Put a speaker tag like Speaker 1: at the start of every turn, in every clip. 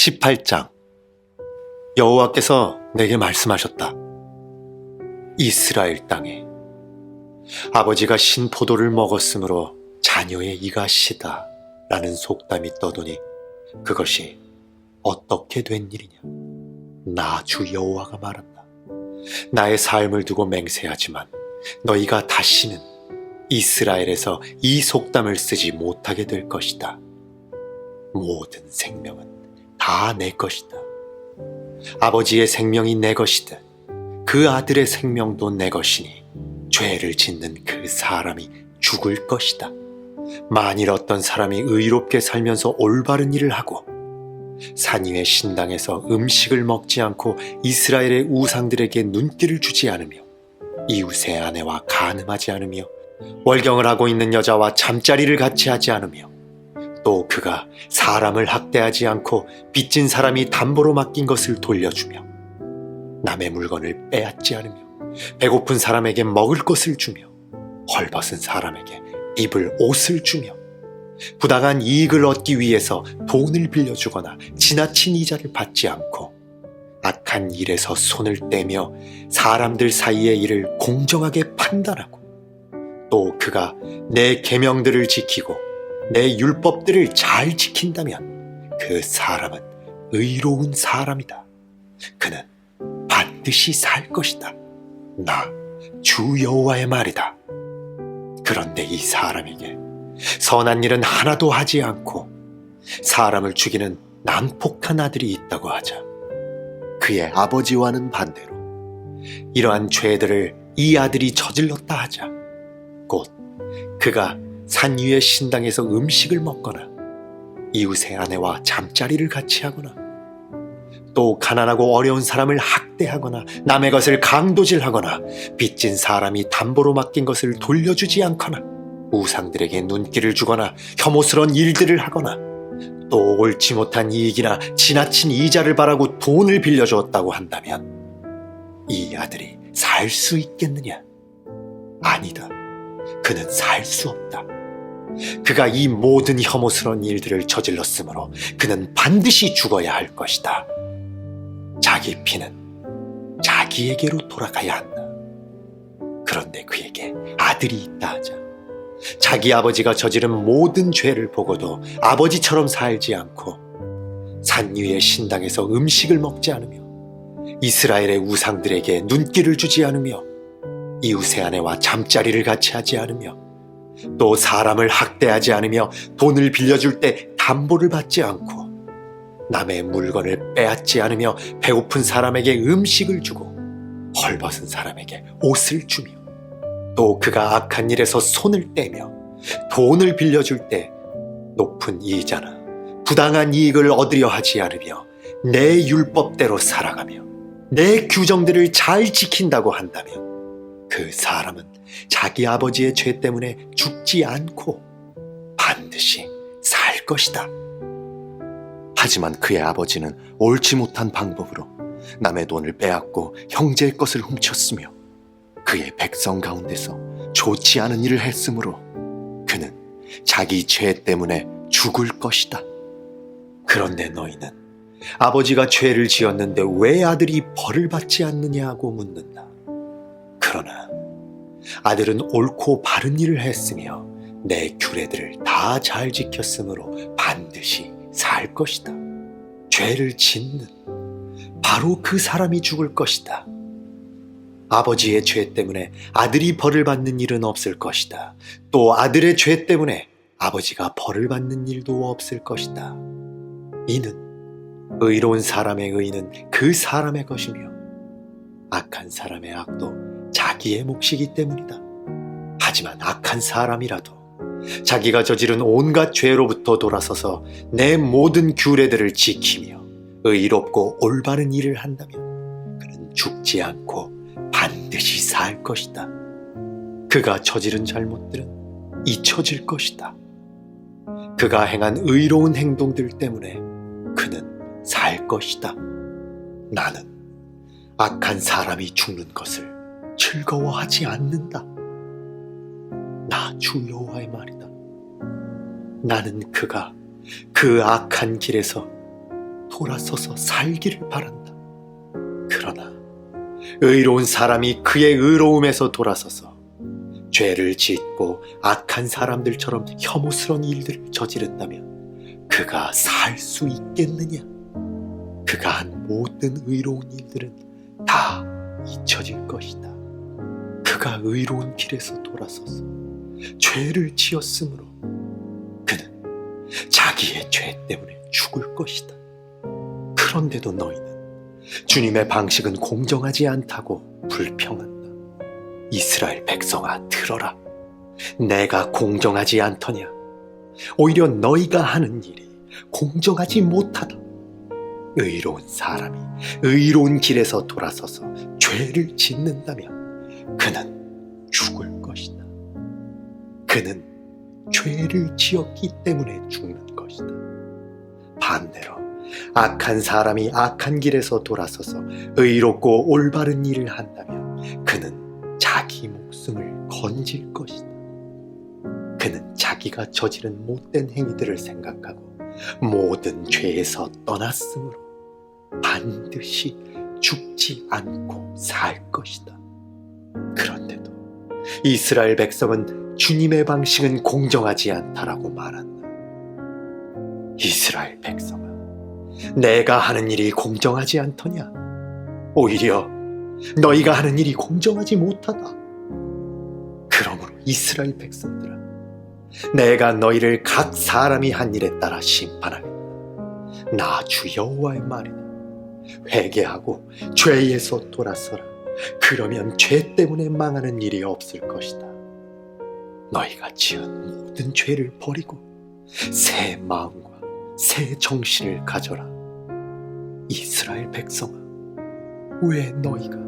Speaker 1: 18장. 여호와께서 내게 말씀하셨다. 이스라엘 땅에 아버지가 신포도를 먹었으므로 자녀의 이가 시다 라는 속담이 떠도니 그것이 어떻게 된 일이냐. 나 주 여호와가 말한다. 나의 삶을 두고 맹세하지만 너희가 다시는 이스라엘에서 이 속담을 쓰지 못하게 될 것이다. 모든 생명은 다 내 것이다. 아버지의 생명이 내 것이듯 그 아들의 생명도 내 것이니 죄를 짓는 그 사람이 죽을 것이다. 만일 어떤 사람이 의롭게 살면서 올바른 일을 하고 산 위의 신당에서 음식을 먹지 않고 이스라엘의 우상들에게 눈길을 주지 않으며 이웃의 아내와 간음하지 않으며 월경을 하고 있는 여자와 잠자리를 같이 하지 않으며 또 그가 사람을 학대하지 않고 빚진 사람이 담보로 맡긴 것을 돌려주며 남의 물건을 빼앗지 않으며 배고픈 사람에게 먹을 것을 주며 헐벗은 사람에게 입을 옷을 주며 부당한 이익을 얻기 위해서 돈을 빌려주거나 지나친 이자를 받지 않고 악한 일에서 손을 떼며 사람들 사이의 일을 공정하게 판단하고 또 그가 내 계명들을 지키고 내 율법들을 잘 지킨다면 그 사람은 의로운 사람이다. 그는 반드시 살 것이다. 나 주 여호와의 말이다. 그런데 이 사람에게 선한 일은 하나도 하지 않고 사람을 죽이는 난폭한 아들이 있다고 하자. 그의 아버지와는 반대로 이러한 죄들을 이 아들이 저질렀다 하자. 곧 그가 산 위의 신당에서 음식을 먹거나 이웃의 아내와 잠자리를 같이 하거나 또 가난하고 어려운 사람을 학대하거나 남의 것을 강도질하거나 빚진 사람이 담보로 맡긴 것을 돌려주지 않거나 우상들에게 눈길을 주거나 혐오스러운 일들을 하거나 또 옳지 못한 이익이나 지나친 이자를 바라고 돈을 빌려주었다고 한다면 이 아들이 살 수 있겠느냐? 아니다. 그는 살 수 없다. 그가 이 모든 혐오스러운 일들을 저질렀으므로 그는 반드시 죽어야 할 것이다. 자기 피는 자기에게로 돌아가야 한다. 그런데 그에게 아들이 있다 하자. 자기 아버지가 저지른 모든 죄를 보고도 아버지처럼 살지 않고 산 위의 신당에서 음식을 먹지 않으며 이스라엘의 우상들에게 눈길을 주지 않으며 이웃의 아내와 잠자리를 같이 하지 않으며 또 사람을 학대하지 않으며 돈을 빌려줄 때 담보를 받지 않고 남의 물건을 빼앗지 않으며 배고픈 사람에게 음식을 주고 헐벗은 사람에게 옷을 주며 또 그가 악한 일에서 손을 떼며 돈을 빌려줄 때 높은 이자나 부당한 이익을 얻으려 하지 않으며 내 율법대로 살아가며 내 규정들을 잘 지킨다고 한다면 그 사람은 자기 아버지의 죄 때문에 죽지 않고 반드시 살 것이다. 하지만 그의 아버지는 옳지 못한 방법으로 남의 돈을 빼앗고 형제의 것을 훔쳤으며 그의 백성 가운데서 좋지 않은 일을 했으므로 그는 자기 죄 때문에 죽을 것이다. 그런데 너희는 아버지가 죄를 지었는데 왜 아들이 벌을 받지 않느냐고 묻는다. 그러나 아들은 옳고 바른 일을 했으며 내 규례들을 다 잘 지켰으므로 반드시 살 것이다. 죄를 짓는 바로 그 사람이 죽을 것이다. 아버지의 죄 때문에 아들이 벌을 받는 일은 없을 것이다. 또 아들의 죄 때문에 아버지가 벌을 받는 일도 없을 것이다. 이는 의로운 사람의 의는 그 사람의 것이며 악한 사람의 악도 자기의 몫이기 때문이다. 하지만 악한 사람이라도 자기가 저지른 온갖 죄로부터 돌아서서 내 모든 규례들을 지키며 의롭고 올바른 일을 한다면 그는 죽지 않고 반드시 살 것이다. 그가 저지른 잘못들은 잊혀질 것이다. 그가 행한 의로운 행동들 때문에 그는 살 것이다. 나는 악한 사람이 죽는 것을 즐거워하지 않는다. 나 주 여호와의 말이다. 나는 그가 그 악한 길에서 돌아서서 살기를 바란다. 그러나 의로운 사람이 그의 의로움에서 돌아서서 죄를 짓고 악한 사람들처럼 혐오스러운 일들을 저지른다면 그가 살 수 있겠느냐? 그가 한 모든 의로운 일들은 다 잊혀질 것이다. 그가 의로운 길에서 돌아서서 죄를 지었으므로 그는 자기의 죄 때문에 죽을 것이다. 그런데도 너희는 주님의 방식은 공정하지 않다고 불평한다. 이스라엘 백성아, 들어라. 내가 공정하지 않더냐? 오히려 너희가 하는 일이 공정하지 못하다. 의로운 사람이 의로운 길에서 돌아서서 죄를 짓는다면 그는 죽을 것이다. 그는 죄를 지었기 때문에 죽는 것이다. 반대로 악한 사람이 악한 길에서 돌아서서 의롭고 올바른 일을 한다면 그는 자기 목숨을 건질 것이다. 그는 자기가 저지른 못된 행위들을 생각하고 모든 죄에서 떠났으므로 반드시 죽지 않고 살 것이다. 그런데도 이스라엘 백성은 주님의 방식은 공정하지 않다라고 말한다. 이스라엘 백성아, 내가 하는 일이 공정하지 않더냐? 오히려 너희가 하는 일이 공정하지 못하다. 그러므로 이스라엘 백성들아, 내가 너희를 각 사람이 한 일에 따라 심판하겠다. 나 주 여호와의 말이다. 회개하고 죄에서 돌아서라. 그러면 죄 때문에 망하는 일이 없을 것이다. 너희가 지은 모든 죄를 버리고 새 마음과 새 정신을 가져라. 이스라엘 백성아, 왜 너희가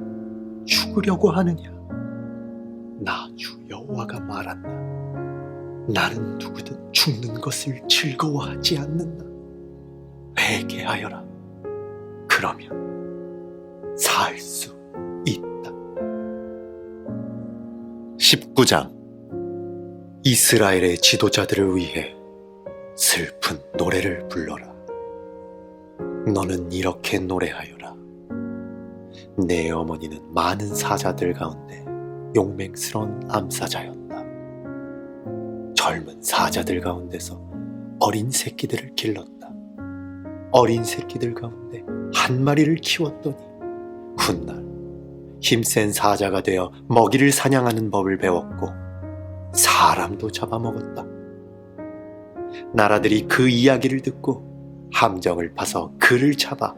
Speaker 1: 죽으려고 하느냐? 나 주 여호와가 말한다. 나는 누구든 죽는 것을 즐거워하지 않는다. 회개하여라. 그러면 살 수 있다. 19장. 이스라엘의 지도자들을 위해 슬픈 노래를 불러라. 너는 이렇게 노래하여라. 내 어머니는 많은 사자들 가운데 용맹스러운 암사자였다. 젊은 사자들 가운데서 어린 새끼들을 길렀다. 어린 새끼들 가운데 한 마리를 키웠더니 훗날 힘센 사자가 되어 먹이를 사냥하는 법을 배웠고 사람도 잡아먹었다. 나라들이 그 이야기를 듣고 함정을 파서 그를 잡아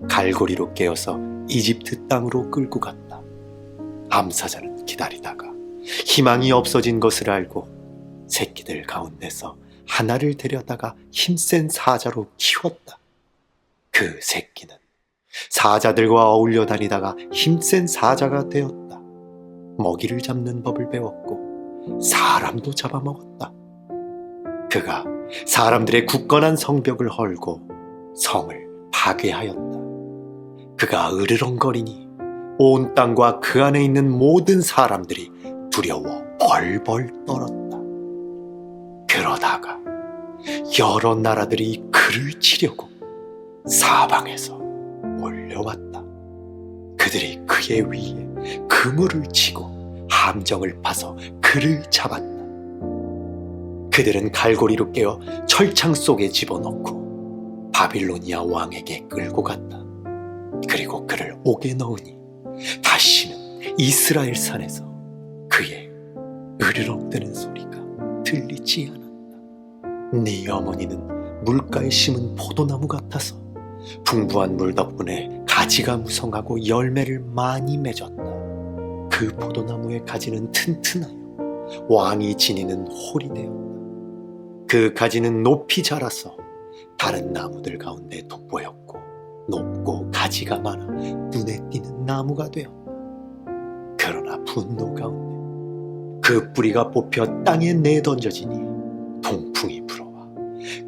Speaker 1: 갈고리로 깨어서 이집트 땅으로 끌고 갔다. 암사자는 기다리다가 희망이 없어진 것을 알고 새끼들 가운데서 하나를 데려다가 힘센 사자로 키웠다. 그 새끼는 사자들과 어울려 다니다가 힘센 사자가 되었다. 먹이를 잡는 법을 배웠고 사람도 잡아먹었다. 그가 사람들의 굳건한 성벽을 헐고 성을 파괴하였다. 그가 으르렁거리니 온 땅과 그 안에 있는 모든 사람들이 두려워 벌벌 떨었다. 그러다가 여러 나라들이 그를 치려고 사방에서 몰려왔다. 그들이 그의 위에 그물을 치고 함정을 파서 그를 잡았다. 그들은 갈고리로 깨어 철창 속에 집어넣고 바빌로니아 왕에게 끌고 갔다. 그리고 그를 옥에 넣으니 다시는 이스라엘 산에서 그의 으르렁대는 소리가 들리지 않았다. 네 어머니는 물가에 심은 포도나무 같아서 풍부한 물 덕분에 가지가 무성하고 열매를 많이 맺었다. 그 포도나무의 가지는 튼튼하여 왕이 지니는 홀이 되었다. 그 가지는 높이 자라서 다른 나무들 가운데 돋보였고 높고 가지가 많아 눈에 띄는 나무가 되었다. 그러나 분노 가운데 그 뿌리가 뽑혀 땅에 내던져지니 동풍이 불어와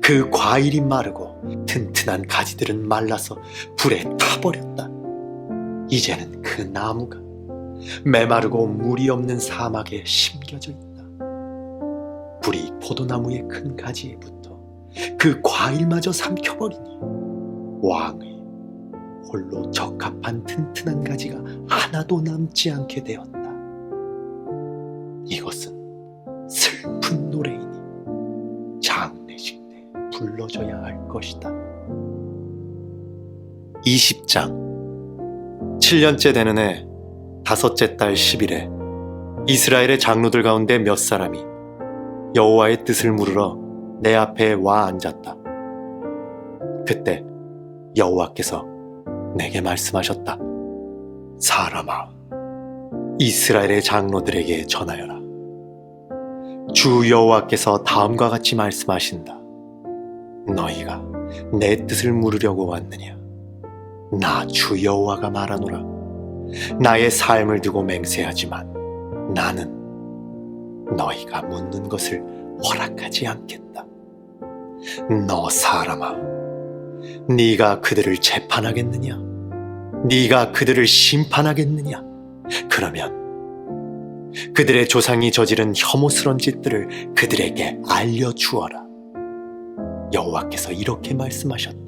Speaker 1: 그 과일이 마르고 튼튼한 가지들은 말라서 불에 타버렸다. 이제는 그 나무가 메마르고 물이 없는 사막에 심겨져 있다. 불이 포도나무의 큰 가지에 붙어 그 과일마저 삼켜버리니 왕의 홀로 적합한 튼튼한 가지가 하나도 남지 않게 되었다. 이것은 슬픈 노래이니 장례식 때 불러줘야 할 것이다. 20장 7년째 되는 해 5째 달 10일에 이스라엘의 장로들 가운데 몇 사람이 여호와의 뜻을 물으러 내 앞에 와 앉았다. 그때 여호와께서 내게 말씀하셨다. 사람아, 이스라엘의 장로들에게 전하여라. 주 여호와께서 다음과 같이 말씀하신다. 너희가 내 뜻을 물으려고 왔느냐? 나 주 여호와가 말하노라. 나의 삶을 두고 맹세하지만 나는 너희가 묻는 것을 허락하지 않겠다. 너 사람아, 네가 그들을 재판하겠느냐? 네가 그들을 심판하겠느냐? 그러면 그들의 조상이 저지른 혐오스러운 짓들을 그들에게 알려주어라. 여호와께서 이렇게 말씀하셨다.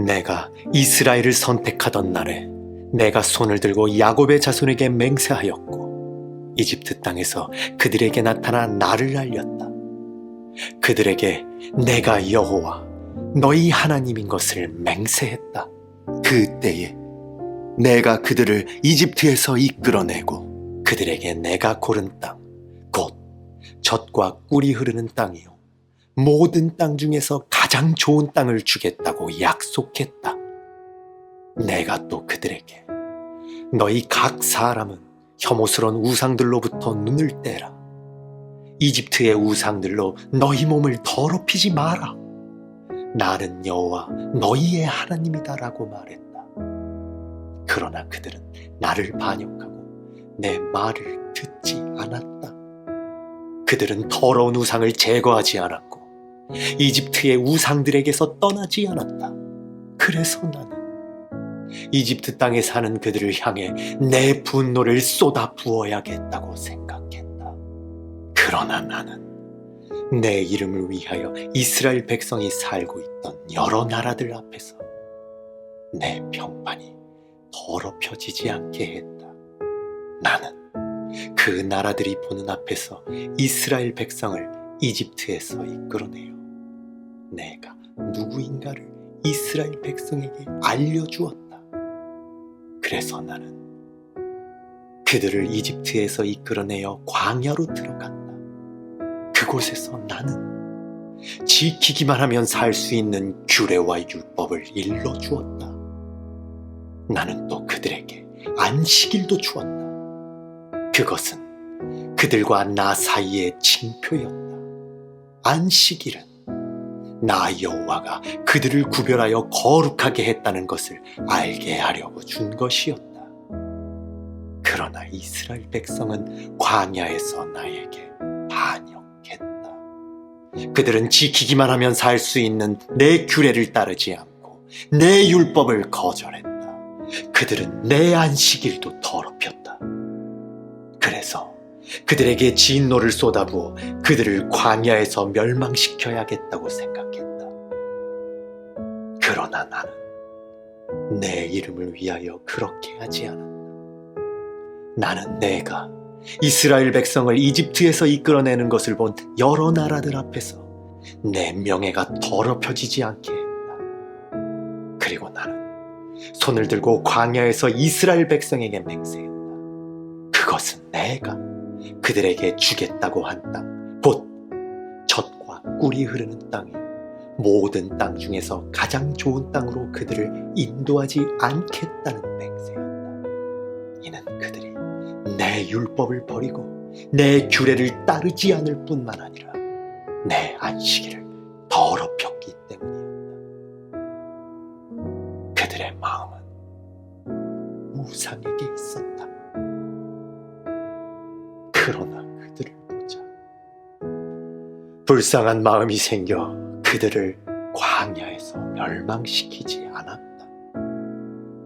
Speaker 1: 내가 이스라엘을 선택하던 날에 내가 손을 들고 야곱의 자손에게 맹세하였고 이집트 땅에서 그들에게 나타나 나를 알렸다. 그들에게 내가 여호와 너희 하나님인 것을 맹세했다. 그때에 내가 그들을 이집트에서 이끌어내고 그들에게 내가 고른 땅, 곧 젖과 꿀이 흐르는 땅이요 모든 땅 중에서 가장 좋은 땅을 주겠다고 약속했다. 내가 또 그들에게 너희 각 사람은 혐오스러운 우상들로부터 눈을 떼라. 이집트의 우상들로 너희 몸을 더럽히지 마라. 나는 여호와 너희의 하나님이다라고 말했다. 그러나 그들은 나를 반역하고 내 말을 듣지 않았다. 그들은 더러운 우상을 제거하지 않았고 이집트의 우상들에게서 떠나지 않았다. 그래서 나는 이집트 땅에 사는 그들을 향해 내 분노를 쏟아 부어야겠다고 생각했다. 그러나 나는 내 이름을 위하여 이스라엘 백성이 살고 있던 여러 나라들 앞에서 내 평판이 더럽혀지지 않게 했다. 나는 그 나라들이 보는 앞에서 이스라엘 백성을 이집트에서 이끌어내어 내가 누구인가를 이스라엘 백성에게 알려주었다. 그래서 나는 그들을 이집트에서 이끌어내어 광야로 들어갔다. 그곳에서 나는 지키기만 하면 살 수 있는 규례와 율법을 일러주었다. 나는 또 그들에게 안식일도 주었다. 그것은 그들과 나 사이의 징표였다. 안식일은 나 여호와가 그들을 구별하여 거룩하게 했다는 것을 알게 하려고 준 것이었다. 그러나 이스라엘 백성은 광야에서 나에게 반역했다. 그들은 지키기만 하면 살 수 있는 내 규례를 따르지 않고 내 율법을 거절했다. 그들은 내 안식일도 더럽혔다. 그래서 그들에게 진노를 쏟아부어 그들을 광야에서 멸망시켜야겠다고 생각했다. 그러나 나는 내 이름을 위하여 그렇게 하지 않았다. 나는 내가 이스라엘 백성을 이집트에서 이끌어내는 것을 본 여러 나라들 앞에서 내 명예가 더럽혀지지 않게 했다. 그리고 나는 손을 들고 광야에서 이스라엘 백성에게 맹세했다. 그것은 내가 그들에게 주겠다고 한 땅, 곧 젖과 꿀이 흐르는 땅이 모든 땅 중에서 가장 좋은 땅으로 그들을 인도하지 않겠다는 맹세였다. 이는 그들이 내 율법을 버리고 내 규례를 따르지 않을 뿐만 아니라 내 안식일을 더럽혔기 때문이었다. 그들의 마음은 우상에게 있었다. 그러나 그들을 보자 불쌍한 마음이 생겨 그들을 광야에서 멸망시키지 않았다.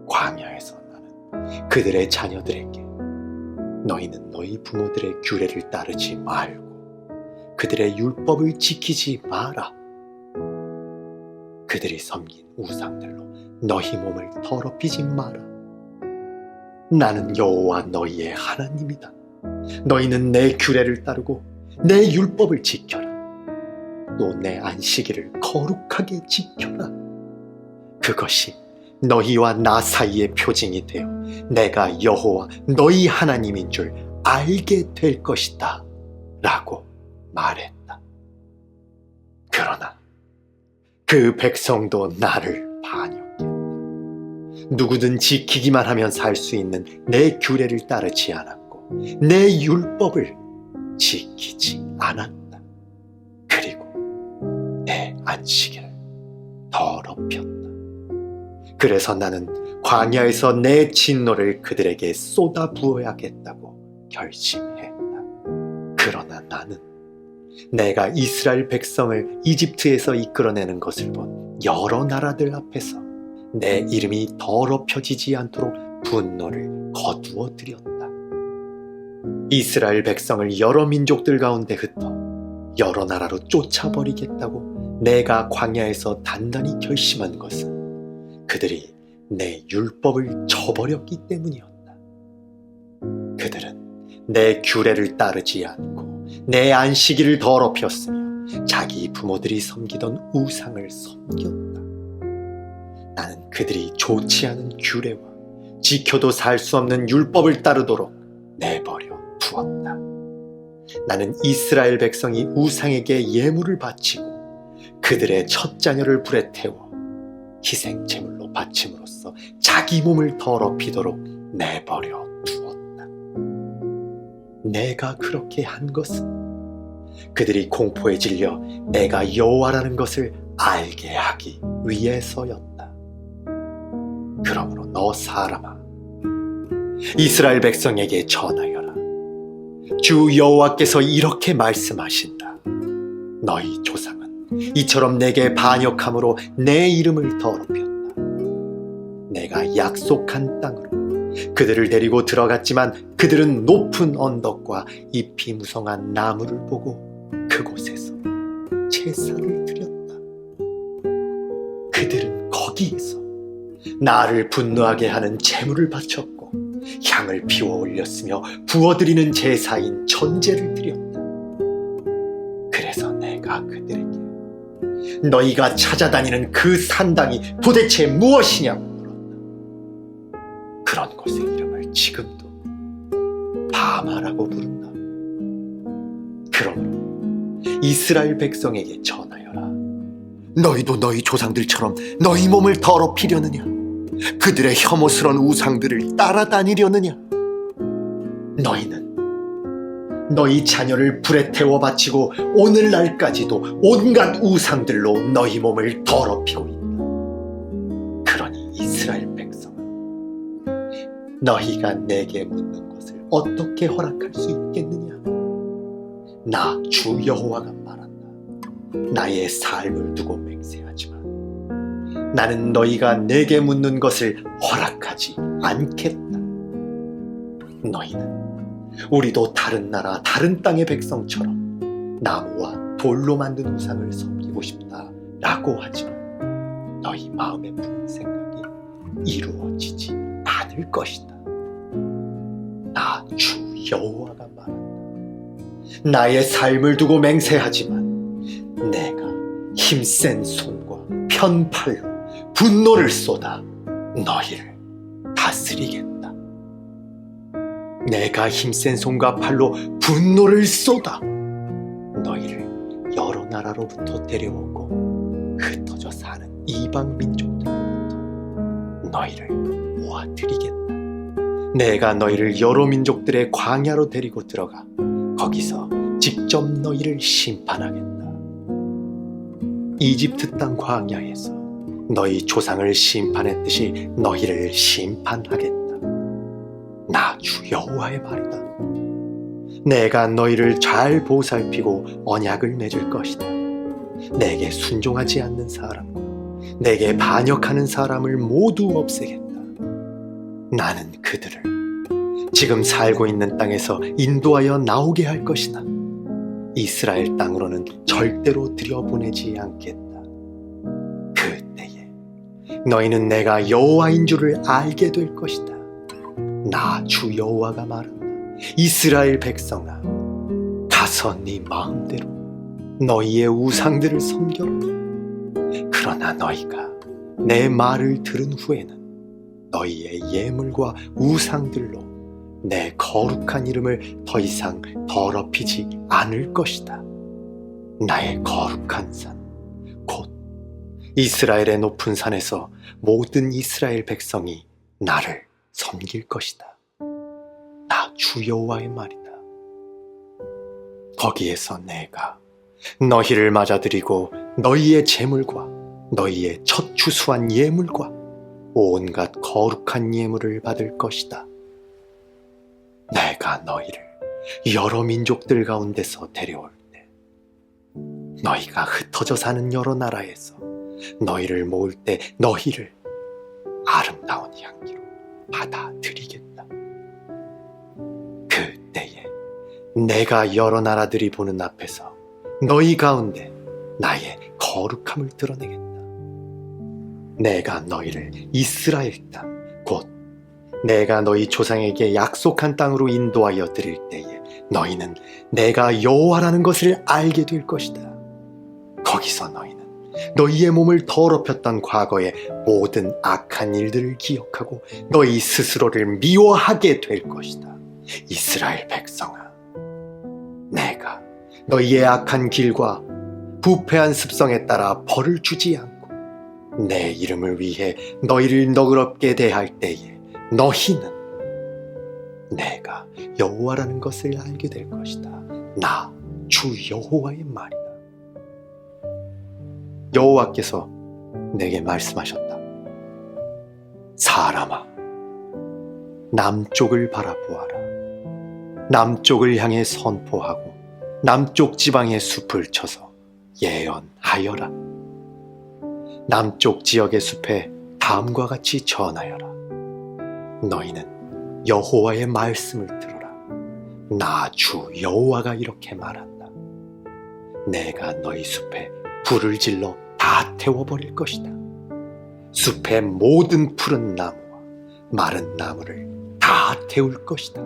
Speaker 1: 광야에서 나는 그들의 자녀들에게 너희는 너희 부모들의 규례를 따르지 말고 그들의 율법을 지키지 마라. 그들이 섬긴 우상들로 너희 몸을 더럽히지 마라. 나는 여호와 너희의 하나님이다. 너희는 내 규례를 따르고 내 율법을 지켜라. 또 내 안식일을 거룩하게 지켜라. 그것이 너희와 나 사이의 표징이 되어 내가 여호와 너희 하나님인 줄 알게 될 것이다 라고 말했다. 그러나 그 백성도 나를 반역했다. 누구든 지키기만 하면 살 수 있는 내 규례를 따르지 않았고 내 율법을 지키지 않았다. 그리고 내 안식일을 더럽혔다. 그래서 나는 광야에서 내 진노를 그들에게 쏟아 부어야겠다고 결심했다. 그러나 나는 내가 이스라엘 백성을 이집트에서 이끌어내는 것을 본 여러 나라들 앞에서 내 이름이 더럽혀지지 않도록 분노를 거두어 드렸다. 이스라엘 백성을 여러 민족들 가운데 흩어 여러 나라로 쫓아버리겠다고 내가 광야에서 단단히 결심한 것은 그들이 내 율법을 저버렸기 때문이었다. 그들은 내 규례를 따르지 않고 내 안식일을 더럽혔으며 자기 부모들이 섬기던 우상을 섬겼다. 나는 그들이 좋지 않은 규례와 지켜도 살 수 없는 율법을 따르도록 내버려 두었다. 나는 이스라엘 백성이 우상에게 예물을 바치고 그들의 첫 자녀를 불에 태워 희생 제물로 바침으로써 자기 몸을 더럽히도록 내버려 두었다. 내가 그렇게 한 것은 그들이 공포에 질려 내가 여호와라는 것을 알게 하기 위해서였다. 그러므로 너 사람아, 이스라엘 백성에게 전하여라. 주 여호와께서 이렇게 말씀하신다. 너희 조상은 이처럼 내게 반역함으로 내 이름을 더럽혔다. 내가 약속한 땅으로 그들을 데리고 들어갔지만 그들은 높은 언덕과 잎이 무성한 나무를 보고 그곳에서 제사를 드렸다. 그들은 거기에서 나를 분노하게 하는 제물을 바쳤고 향을 피워 올렸으며 부어드리는 제사인 전제를 드렸다. 그래서 내가 그들에게 너희가 찾아다니는 그 산당이 도대체 무엇이냐고 물었다. 그런 곳의 이름을 지금도 바마라고 부른다. 그러므로 이스라엘 백성에게 전하여라. 너희도 너희 조상들처럼 너희 몸을 더럽히려느냐? 그들의 혐오스러운 우상들을 따라다니려느냐? 너희는 너희 자녀를 불에 태워 바치고 오늘날까지도 온갖 우상들로 너희 몸을 더럽히고 있다. 그러니 이스라엘 백성아, 너희가 내게 묻는 것을 어떻게 허락할 수 있겠느냐? 나 주 여호와가 말한다. 나의 삶을 두고 맹세하지만 나는 너희가 내게 묻는 것을 허락하지 않겠다. 너희는 우리도 다른 나라 다른 땅의 백성처럼 나무와 돌로 만든 우상을 섬기고 싶다라고 하지만 너희 마음에 품은 생각이 이루어지지 않을 것이다. 나 주 여호와가 말한다. 나의 삶을 두고 맹세하지만 내가 힘센 손과 편팔로 분노를 쏟아 너희를 다스리겠다. 내가 힘센 손과 팔로 분노를 쏟아 너희를 여러 나라로부터 데려오고 흩어져 사는 이방 민족들로부터 너희를 모아들이겠다. 내가 너희를 여러 민족들의 광야로 데리고 들어가 거기서 직접 너희를 심판하겠다. 이집트 땅 광야에서 너희 조상을 심판했듯이 너희를 심판하겠다. 나 주 여호와의 말이다. 내가 너희를 잘 보살피고 언약을 맺을 것이다. 내게 순종하지 않는 사람과 내게 반역하는 사람을 모두 없애겠다. 나는 그들을 지금 살고 있는 땅에서 인도하여 나오게 할 것이나 이스라엘 땅으로는 절대로 들여보내지 않겠다. 그 너희는 내가 여호와인 줄을 알게 될 것이다. 나 주 여호와가 말한다. 이스라엘 백성아, 가서 네 마음대로 너희의 우상들을 섬겨라. 그러나 너희가 내 말을 들은 후에는 너희의 예물과 우상들로 내 거룩한 이름을 더 이상 더럽히지 않을 것이다. 나의 거룩한 산, 곧 이스라엘의 높은 산에서 모든 이스라엘 백성이 나를 섬길 것이다. 나 주 여호와의 말이다. 거기에서 내가 너희를 맞아들이고 너희의 제물과 너희의 첫 추수한 예물과 온갖 거룩한 예물을 받을 것이다. 내가 너희를 여러 민족들 가운데서 데려올 때 너희가 흩어져 사는 여러 나라에서 너희를 모을 때 너희를 아름다운 향기로 받아들이겠다. 그때에 내가 여러 나라들이 보는 앞에서 너희 가운데 나의 거룩함을 드러내겠다. 내가 너희를 이스라엘 땅, 곧 내가 너희 조상에게 약속한 땅으로 인도하여 드릴 때에 너희는 내가 여호와라는 것을 알게 될 것이다. 거기서 너희는 너희의 몸을 더럽혔던 과거의 모든 악한 일들을 기억하고 너희 스스로를 미워하게 될 것이다. 이스라엘 백성아, 내가 너희의 악한 길과 부패한 습성에 따라 벌을 주지 않고 내 이름을 위해 너희를 너그럽게 대할 때에 너희는 내가 여호와라는 것을 알게 될 것이다. 나 주 여호와의 말이다. 여호와께서 내게 말씀하셨다. 사람아, 남쪽을 바라보아라. 남쪽을 향해 선포하고 남쪽 지방의 숲을 쳐서 예언하여라. 남쪽 지역의 숲에 다음과 같이 전하여라. 너희는 여호와의 말씀을 들어라. 나 주 여호와가 이렇게 말한다. 내가 너희 숲에 불을 질러 다 태워버릴 것이다. 숲의 모든 푸른 나무와 마른 나무를 다 태울 것이다.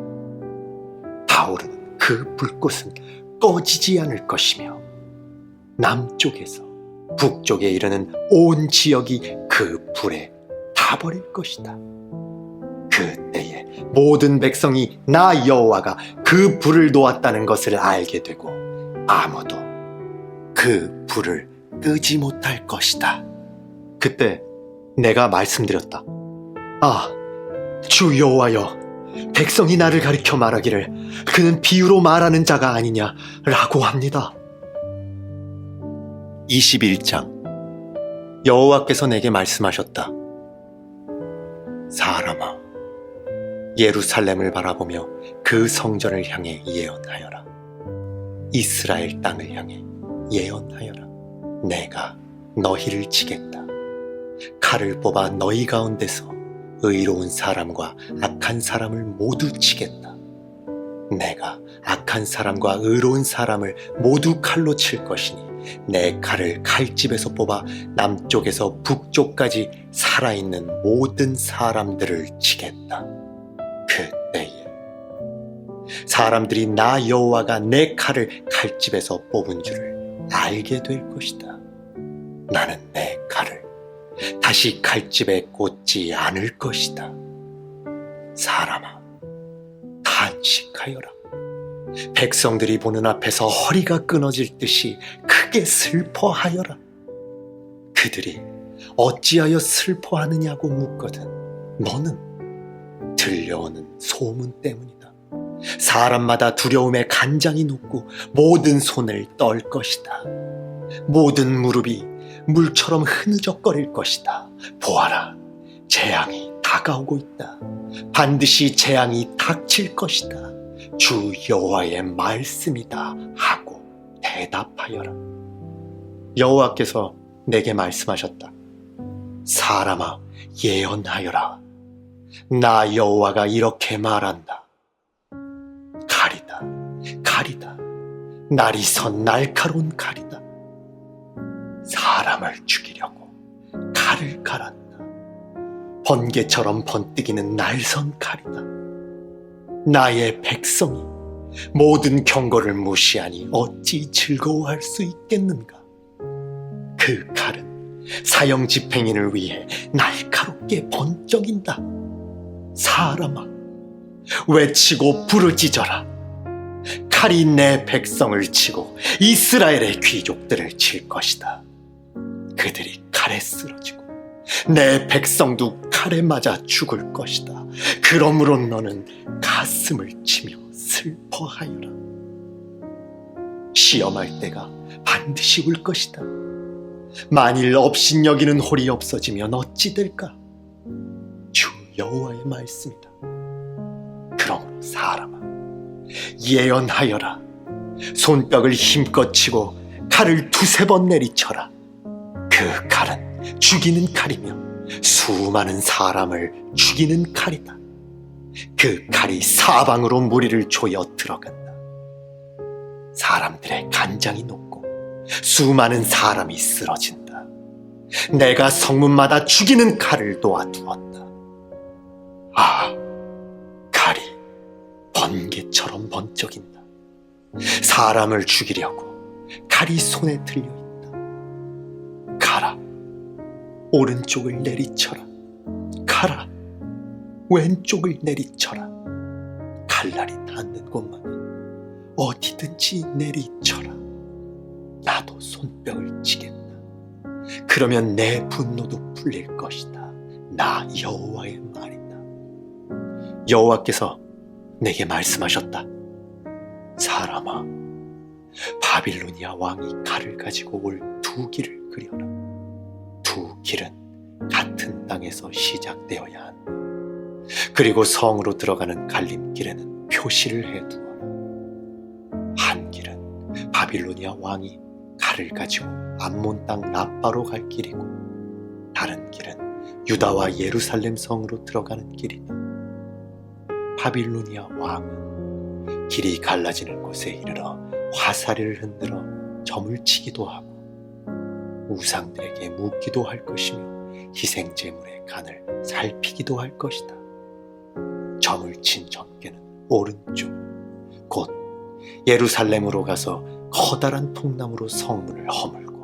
Speaker 1: 타오르는 그 불꽃은 꺼지지 않을 것이며 남쪽에서 북쪽에 이르는 온 지역이 그 불에 타버릴 것이다. 그때에 모든 백성이 나 여호와가 그 불을 놓았다는 것을 알게 되고 아무도 그 불을 끄지 못할 것이다. 그때 내가 말씀드렸다. 아, 주 여호와여, 백성이 나를 가리켜 말하기를 그는 비유로 말하는 자가 아니냐라고 합니다. 21장. 여호와께서 내게 말씀하셨다. 사람아, 예루살렘을 바라보며 그 성전을 향해 예언하여라. 이스라엘 땅을 향해 예언하여라. 내가 너희를 치겠다. 칼을 뽑아 너희 가운데서 의로운 사람과 악한 사람을 모두 치겠다. 내가 악한 사람과 의로운 사람을 모두 칼로 칠 것이니 내 칼을 칼집에서 뽑아 남쪽에서 북쪽까지 살아있는 모든 사람들을 치겠다. 그때에 사람들이 나 여호와가 내 칼을 칼집에서 뽑은 줄을 알게 될 것이다. 나는 내 칼을 다시 칼집에 꽂지 않을 것이다. 사람아, 탄식하여라. 백성들이 보는 앞에서 허리가 끊어질 듯이 크게 슬퍼하여라. 그들이 어찌하여 슬퍼하느냐고 묻거든 너는 들려오는 소문 때문이다. 사람마다 두려움에 간장이 녹고 모든 손을 떨 것이다. 모든 무릎이 물처럼 흐느적거릴 것이다. 보아라, 재앙이 다가오고 있다. 반드시 재앙이 닥칠 것이다. 주 여호와의 말씀이다 하고 대답하여라. 여호와께서 내게 말씀하셨다. 사람아, 예언하여라. 나 여호와가 이렇게 말한다. 칼이다, 칼이다. 날이 선 날카로운 칼이다. 사람을 죽이려고 칼을 갈았다. 번개처럼 번뜩이는 날선 칼이다. 나의 백성이 모든 경고를 무시하니 어찌 즐거워할 수 있겠는가? 그 칼은 사형 집행인을 위해 날카롭게 번쩍인다. 사람아, 외치고 부르짖어라. 칼이 내 백성을 치고 이스라엘의 귀족들을 칠 것이다. 그들이 칼에 쓰러지고 내 백성도 칼에 맞아 죽을 것이다. 그러므로 너는 가슴을 치며 슬퍼하여라. 시험할 때가 반드시 올 것이다. 만일 업신여기는 홀이 없어지면 어찌 될까? 주 여호와의 말씀이다. 그러므로 사람아, 예언하여라. 손뼉을 힘껏 치고 칼을 두세 번 내리쳐라. 그 칼은 죽이는 칼이며 수많은 사람을 죽이는 칼이다. 그 칼이 사방으로 무리를 조여 들어간다. 사람들의 간장이 녹고 수많은 사람이 쓰러진다. 내가 성문마다 죽이는 칼을 놓아두었다. 아, 칼이 번개처럼 번쩍인다. 사람을 죽이려고 칼이 손에 들려있다. 가라, 오른쪽을 내리쳐라. 가라, 왼쪽을 내리쳐라. 칼날이 닿는 곳만에 어디든지 내리쳐라. 나도 손뼉을 치겠다. 그러면 내 분노도 풀릴 것이다. 나 여호와의 말이다. 여호와께서 내게 말씀하셨다. 사람아, 바빌로니아 왕이 칼을 가지고 올 두 길을 그려라. 두 길은 같은 땅에서 시작되어야 한다. 그리고 성으로 들어가는 갈림길에는 표시를 해두어라. 한 길은 바빌로니아 왕이 칼을 가지고 암몬 땅 라빠로 갈 길이고, 다른 길은 유다와 예루살렘 성으로 들어가는 길이다. 바빌로니아 왕은 길이 갈라지는 곳에 이르러 화살을 흔들어 점을 치기도 하고 우상들에게 묻기도 할 것이며 희생제물의 간을 살피기도 할 것이다. 점을 친 점괘는 오른쪽, 곧 예루살렘으로 가서 커다란 통나무로 성문을 허물고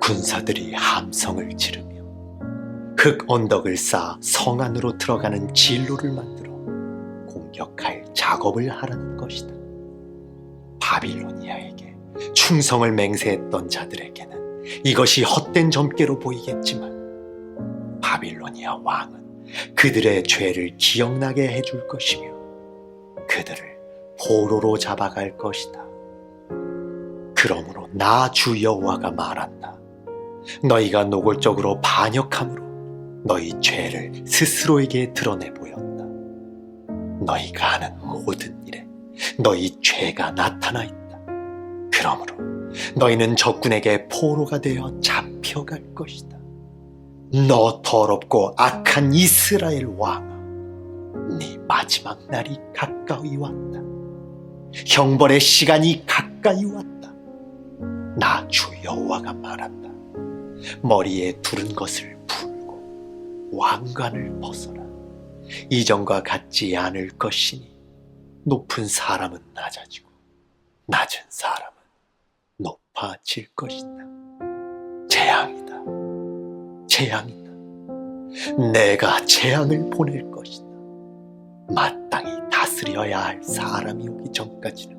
Speaker 1: 군사들이 함성을 지르며 흙 언덕을 쌓아 성 안으로 들어가는 진로를 만들어 공격할 작업을 하라는 것이다. 바빌로니아에게 충성을 맹세했던 자들에게는 이것이 헛된 점괘로 보이겠지만 바빌로니아 왕은 그들의 죄를 기억나게 해줄 것이며 그들을 포로로 잡아갈 것이다. 그러므로 나 주 여호와가 말한다. 너희가 노골적으로 반역함으로 너희 죄를 스스로에게 드러내 보였다. 너희가 하는 모든 일에 너희 죄가 나타나 있다. 그러므로 너희는 적군에게 포로가 되어 잡혀갈 것이다. 너 더럽고 악한 이스라엘 왕아, 네 마지막 날이 가까이 왔다. 형벌의 시간이 가까이 왔다. 나 주 여호와가 말한다. 머리에 두른 것을 풀고 왕관을 벗어라. 이전과 같지 않을 것이니 높은 사람은 낮아지고 낮은 사람은 높아질 것이다. 재앙이다. 재앙이다. 내가 재앙을 보낼 것이다. 마땅히 다스려야 할 사람이 오기 전까지는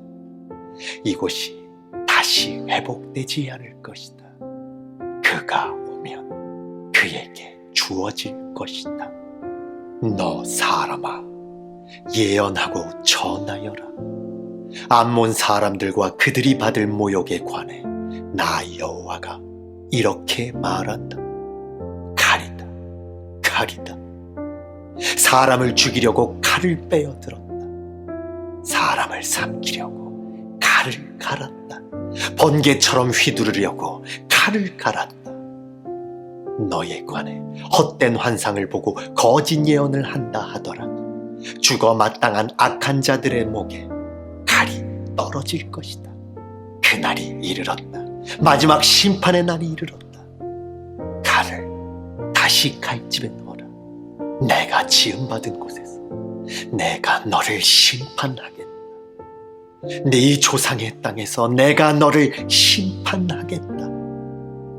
Speaker 1: 이곳이 다시 회복되지 않을 것이다. 그가 오면 그에게 주어질 것이다. 너 사람아, 예언하고 전하여라. 암몬 사람들과 그들이 받을 모욕에 관해 나 여호와가 이렇게 말한다. 칼이다, 칼이다. 사람을 죽이려고 칼을 빼어들었다. 사람을 삼키려고 칼을 갈았다. 번개처럼 휘두르려고 칼을 갈았다. 너에 관해 헛된 환상을 보고 거짓 예언을 한다 하더라도 죽어 마땅한 악한 자들의 목에 칼이 떨어질 것이다. 그날이 이르렀다. 마지막 심판의 날이 이르렀다. 칼을 다시 칼집에 넣어라. 내가 지음받은 곳에서 내가 너를 심판하겠다. 네 조상의 땅에서 내가 너를 심판하겠다.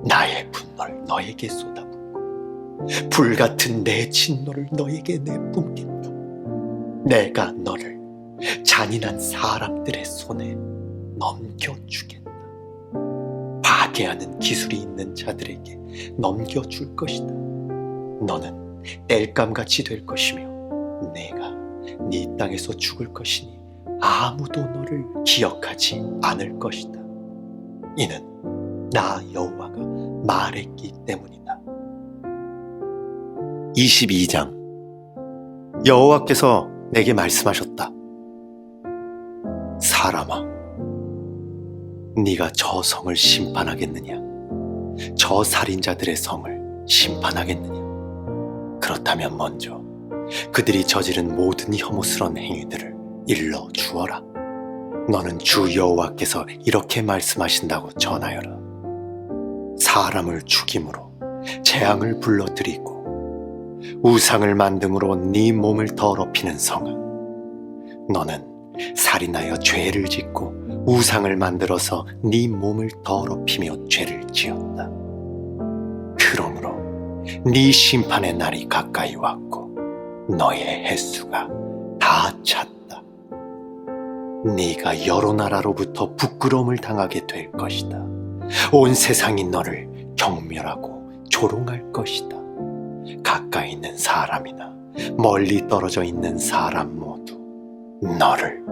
Speaker 1: 나의 분노를 너에게 쏟아붓고 불같은 내 진노를 너에게 내뿜겠다. 내가 너를 잔인한 사람들의 손에 넘겨주겠다. 파괴하는 기술이 있는 자들에게 넘겨줄 것이다. 너는 땔감같이 될 것이며 내가 네 땅에서 죽을 것이니 아무도 너를 기억하지 않을 것이다. 이는 나 여호와가 말했기 때문이다. 22장. 여호와께서 내게 말씀하셨다. 사람아, 네가 저 성을 심판하겠느냐? 저 살인자들의 성을 심판하겠느냐? 그렇다면 먼저 그들이 저지른 모든 혐오스러운 행위들을 일러 주어라. 너는 주 여호와께서 이렇게 말씀하신다고 전하여라. 사람을 죽임으로 재앙을 불러들이고 우상을 만듦으로 네 몸을 더럽히는 성아, 너는 살인하여 죄를 짓고 우상을 만들어서 네 몸을 더럽히며 죄를 지었다. 그러므로 네 심판의 날이 가까이 왔고 너의 횟수가 다 찼다. 네가 여러 나라로부터 부끄러움을 당하게 될 것이다. 온 세상이 너를 경멸하고 조롱할 것이다. 가까이 있는 사람이나 멀리 떨어져 있는 사람 모두 너를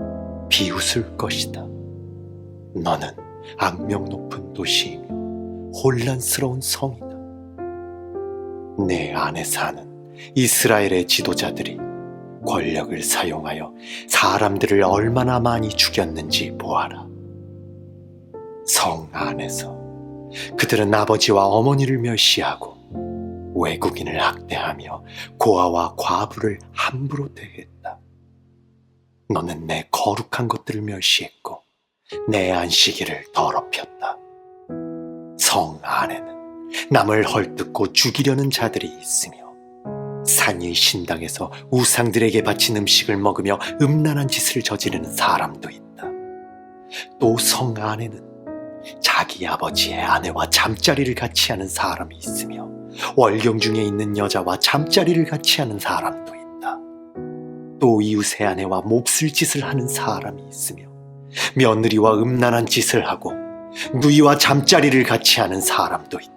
Speaker 1: 비웃을 것이다. 너는 악명 높은 도시이며 혼란스러운 성이다. 내 안에 사는 이스라엘의 지도자들이 권력을 사용하여 사람들을 얼마나 많이 죽였는지 보아라. 성 안에서 그들은 아버지와 어머니를 멸시하고 외국인을 학대하며 고아와 과부를 함부로 대했다. 너는 내 거룩한 것들을 멸시했고 내 안식일을 더럽혔다. 성 안에는 남을 헐뜯고 죽이려는 자들이 있으며 산위 신당에서 우상들에게 바친 음식을 먹으며 음란한 짓을 저지르는 사람도 있다. 또 성 안에는 자기 아버지의 아내와 잠자리를 같이 하는 사람이 있으며 월경 중에 있는 여자와 잠자리를 같이 하는 사람도 있다. 또 이웃의 아내와 몹쓸 짓을 하는 사람이 있으며 며느리와 음란한 짓을 하고 누이와 잠자리를 같이 하는 사람도 있다.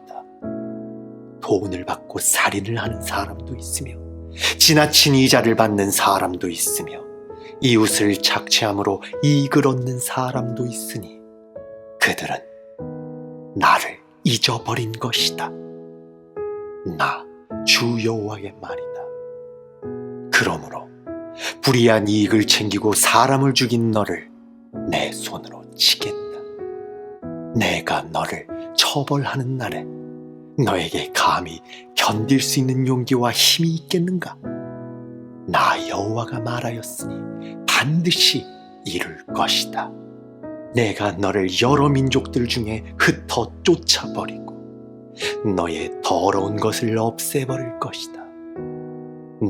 Speaker 1: 돈을 받고 살인을 하는 사람도 있으며 지나친 이자를 받는 사람도 있으며 이웃을 착취함으로 이익을 얻는 사람도 있으니 그들은 나를 잊어버린 것이다. 나 주 여호와의 말이다. 그러므로 불의한 이익을 챙기고 사람을 죽인 너를 내 손으로 치겠다. 내가 너를 처벌하는 날에 너에게 감히 견딜 수 있는 용기와 힘이 있겠는가? 나 여호와가 말하였으니 반드시 이룰 것이다. 내가 너를 여러 민족들 중에 흩어 쫓아버리고 너의 더러운 것을 없애버릴 것이다.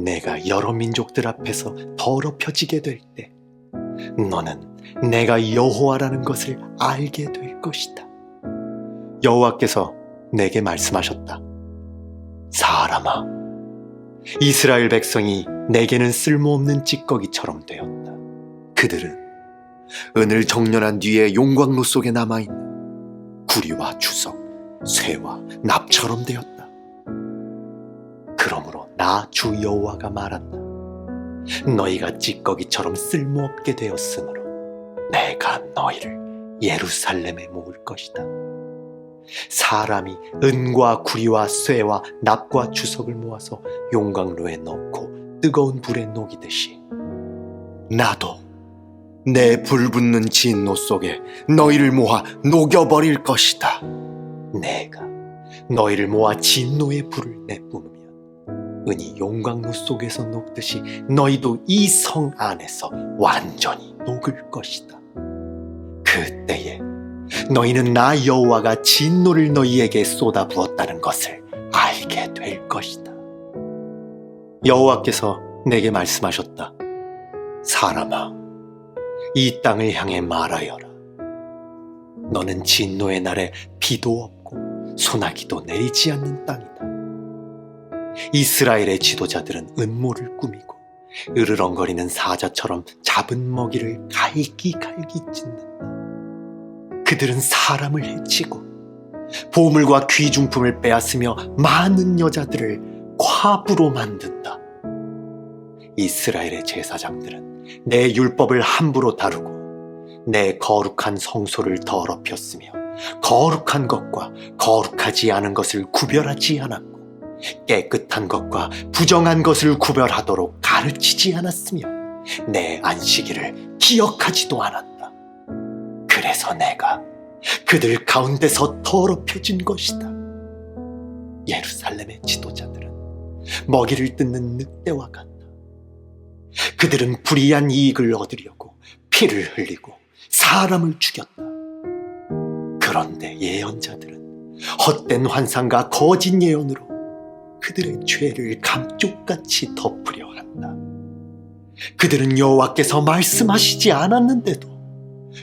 Speaker 1: 내가 여러 민족들 앞에서 더럽혀지게 될 때 너는 내가 여호와라는 것을 알게 될 것이다. 여호와께서 내게 말씀하셨다. 사람아, 이스라엘 백성이 내게는 쓸모없는 찌꺼기처럼 되었다. 그들은 은을 정련한 뒤에 용광로 속에 남아있는 구리와 주석, 쇠와 납처럼 되었다. 그러므로 나 주 여호와가 말한다. 너희가 찌꺼기처럼 쓸모없게 되었으므로 내가 너희를 예루살렘에 모을 것이다. 사람이 은과 구리와 쇠와 납과 주석을 모아서 용광로에 넣고 뜨거운 불에 녹이듯이 나도 내 불붙는 진노 속에 너희를 모아 녹여버릴 것이다. 내가 너희를 모아 진노의 불을 내뿜으면 은이 용광로 속에서 녹듯이 너희도 이 성 안에서 완전히 녹을 것이다. 그때에 너희는 나 여호와가 진노를 너희에게 쏟아부었다는 것을 알게 될 것이다. 여호와께서 내게 말씀하셨다. 사람아, 이 땅을 향해 말하여라. 너는 진노의 날에 비도 없고 소나기도 내리지 않는 땅이다. 이스라엘의 지도자들은 음모를 꾸미고 으르렁거리는 사자처럼 잡은 먹이를 갈기갈기 찢는다. 그들은 사람을 해치고 보물과 귀중품을 빼앗으며 많은 여자들을 과부로 만든다. 이스라엘의 제사장들은 내 율법을 함부로 다루고 내 거룩한 성소를 더럽혔으며 거룩한 것과 거룩하지 않은 것을 구별하지 않았고 깨끗한 것과 부정한 것을 구별하도록 가르치지 않았으며 내 안식일을 기억하지도 않았다. 그래서 내가 그들 가운데서 더럽혀진 것이다. 예루살렘의 지도자들은 먹이를 뜯는 늑대와 같다. 그들은 불이한 이익을 얻으려고 피를 흘리고 사람을 죽였다. 그런데 예언자들은 헛된 환상과 거짓 예언으로 그들의 죄를 감쪽같이 덮으려 한다. 그들은 여호와께서 말씀하시지 않았는데도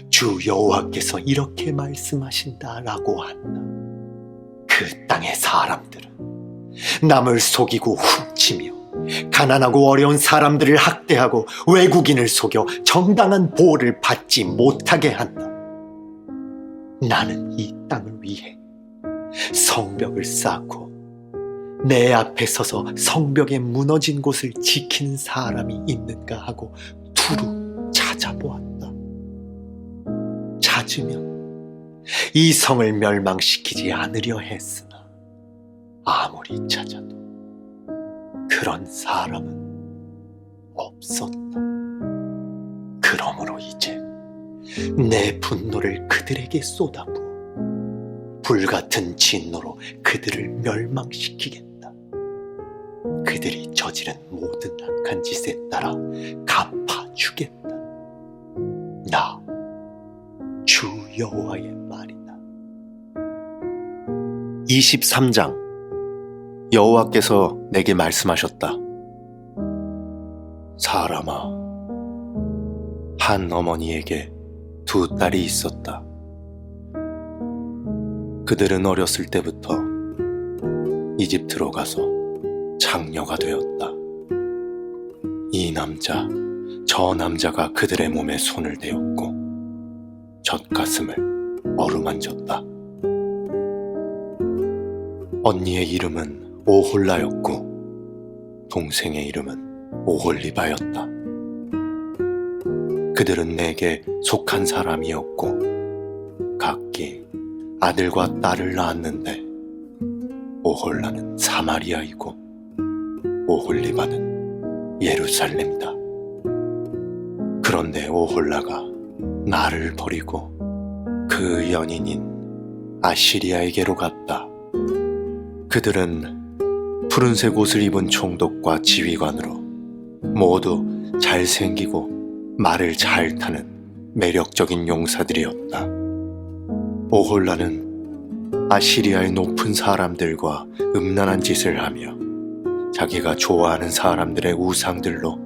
Speaker 1: 주 여호와께서 이렇게 말씀하신다라고 한다. 그 땅의 사람들은 남을 속이고 훔치며 가난하고 어려운 사람들을 학대하고 외국인을 속여 정당한 보호를 받지 못하게 한다. 나는 이 땅을 위해 성벽을 쌓고 내 앞에 서서 성벽의 무너진 곳을 지키는 사람이 있는가 하고 두루 찾아보았다. 찾으면 이 성을 멸망시키지 않으려 했으나 아무리 찾아도 그런 사람은 없었다. 그러므로 이제 내 분노를 그들에게 쏟아부어 불같은 진노로 그들을 멸망시키겠다. 그들이 저지른 모든 악한 짓에 따라 갚아주겠다. 나 주 여호와의 말이다. 23장. 여호와께서 내게 말씀하셨다. 사람아, 한 어머니에게 두 딸이 있었다. 그들은 어렸을 때부터 이집트로 가서 장녀가 되었다. 이 남자, 저 남자가 그들의 몸에 손을 대었고 젖가슴을 어루만졌다. 언니의 이름은 오홀라였고 동생의 이름은 오홀리바였다. 그들은 내게 속한 사람이었고 각기 아들과 딸을 낳았는데 오홀라는 사마리아이고 오홀리바는 예루살렘이다. 그런데 오홀라가 나를 버리고 그 연인인 아시리아에게로 갔다. 그들은 푸른색 옷을 입은 총독과 지휘관으로 모두 잘생기고 말을 잘 타는 매력적인 용사들이었다. 오홀라는 아시리아의 높은 사람들과 음란한 짓을 하며 자기가 좋아하는 사람들의 우상들로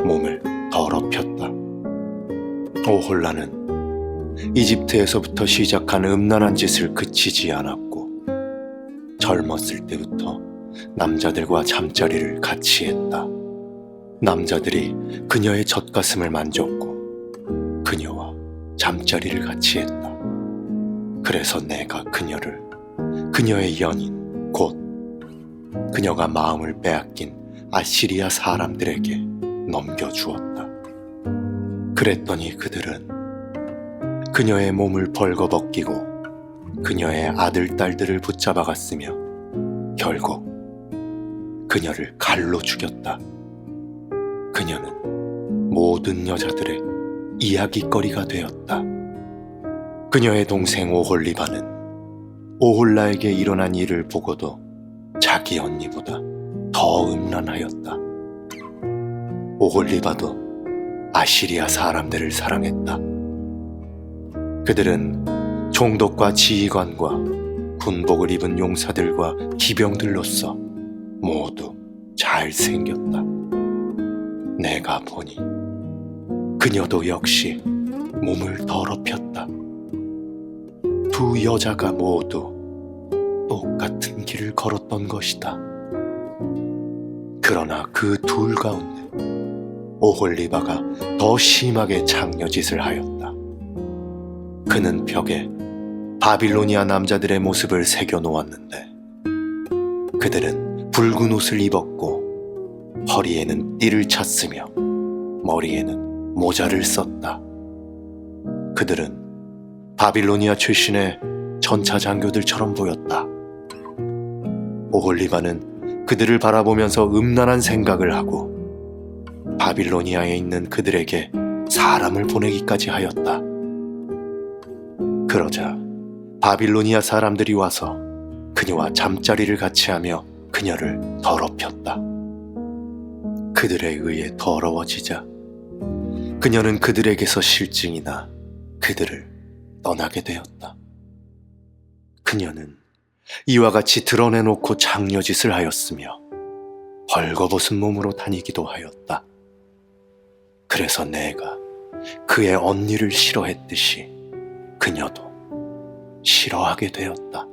Speaker 1: 몸을 더럽혔다. 오홀라는 이집트에서부터 시작한 음란한 짓을 그치지 않았고 젊었을 때부터 남자들과 잠자리를 같이 했다. 남자들이 그녀의 젖가슴을 만졌고 그녀와 잠자리를 같이 했다. 그래서 내가 그녀의 연인 곧 그녀가 마음을 빼앗긴 아시리아 사람들에게 넘겨주었다. 그랬더니 그들은 그녀의 몸을 벌거벗기고 그녀의 아들, 딸들을 붙잡아갔으며 결국 그녀를 칼로 죽였다. 그녀는 모든 여자들의 이야기거리가 되었다. 그녀의 동생 오홀리바는 오홀라에게 일어난 일을 보고도 자기 언니보다 더 음란하였다. 오홀리바도 아시리아 사람들을 사랑했다. 그들은 총독과 지휘관과 군복을 입은 용사들과 기병들로서 모두 잘 잘생겼다. 내가 보니 그녀도 역시 몸을 더럽혔다. 두 여자가 모두 똑같은 길을 걸었던 것이다. 그러나 그 둘 가운데 오홀리바가 더 심하게 장녀짓을 하였다. 그는 벽에 바빌로니아 남자들의 모습을 새겨 놓았는데 그들은 붉은 옷을 입었고 허리에는 띠를 찼으며 머리에는 모자를 썼다. 그들은 바빌로니아 출신의 전차 장교들처럼 보였다. 오홀리바는 그들을 바라보면서 음란한 생각을 하고 바빌로니아에 있는 그들에게 사람을 보내기까지 하였다. 그러자 바빌로니아 사람들이 와서 그녀와 잠자리를 같이 하며 그녀를 더럽혔다. 그들에 의해 더러워지자 그녀는 그들에게서 실증이 나 그들을 떠나게 되었다. 그녀는 이와 같이 드러내놓고 장녀짓을 하였으며 벌거벗은 몸으로 다니기도 하였다. 그래서 내가 그의 언니를 싫어했듯이 그녀도 싫어하게 되었다.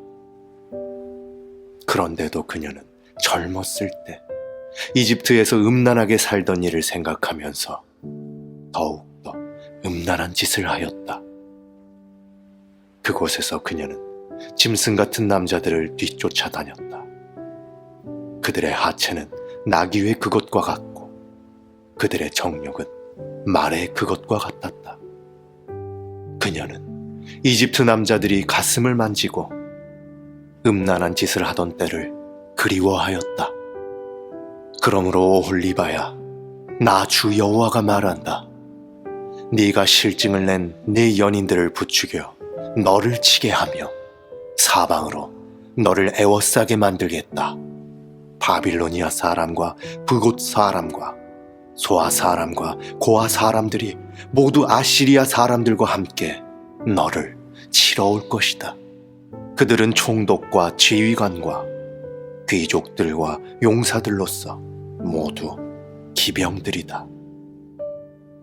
Speaker 1: 그런데도 그녀는 젊었을 때 이집트에서 음란하게 살던 일을 생각하면서 더욱더 음란한 짓을 하였다. 그곳에서 그녀는 짐승 같은 남자들을 뒤쫓아다녔다. 그들의 하체는 나귀의 그것과 같고 그들의 정욕은 말의 그것과 같았다. 그녀는 이집트 남자들이 가슴을 만지고 음란한 짓을 하던 때를 그리워하였다. 그러므로 오홀리바야, 나 주 여호와가 말한다. 네가 실증을 낸 네 연인들을 부추겨 너를 치게 하며 사방으로 너를 애워싸게 만들겠다. 바빌로니아 사람과 북옷 사람과 소아 사람과 고아 사람들이 모두 아시리아 사람들과 함께 너를 치러 올 것이다. 그들은 총독과 지휘관과 귀족들과 용사들로서 모두 기병들이다.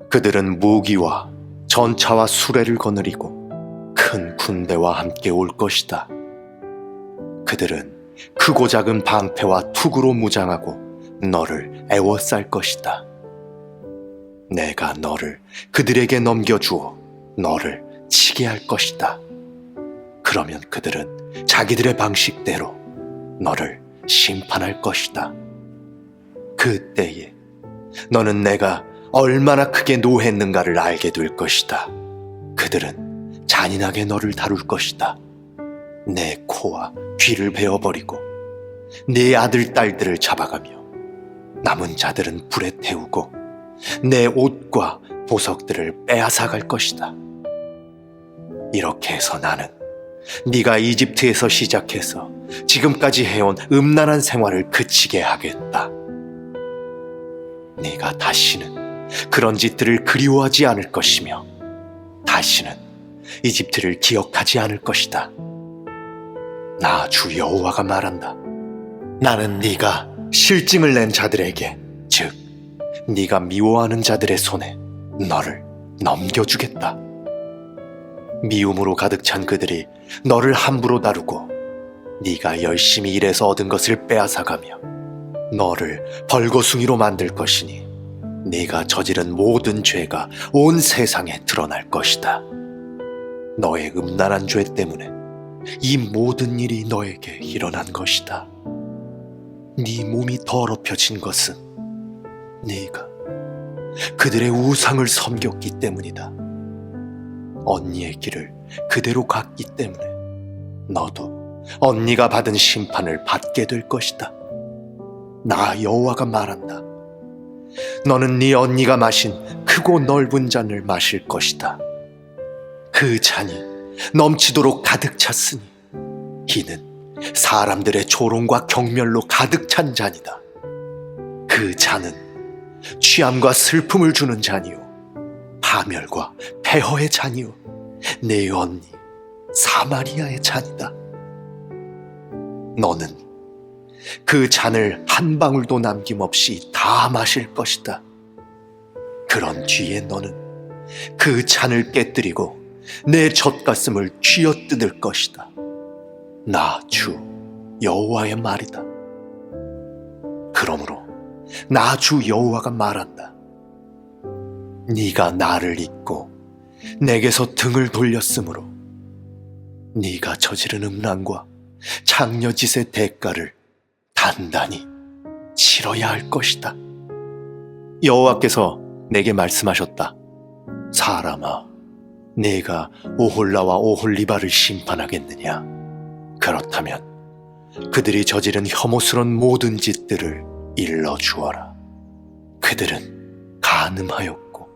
Speaker 1: 그들은 무기와 전차와 수레를 거느리고 큰 군대와 함께 올 것이다. 그들은 크고 작은 방패와 투구로 무장하고 너를 애워쌀 것이다. 내가 너를 그들에게 넘겨주어 너를 치게 할 것이다. 그러면 그들은 자기들의 방식대로 너를 심판할 것이다. 그때에 너는 내가 얼마나 크게 노했는가를 알게 될 것이다. 그들은 잔인하게 너를 다룰 것이다. 내 코와 귀를 베어버리고 네 아들, 딸들을 잡아가며 남은 자들은 불에 태우고 내 옷과 보석들을 빼앗아갈 것이다. 이렇게 해서 나는 네가 이집트에서 시작해서 지금까지 해온 음란한 생활을 그치게 하겠다. 네가 다시는 그런 짓들을 그리워하지 않을 것이며 다시는 이집트를 기억하지 않을 것이다. 나 주 여호와가 말한다. 나는 네가 실증을 낸 자들에게, 즉 네가 미워하는 자들의 손에 너를 넘겨주겠다. 미움으로 가득 찬 그들이 너를 함부로 다루고 네가 열심히 일해서 얻은 것을 빼앗아가며 너를 벌거숭이로 만들 것이니 네가 저지른 모든 죄가 온 세상에 드러날 것이다. 너의 음란한 죄 때문에 이 모든 일이 너에게 일어난 것이다. 네 몸이 더럽혀진 것은 네가 그들의 우상을 섬겼기 때문이다. 언니의 길을 그대로 갔기 때문에 너도 언니가 받은 심판을 받게 될 것이다. 나 여호와가 말한다. 너는 네 언니가 마신 크고 넓은 잔을 마실 것이다. 그 잔이 넘치도록 가득 찼으니 이는 사람들의 조롱과 경멸로 가득 찬 잔이다. 그 잔은 취함과 슬픔을 주는 잔이요 파멸과 폐허의 잔이요 내 언니 사마리아의 잔이다. 너는 그 잔을 한 방울도 남김없이 다 마실 것이다. 그런 뒤에 너는 그 잔을 깨뜨리고 내 젖가슴을 쥐어뜯을 것이다. 나 주 여호와의 말이다. 그러므로 나 주 여호와가 말한다. 네가 나를 잊고 내게서 등을 돌렸으므로 네가 저지른 음란과 장려짓의 대가를 단단히 치러야 할 것이다. 여호와께서 내게 말씀하셨다. 사람아, 네가 오홀라와 오홀리바를 심판하겠느냐? 그렇다면 그들이 저지른 혐오스러운 모든 짓들을 일러주어라. 그들은 간음하였고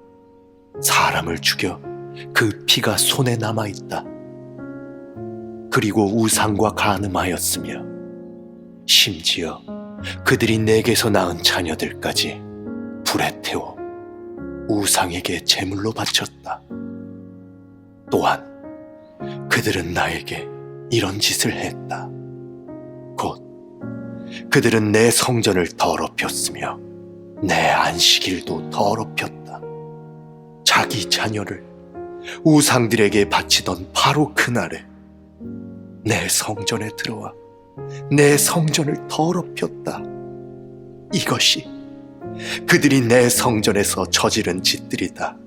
Speaker 1: 사람을 죽여 그 피가 손에 남아있다. 그리고 우상과 간음하였으며 심지어 그들이 내게서 낳은 자녀들까지 불에 태워 우상에게 제물로 바쳤다. 또한 그들은 나에게 이런 짓을 했다. 곧 그들은 내 성전을 더럽혔으며 내 안식일도 더럽혔다. 자기 자녀를 우상들에게 바치던 바로 그날에 내 성전에 들어와 내 성전을 더럽혔다. 이것이 그들이 내 성전에서 저지른 짓들이다.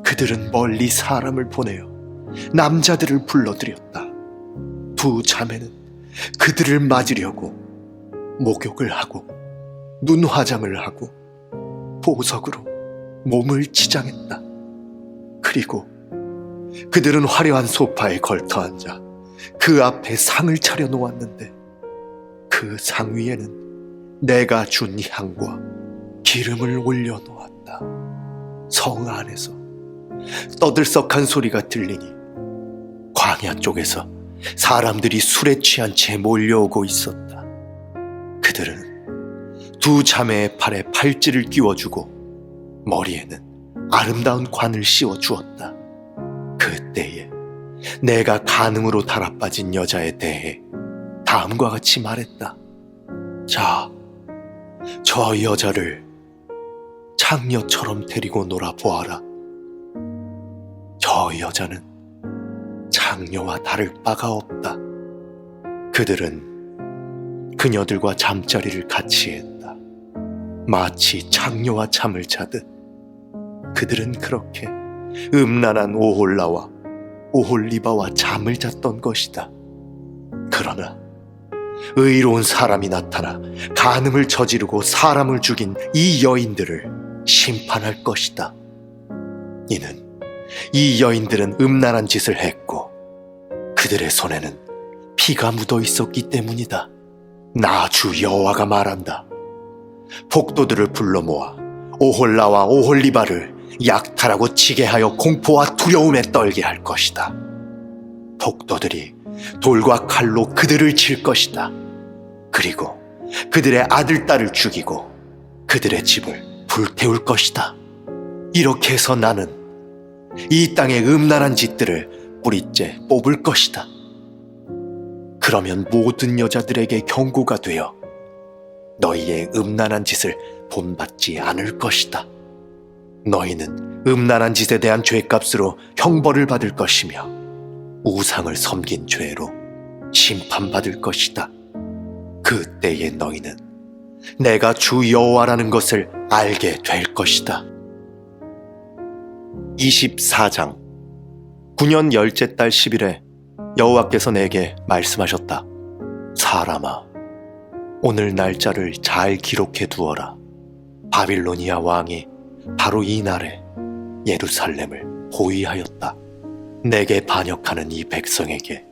Speaker 1: 그들은 멀리 사람을 보내어 남자들을 불러들였다. 두 자매는 그들을 맞으려고 목욕을 하고 눈 화장을 하고 보석으로 몸을 치장했다. 그리고 그들은 화려한 소파에 걸터 앉아 그 앞에 상을 차려 놓았는데 그 상 위에는 내가 준 향과 기름을 올려 놓았다. 성 안에서 떠들썩한 소리가 들리니 광야 쪽에서 사람들이 술에 취한 채 몰려오고 있었다. 그들은 두 자매의 팔에 팔찌를 끼워주고 머리에는 아름다운 관을 씌워주었다. 그때에 내가 간음으로 달아빠진 여자에 대해 다음과 같이 말했다. 자, 저 여자를 장녀처럼 데리고 놀아보아라. 저 여자는 장녀와 다를 바가 없다. 그들은 그녀들과 잠자리를 같이 했다. 마치 장녀와 잠을 자듯 그들은 그렇게 음란한 오홀라와 오홀리바와 잠을 잤던 것이다. 그러나 의로운 사람이 나타나 간음을 저지르고 사람을 죽인 이 여인들을 심판할 것이다. 이는 이 여인들은 음란한 짓을 했고 그들의 손에는 피가 묻어 있었기 때문이다. 나 주 여호와가 말한다. 복도들을 불러 모아 오홀라와 오홀리바를 약탈하고 치게 하여 공포와 두려움에 떨게 할 것이다. 복도들이 돌과 칼로 그들을 칠 것이다. 그리고 그들의 아들, 딸을 죽이고 그들의 집을 불태울 것이다. 이렇게 해서 나는 이 땅의 음란한 짓들을 뿌리째 뽑을 것이다. 그러면 모든 여자들에게 경고가 되어 너희의 음란한 짓을 본받지 않을 것이다. 너희는 음란한 짓에 대한 죄값으로 형벌을 받을 것이며 우상을 섬긴 죄로 심판받을 것이다. 그때에 너희는 내가 주 여호와라는 것을 알게 될 것이다. 24장 9년 열째 달 10일에 여호와께서 내게 말씀하셨다. 사람아, 오늘 날짜를 잘 기록해 두어라. 바빌로니아 왕이 바로 이 날에 예루살렘을 포위하였다. 내게 반역하는 이 백성에게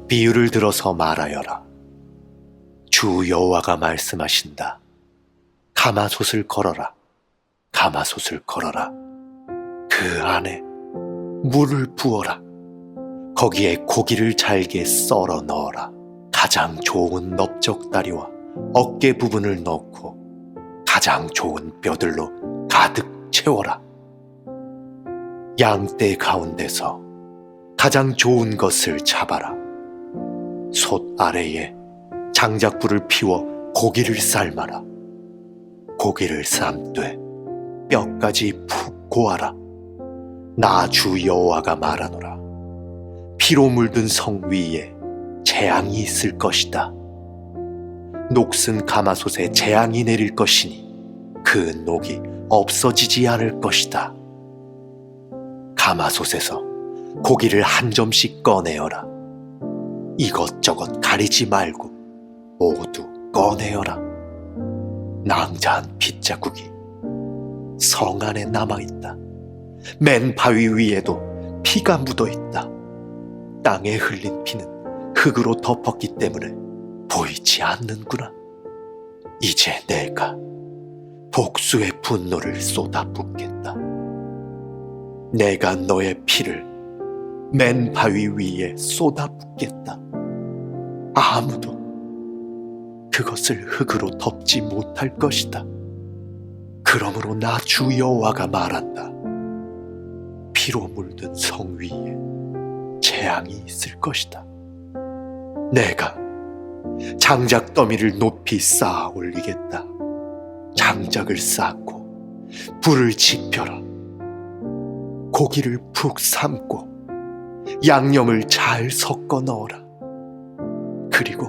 Speaker 1: 비유를 들어서 말하여라. 주 여호와가 말씀하신다. 가마솥을 걸어라. 가마솥을 걸어라. 그 안에 물을 부어라. 거기에 고기를 잘게 썰어 넣어라. 가장 좋은 넓적다리와 어깨 부분을 넣고 가장 좋은 뼈들로 가득 채워라. 양떼 가운데서 가장 좋은 것을 잡아라. 솥 아래에 장작불을 피워 고기를 삶아라. 고기를 삶되 뼈까지 푹 고아라. 나 주 여호와가 말하노라. 피로 물든 성 위에 재앙이 있을 것이다. 녹슨 가마솥에 재앙이 내릴 것이니 그 녹이 없어지지 않을 것이다. 가마솥에서 고기를 한 점씩 꺼내어라. 이것저것 가리지 말고 모두 꺼내어라. 낭자한 핏자국이 성 안에 남아있다. 맨 바위 위에도 피가 묻어있다. 땅에 흘린 피는 흙으로 덮었기 때문에 보이지 않는구나. 이제 내가 복수의 분노를 쏟아붓겠다. 내가 너의 피를 맨 바위 위에 쏟아붓겠다. 아무도 그것을 흙으로 덮지 못할 것이다. 그러므로 나 주 여호와가 말한다. 피로 물든 성 위에 재앙이 있을 것이다. 내가 장작 더미를 높이 쌓아 올리겠다. 장작을 쌓고 불을 지펴라. 고기를 푹 삶고 양념을 잘 섞어 넣어라. 그리고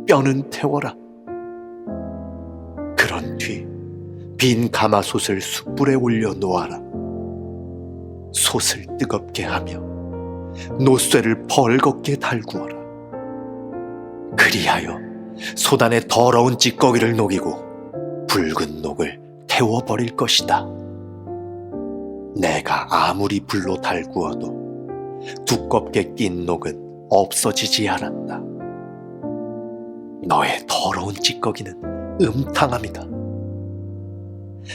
Speaker 1: 뼈는 태워라. 그런 뒤 빈 가마솥을 숯불에 올려 놓아라. 솥을 뜨겁게 하며 노쇠를 벌겋게 달구어라. 그리하여 솥 안에 더러운 찌꺼기를 녹이고 붉은 녹을 태워버릴 것이다. 내가 아무리 불로 달구어도 두껍게 낀 녹은 없어지지 않았다. 너의 더러운 찌꺼기는 음탕함이다.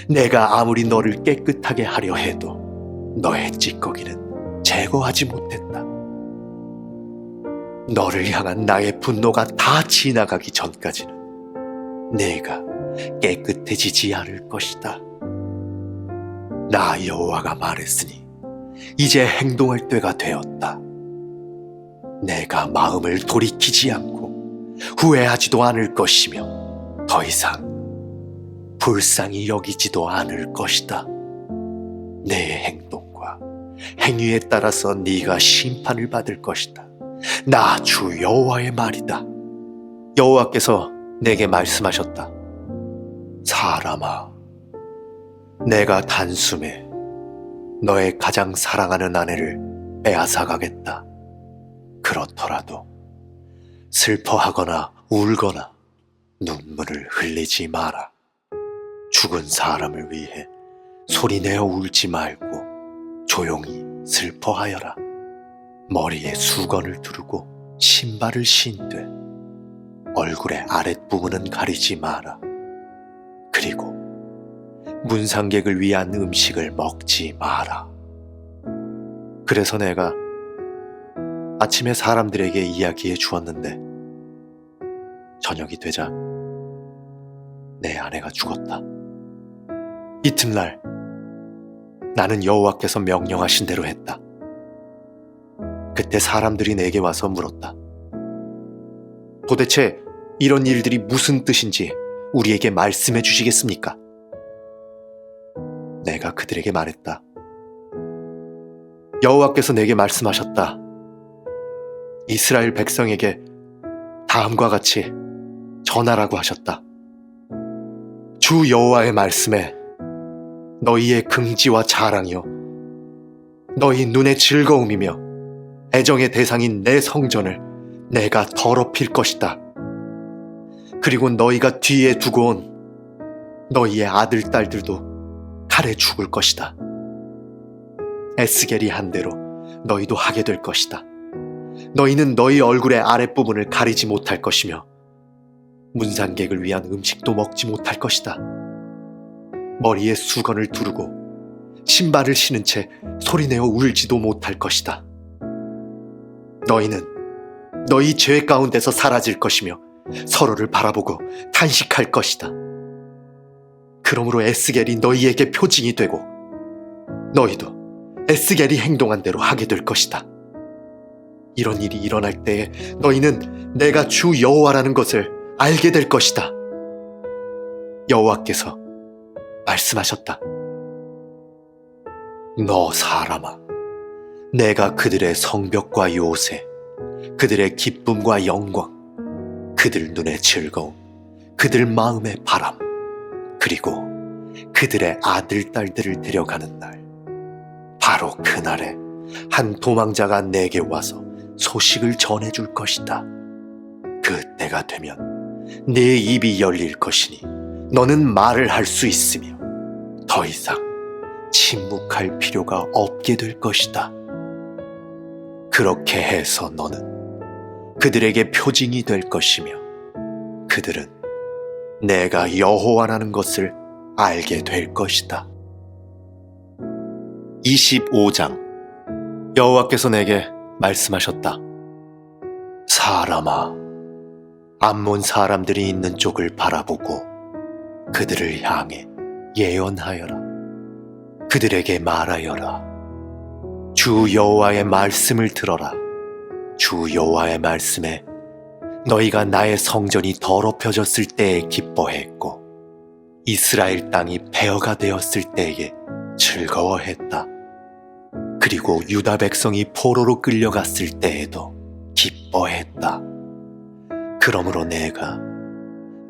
Speaker 1: 내가 아무리 너를 깨끗하게 하려 해도 너의 찌꺼기는 제거하지 못했다. 너를 향한 나의 분노가 다 지나가기 전까지는 네가 깨끗해지지 않을 것이다. 나 여호와가 말했으니 이제 행동할 때가 되었다. 내가 마음을 돌이키지 않고 후회하지도 않을 것이며 더 이상 불쌍히 여기지도 않을 것이다. 내 행동과 행위에 따라서 네가 심판을 받을 것이다. 나 주 여호와의 말이다. 여호와께서 내게 말씀하셨다. 사람아, 내가 단숨에 너의 가장 사랑하는 아내를 빼앗아 가겠다. 그렇더라도 슬퍼하거나 울거나 눈물을 흘리지 마라. 죽은 사람을 위해 소리내어 울지 말고 조용히 슬퍼하여라. 머리에 수건을 두르고 신발을 신되 얼굴의 아랫부분은 가리지 마라. 그리고 문상객을 위한 음식을 먹지 마라. 그래서 내가 아침에 사람들에게 이야기해 주었는데 저녁이 되자 내 아내가 죽었다. 이튿날 나는 여호와께서 명령하신 대로 했다. 그때 사람들이 내게 와서 물었다. 도대체 이런 일들이 무슨 뜻인지 우리에게 말씀해 주시겠습니까? 내가 그들에게 말했다. 여호와께서 내게 말씀하셨다. 이스라엘 백성에게 다음과 같이 전하라고 하셨다. 주 여호와의 말씀에 너희의 긍지와 자랑이요 너희 눈의 즐거움이며 애정의 대상인 내 성전을 내가 더럽힐 것이다. 그리고 너희가 뒤에 두고 온 너희의 아들, 딸들도 칼에 죽을 것이다. 에스겔이 한 대로 너희도 하게 될 것이다. 너희는 너희 얼굴의 아랫부분을 가리지 못할 것이며 문상객을 위한 음식도 먹지 못할 것이다. 머리에 수건을 두르고 신발을 신은 채 소리내어 울지도 못할 것이다. 너희는 너희 죄 가운데서 사라질 것이며 서로를 바라보고 탄식할 것이다. 그러므로 에스겔이 너희에게 표징이 되고 너희도 에스겔이 행동한 대로 하게 될 것이다. 이런 일이 일어날 때에 너희는 내가 주 여호와라는 것을 알게 될 것이다. 여호와께서 말씀하셨다. 너 사람아, 내가 그들의 성벽과 요새, 그들의 기쁨과 영광, 그들 눈의 즐거움, 그들 마음의 바람, 그리고 그들의 아들, 딸들을 데려가는 날, 바로 그날에 한 도망자가 내게 와서 소식을 전해줄 것이다. 그때가 되면 네 입이 열릴 것이니 너는 말을 할 수 있으며 더 이상 침묵할 필요가 없게 될 것이다. 그렇게 해서 너는 그들에게 표징이 될 것이며 그들은 내가 여호와라는 것을 알게 될 것이다. 25장. 여호와께서 내게 말씀하셨다. 사람아, 암몬 사람들이 있는 쪽을 바라보고 그들을 향해 예언하여라. 그들에게 말하여라. 주 여호와의 말씀을 들어라. 주 여호와의 말씀에 너희가 나의 성전이 더럽혀졌을 때에 기뻐했고 이스라엘 땅이 폐허가 되었을 때에 즐거워했다. 그리고 유다 백성이 포로로 끌려갔을 때에도 기뻐했다. 그러므로 내가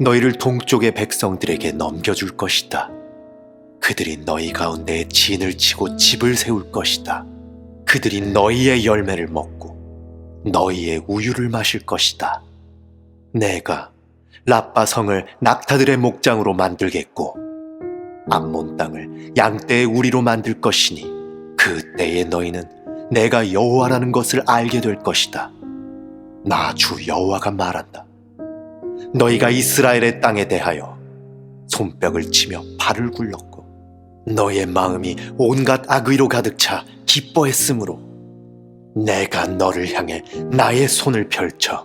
Speaker 1: 너희를 동쪽의 백성들에게 넘겨줄 것이다. 그들이 너희 가운데 진을 치고 집을 세울 것이다. 그들이 너희의 열매를 먹고 너희의 우유를 마실 것이다. 내가 라빠 성을 낙타들의 목장으로 만들겠고 암몬 땅을 양떼의 우리로 만들 것이니 그때에 너희는 내가 여호와라는 것을 알게 될 것이다. 나 주 여호와가 말한다. 너희가 이스라엘의 땅에 대하여 손뼉을 치며 발을 굴렸고 너의 마음이 온갖 악의로 가득 차 기뻐했으므로 내가 너를 향해 나의 손을 펼쳐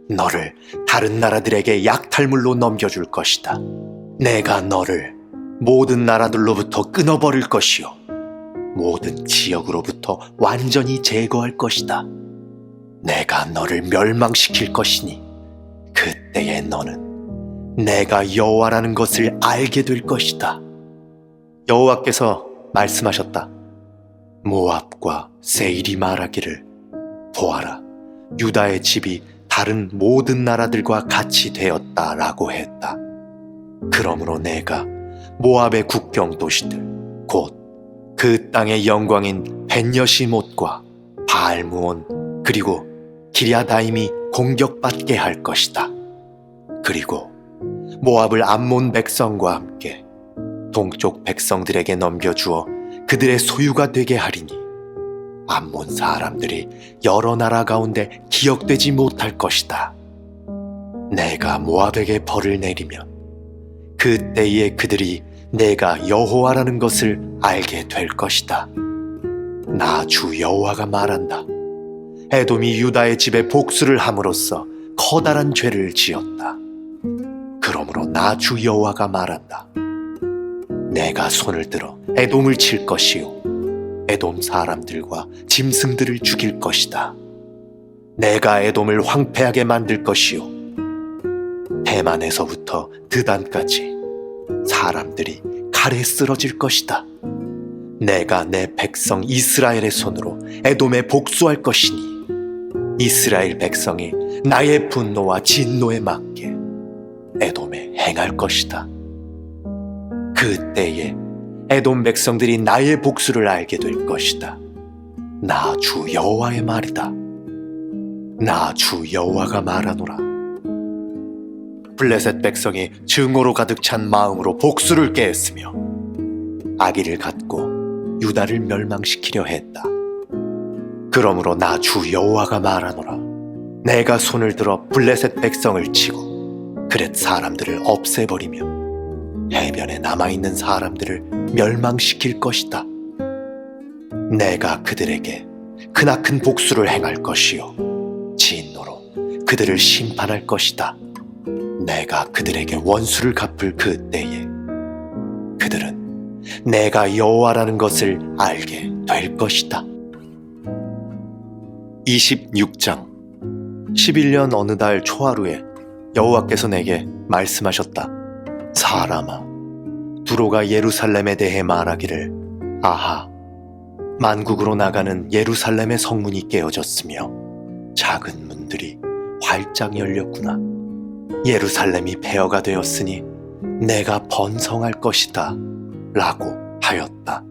Speaker 1: 너를 다른 나라들에게 약탈물로 넘겨줄 것이다. 내가 너를 모든 나라들로부터 끊어버릴 것이요 모든 지역으로부터 완전히 제거할 것이다. 내가 너를 멸망시킬 것이니 그때에 너는 내가 여호와라는 것을 알게 될 것이다. 여호와께서 말씀하셨다. 모압과 세일이 말하기를 보아라, 유다의 집이 다른 모든 나라들과 같이 되었다라고 했다. 그러므로 내가 모압의 국경 도시들 곧 그 땅의 영광인 벤여시못과 바알무온 그리고 기랴다임이 공격받게 할 것이다. 그리고 모압을 암몬 백성과 함께 동쪽 백성들에게 넘겨주어 그들의 소유가 되게 하리니 암몬 사람들이 여러 나라 가운데 기억되지 못할 것이다. 내가 모압에게 벌을 내리면 그때에 그들이 내가 여호와라는 것을 알게 될 것이다. 나 주 여호와가 말한다. 에돔이 유다의 집에 복수를 함으로써 커다란 죄를 지었다. 그러므로 나 주 여호와가 말한다. 내가 손을 들어 에돔을 칠 것이요 에돔 사람들과 짐승들을 죽일 것이다. 내가 에돔을 황폐하게 만들 것이요 대만에서부터 드단까지 사람들이 칼에 쓰러질 것이다. 내가 내 백성 이스라엘의 손으로 에돔에 복수할 것이니 이스라엘 백성이 나의 분노와 진노에 맞게 에돔에 행할 것이다. 그때에 에돔 백성들이 나의 복수를 알게 될 것이다. 나 주 여호와의 말이다. 나 주 여호와가 말하노라. 블레셋 백성이 증오로 가득 찬 마음으로 복수를 꾀했으며 악의를 갖고 유다를 멸망시키려 했다. 그러므로 나 주 여호와가 말하노라. 내가 손을 들어 블레셋 백성을 치고 그렛 사람들을 없애버리며 해변에 남아있는 사람들을 멸망시킬 것이다. 내가 그들에게 크나큰 복수를 행할 것이요 진노로 그들을 심판할 것이다. 내가 그들에게 원수를 갚을 그때에 그들은 내가 여호와라는 것을 알게 될 것이다. 26장 11년 어느 달 초하루에 여호와께서 내게 말씀하셨다. 사람아, 두로가 예루살렘에 대해 말하기를, 아하, 만국으로 나가는 예루살렘의 성문이 깨어졌으며 작은 문들이 활짝 열렸구나. 예루살렘이 폐허가 되었으니 내가 번성할 것이다 라고 하였다.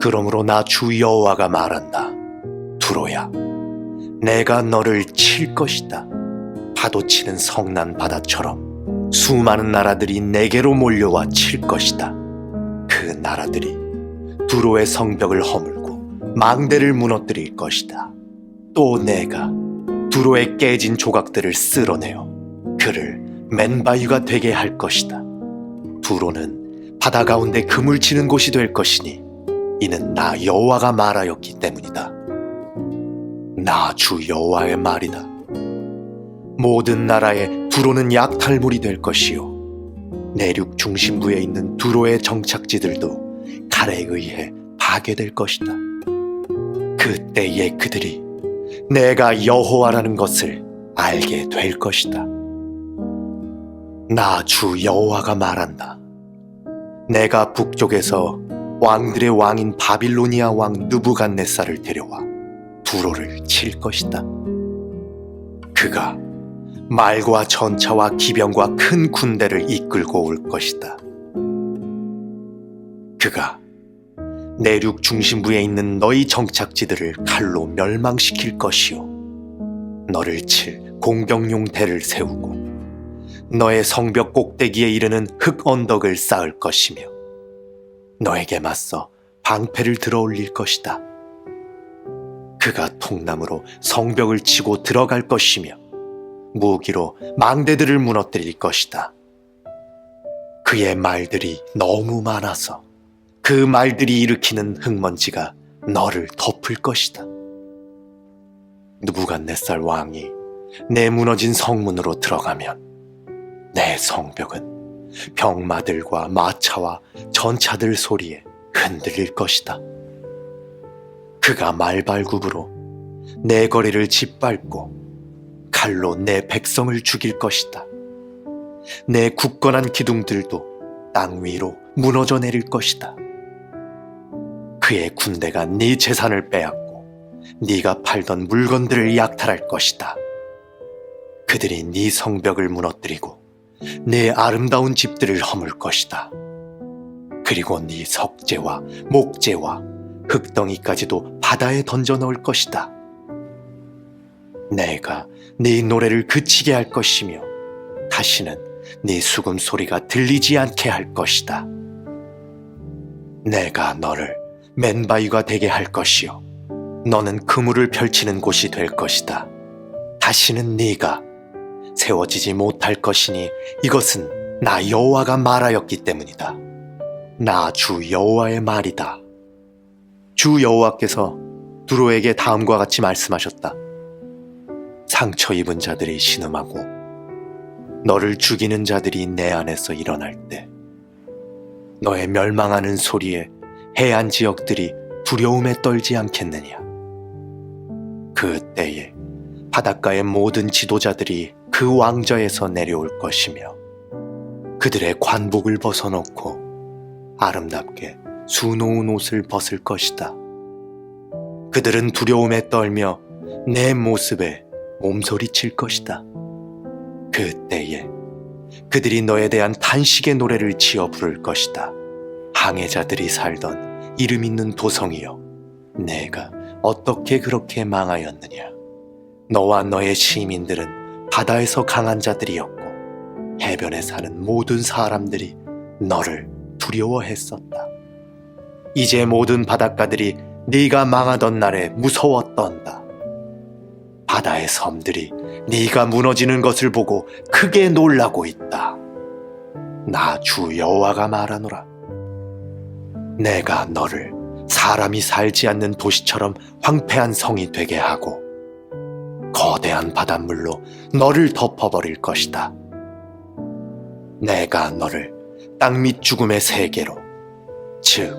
Speaker 1: 그러므로 나 주 여호와가 말한다. 두로야, 내가 너를 칠 것이다. 파도치는 성난 바다처럼 수많은 나라들이 내게로 몰려와 칠 것이다. 그 나라들이 두로의 성벽을 허물고 망대를 무너뜨릴 것이다. 또 내가 두로의 깨진 조각들을 쓸어내어 그를 맨바위가 되게 할 것이다. 두로는 바다 가운데 그물 치는 곳이 될 것이니 이는 나 여호와가 말하였기 때문이다. 나 주 여호와의 말이다. 모든 나라에 두로는 약탈물이 될 것이요 내륙 중심부에 있는 두로의 정착지들도 칼에 의해 파괴될 것이다. 그때에 그들이 내가 여호와라는 것을 알게 될 것이다. 나 주 여호와가 말한다. 내가 북쪽에서 왕들의 왕인 바빌로니아 왕 느부갓네살을 데려와 두로를 칠 것이다. 그가 말과 전차와 기병과 큰 군대를 이끌고 올 것이다. 그가 내륙 중심부에 있는 너희 정착지들을 칼로 멸망시킬 것이요 너를 칠 공격용 대를 세우고 너의 성벽 꼭대기에 이르는 흙 언덕을 쌓을 것이며 너에게 맞서 방패를 들어 올릴 것이다. 그가 통나무로 성벽을 치고 들어갈 것이며 무기로 망대들을 무너뜨릴 것이다. 그의 말들이 너무 많아서 그 말들이 일으키는 흙먼지가 너를 덮을 것이다. 느부갓네살 왕이 내 무너진 성문으로 들어가면 내 성벽은 병마들과 마차와 전차들 소리에 흔들릴 것이다. 그가 말발굽으로 내 거리를 짓밟고 칼로 내 백성을 죽일 것이다. 내 굳건한 기둥들도 땅 위로 무너져 내릴 것이다. 그의 군대가 네 재산을 빼앗고 네가 팔던 물건들을 약탈할 것이다. 그들이 네 성벽을 무너뜨리고 네 아름다운 집들을 허물 것이다. 그리고 네 석재와 목재와 흙덩이까지도 바다에 던져 넣을 것이다. 내가 네 노래를 그치게 할 것이며 다시는 네 수금 소리가 들리지 않게 할 것이다. 내가 너를 맨바위가 되게 할 것이요 너는 그물을 펼치는 곳이 될 것이다. 다시는 네가 세워지지 못할 것이니 이것은 나 여호와가 말하였기 때문이다. 나 주 여호와의 말이다. 주 여호와께서 두로에게 다음과 같이 말씀하셨다. 상처 입은 자들이 신음하고 너를 죽이는 자들이 내 안에서 일어날 때 너의 멸망하는 소리에 해안 지역들이 두려움에 떨지 않겠느냐. 그때에 바닷가의 모든 지도자들이 그 왕좌에서 내려올 것이며 그들의 관복을 벗어놓고 아름답게 수놓은 옷을 벗을 것이다. 그들은 두려움에 떨며 내 모습에 몸소리칠 것이다. 그때에 그들이 너에 대한 탄식의 노래를 지어 부를 것이다. 항해자들이 살던 이름 있는 도성이여, 내가 어떻게 그렇게 망하였느냐. 너와 너의 시민들은 바다에서 강한 자들이었고 해변에 사는 모든 사람들이 너를 두려워했었다. 이제 모든 바닷가들이 네가 망하던 날에 무서워 떤다. 바다의 섬들이 네가 무너지는 것을 보고 크게 놀라고 있다. 나 주 여호와가 말하노라. 내가 너를 사람이 살지 않는 도시처럼 황폐한 성이 되게 하고 거대한 바닷물로 너를 덮어버릴 것이다. 내가 너를 땅 밑 죽음의 세계로, 즉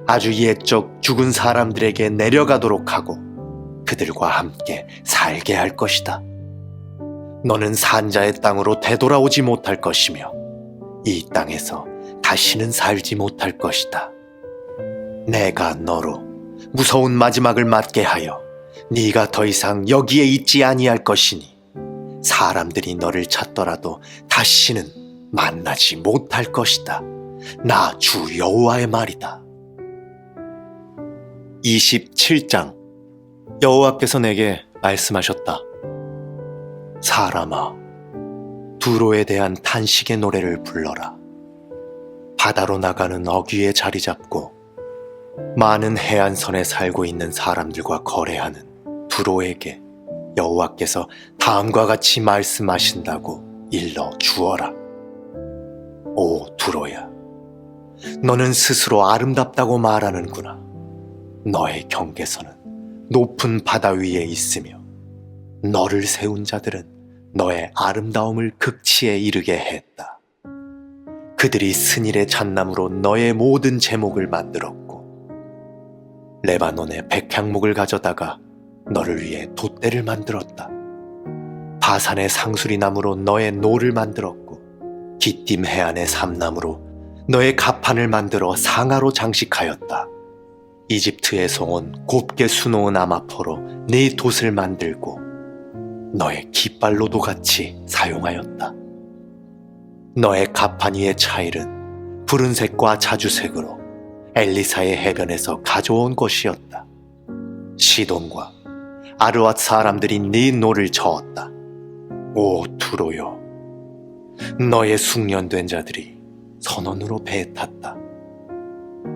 Speaker 1: 아주 옛적 죽은 사람들에게 내려가도록 하고 그들과 함께 살게 할 것이다. 너는 산자의 땅으로 되돌아오지 못할 것이며 이 땅에서 다시는 살지 못할 것이다. 내가 너로 무서운 마지막을 맞게 하여 네가 더 이상 여기에 있지 아니할 것이니 사람들이 너를 찾더라도 다시는 만나지 못할 것이다. 나 주 여호와의 말이다. 27장. 여호와께서 내게 말씀하셨다. 사람아, 두로에 대한 탄식의 노래를 불러라. 바다로 나가는 어귀에 자리 잡고 많은 해안선에 살고 있는 사람들과 거래하는 두로에게 여호와께서 다음과 같이 말씀하신다고 일러 주어라. 오 두로야, 너는 스스로 아름답다고 말하는구나. 너의 경계선은 높은 바다 위에 있으며 너를 세운 자들은 너의 아름다움을 극치에 이르게 했다. 그들이 스닐의 잣나무로 너의 모든 제목을 만들었고 레바논의 백향목을 가져다가 너를 위해 돛대를 만들었다. 바산의 상수리 나무로 너의 노를 만들었고 기띔 해안의 삼나무로 너의 가판을 만들어 상아로 장식하였다. 이집트에서 온 곱게 수놓은 아마포로 네 돛을 만들고 너의 깃발로도 같이 사용하였다. 너의 가판 위의 차일은 푸른색과 자주색으로 엘리사의 해변에서 가져온 것이었다. 시돈과 아르왓 사람들이 네 노를 저었다. 오 두로요, 너의 숙련된 자들이 선원으로 배에 탔다.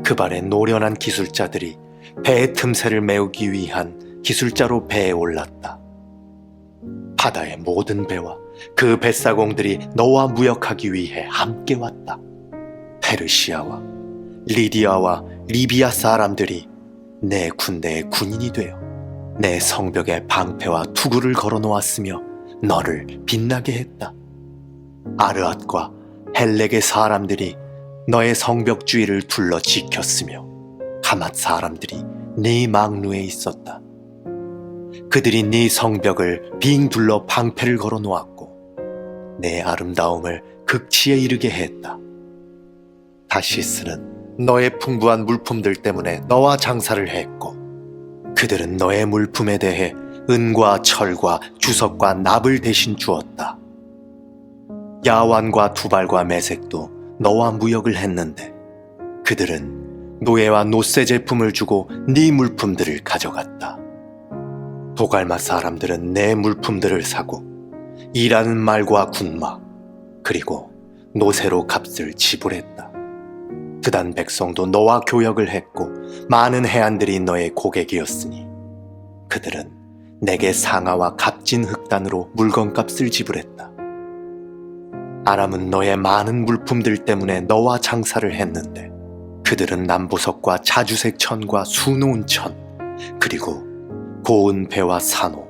Speaker 1: 그 발에 노련한 기술자들이 배의 틈새를 메우기 위한 기술자로 배에 올랐다. 바다의 모든 배와 그 뱃사공들이 너와 무역하기 위해 함께 왔다. 페르시아와 리디아와 리비아 사람들이 내 군대의 군인이 되어 내 성벽에 방패와 투구를 걸어놓았으며 너를 빛나게 했다. 아르앗과 헬렉의 사람들이 너의 성벽 주위를 둘러 지켰으며 가맛 사람들이 네 망루에 있었다. 그들이 네 성벽을 빙 둘러 방패를 걸어놓았고 내 아름다움을 극치에 이르게 했다. 다시스는 너의 풍부한 물품들 때문에 너와 장사를 했고 그들은 너의 물품에 대해 은과 철과 주석과 납을 대신 주었다. 야완과 두발과 메색도 너와 무역을 했는데 그들은 노예와 노세 제품을 주고 네 물품들을 가져갔다. 도갈마 사람들은 내 물품들을 사고 일하는 말과 군마 그리고 노세로 값을 지불했다. 그단 백성도 너와 교역을 했고 많은 해안들이 너의 고객이었으니 그들은 내게 상아와 값진 흑단으로 물건값을 지불했다. 아람은 너의 많은 물품들 때문에 너와 장사를 했는데 그들은 남보석과 자주색 천과 수놓은 천 그리고 고운 배와 산호,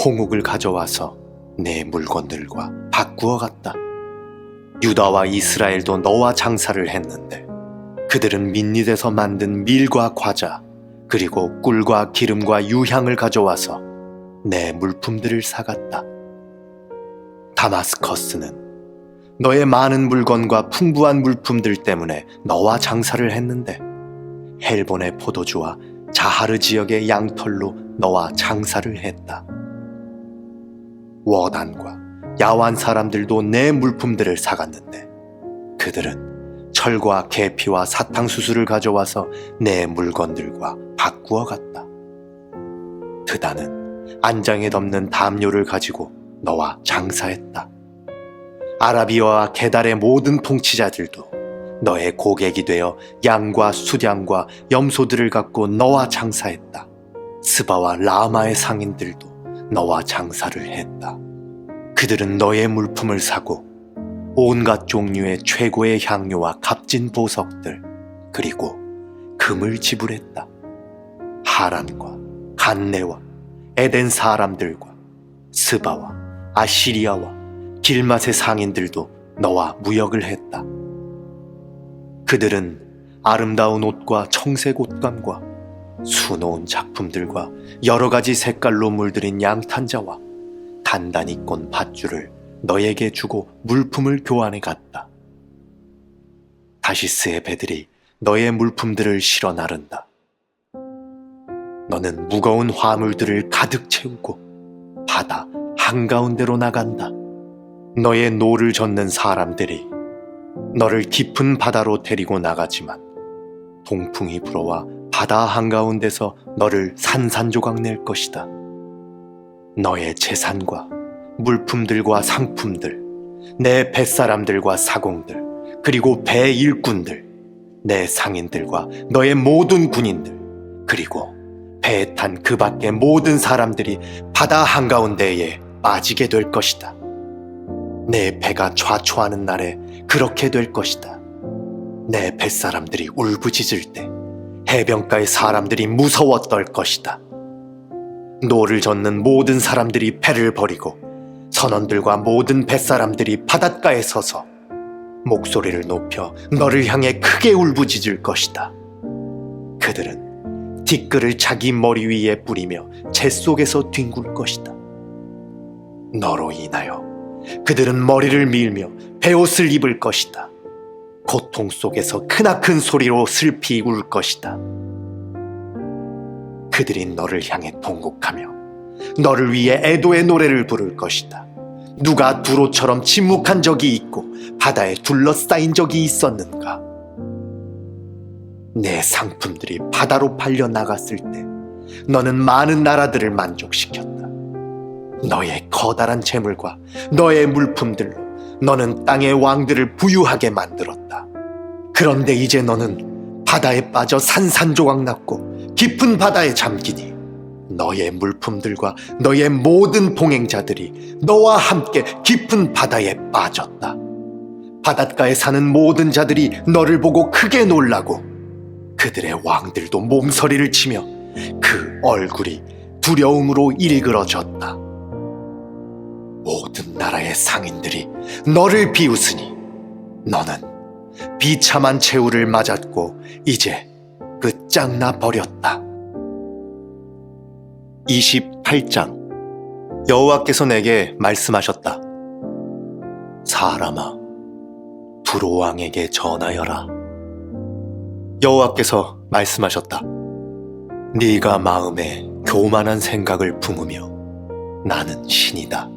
Speaker 1: 홍옥을 가져와서 내 물건들과 바꾸어 갔다. 유다와 이스라엘도 너와 장사를 했는데 그들은 민닛에서 만든 밀과 과자 그리고 꿀과 기름과 유향을 가져와서 내 물품들을 사갔다. 다마스커스는 너의 많은 물건과 풍부한 물품들 때문에 너와 장사를 했는데 헬본의 포도주와 자하르 지역의 양털로 너와 장사를 했다. 워단과 야완 사람들도 내 물품들을 사갔는데 그들은 철과 계피와 사탕수수를 가져와서 내 물건들과 바꾸어 갔다. 드다는 안장에 덮는 담요를 가지고 너와 장사했다. 아라비아와 게달의 모든 통치자들도 너의 고객이 되어 양과 수량과 염소들을 갖고 너와 장사했다. 스바와 라마의 상인들도 너와 장사를 했다. 그들은 너의 물품을 사고 온갖 종류의 최고의 향료와 값진 보석들 그리고 금을 지불했다. 하란과 간네와 에덴 사람들과 스바와 아시리아와 길맛의 상인들도 너와 무역을 했다. 그들은 아름다운 옷과 청색 옷감과 수놓은 작품들과 여러 가지 색깔로 물들인 양탄자와 단단히 꼰 밧줄을 너에게 주고 물품을 교환해 갔다. 다시스의 배들이 너의 물품들을 실어 나른다. 너는 무거운 화물들을 가득 채우고 바다 한가운데로 나간다. 너의 노를 젓는 사람들이 너를 깊은 바다로 데리고 나가지만 동풍이 불어와 바다 한가운데서 너를 산산조각 낼 것이다. 너의 재산과 물품들과 상품들, 내 뱃사람들과 사공들, 그리고 배 일꾼들, 내 상인들과 너의 모든 군인들, 그리고 배에 탄 그 밖의 모든 사람들이 바다 한가운데에 빠지게 될 것이다. 내 배가 좌초하는 날에 그렇게 될 것이다. 내 뱃사람들이 울부짖을 때 해변가의 사람들이 무서워 떨 것이다. 노를 젓는 모든 사람들이 배를 버리고 선원들과 모든 뱃사람들이 바닷가에 서서 목소리를 높여 너를 향해 크게 울부짖을 것이다. 그들은 티끌을 자기 머리 위에 뿌리며 재 속에서 뒹굴 것이다. 너로 인하여 그들은 머리를 밀며 베옷을 입을 것이다. 고통 속에서 크나큰 소리로 슬피 울 것이다. 그들이 너를 향해 통곡하며 너를 위해 애도의 노래를 부를 것이다. 누가 두로처럼 침묵한 적이 있고 바다에 둘러싸인 적이 있었는가? 내 상품들이 바다로 팔려 나갔을 때 너는 많은 나라들을 만족시켰다. 너의 커다란 재물과 너의 물품들로 너는 땅의 왕들을 부유하게 만들었다. 그런데 이제 너는 바다에 빠져 산산조각 났고 깊은 바다에 잠기니 너의 물품들과 너의 모든 동행자들이 너와 함께 깊은 바다에 빠졌다. 바닷가에 사는 모든 자들이 너를 보고 크게 놀라고 그들의 왕들도 몸서리를 치며 그 얼굴이 두려움으로 일그러졌다. 모든 나라의 상인들이 너를 비웃으니 너는 비참한 최후를 맞았고 이제 끝장나 버렸다. 28장. 여호와께서 내게 말씀하셨다. 사람아, 두로 왕에게 전하여라. 여호와께서 말씀하셨다. 네가 마음에 교만한 생각을 품으며 나는 신이다.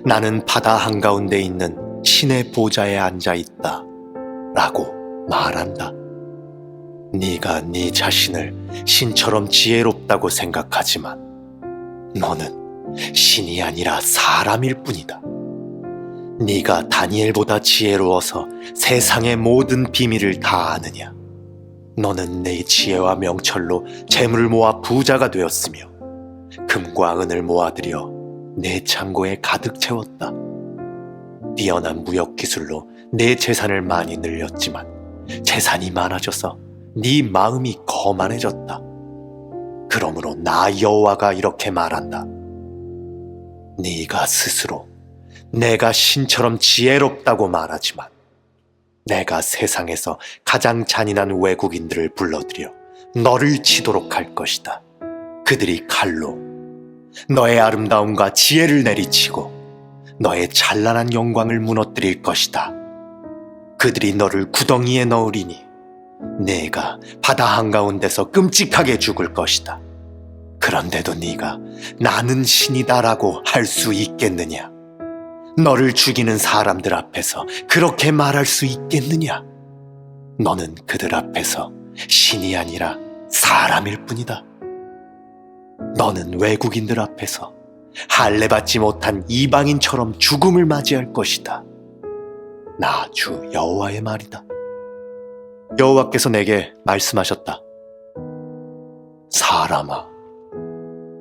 Speaker 1: 나는 바다 한가운데 있는 신의 보좌에 앉아있다 라고 말한다. 네가 네 자신을 신처럼 지혜롭다고 생각하지만 너는 신이 아니라 사람일 뿐이다. 네가 다니엘보다 지혜로워서 세상의 모든 비밀을 다 아느냐? 너는 내 지혜와 명철로 재물을 모아 부자가 되었으며 금과 은을 모아들여 내 창고에 가득 채웠다. 뛰어난 무역 기술로 내 재산을 많이 늘렸지만 재산이 많아져서 네 마음이 거만해졌다. 그러므로 나 여호와가 이렇게 말한다. 네가 스스로 내가 신처럼 지혜롭다고 말하지만 내가 세상에서 가장 잔인한 외국인들을 불러들여 너를 치도록 할 것이다. 그들이 칼로 너의 아름다움과 지혜를 내리치고 너의 찬란한 영광을 무너뜨릴 것이다. 그들이 너를 구덩이에 넣으리니 네가 바다 한가운데서 끔찍하게 죽을 것이다. 그런데도 네가 나는 신이다라고 할 수 있겠느냐? 너를 죽이는 사람들 앞에서 그렇게 말할 수 있겠느냐? 너는 그들 앞에서 신이 아니라 사람일 뿐이다. 너는 외국인들 앞에서 할례받지 못한 이방인처럼 죽음을 맞이할 것이다. 나 주 여호와의 말이다. 여호와께서 내게 말씀하셨다. 사람아,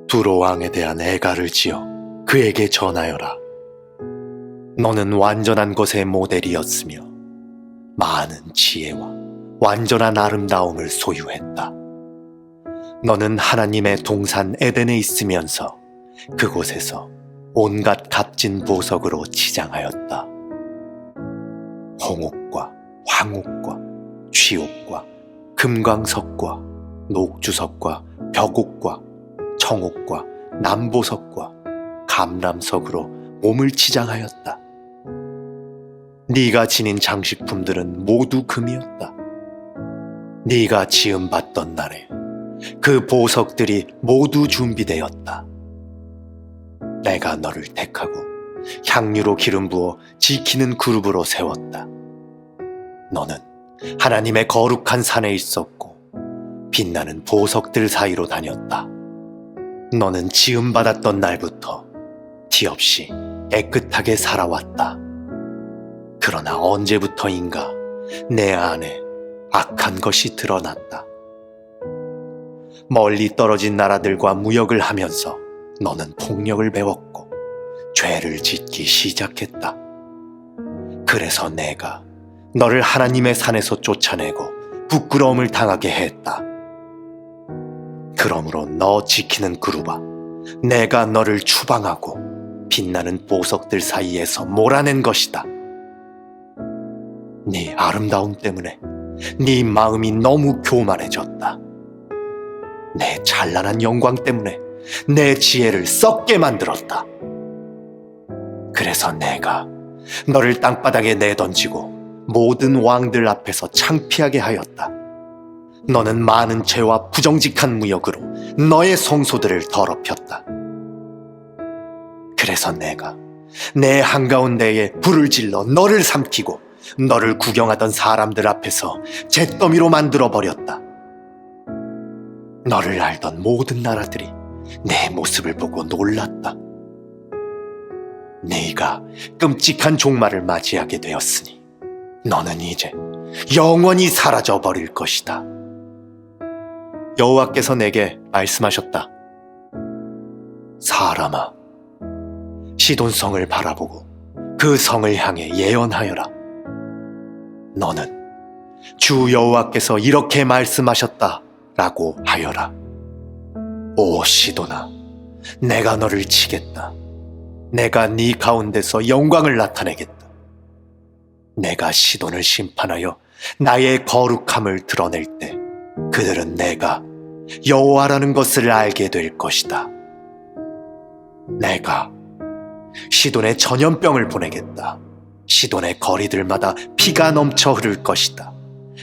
Speaker 1: 두로 왕에 대한 애가를 지어 그에게 전하여라. 너는 완전한 것의 모델이었으며 많은 지혜와 완전한 아름다움을 소유했다. 너는 하나님의 동산 에덴에 있으면서 그곳에서 온갖 값진 보석으로 치장하였다. 홍옥과 황옥과 취옥과 금광석과 녹주석과 벽옥과 청옥과 남보석과 감람석으로 몸을 치장하였다. 네가 지닌 장식품들은 모두 금이었다. 네가 지음받던 날에 그 보석들이 모두 준비되었다. 내가 너를 택하고 향유로 기름 부어 지키는 그룹으로 세웠다. 너는 하나님의 거룩한 산에 있었고 빛나는 보석들 사이로 다녔다. 너는 지음받았던 날부터 티없이 깨끗하게 살아왔다. 그러나 언제부터인가 내 안에 악한 것이 드러났다. 멀리 떨어진 나라들과 무역을 하면서 너는 폭력을 배웠고 죄를 짓기 시작했다. 그래서 내가 너를 하나님의 산에서 쫓아내고 부끄러움을 당하게 했다. 그러므로 너 지키는 그룹아, 내가 너를 추방하고 빛나는 보석들 사이에서 몰아낸 것이다. 네 아름다움 때문에 네 마음이 너무 교만해졌다. 내 찬란한 영광 때문에 내 지혜를 썩게 만들었다. 그래서 내가 너를 땅바닥에 내던지고 모든 왕들 앞에서 창피하게 하였다. 너는 많은 죄와 부정직한 무역으로 너의 성소들을 더럽혔다. 그래서 내가 내 한가운데에 불을 질러 너를 삼키고 너를 구경하던 사람들 앞에서 잿더미로 만들어버렸다. 너를 알던 모든 나라들이 내 모습을 보고 놀랐다. 네가 끔찍한 종말을 맞이하게 되었으니 너는 이제 영원히 사라져 버릴 것이다. 여호와께서 내게 말씀하셨다. 사람아, 시돈성을 바라보고 그 성을 향해 예언하여라. 너는 주 여호와께서 이렇게 말씀하셨다 라고 하여라. 오 시돈아, 내가 너를 치겠다. 내가 네 가운데서 영광을 나타내겠다. 내가 시돈을 심판하여 나의 거룩함을 드러낼 때 그들은 내가 여호와라는 것을 알게 될 것이다. 내가 시돈에 전염병을 보내겠다. 시돈의 거리들마다 피가 넘쳐 흐를 것이다.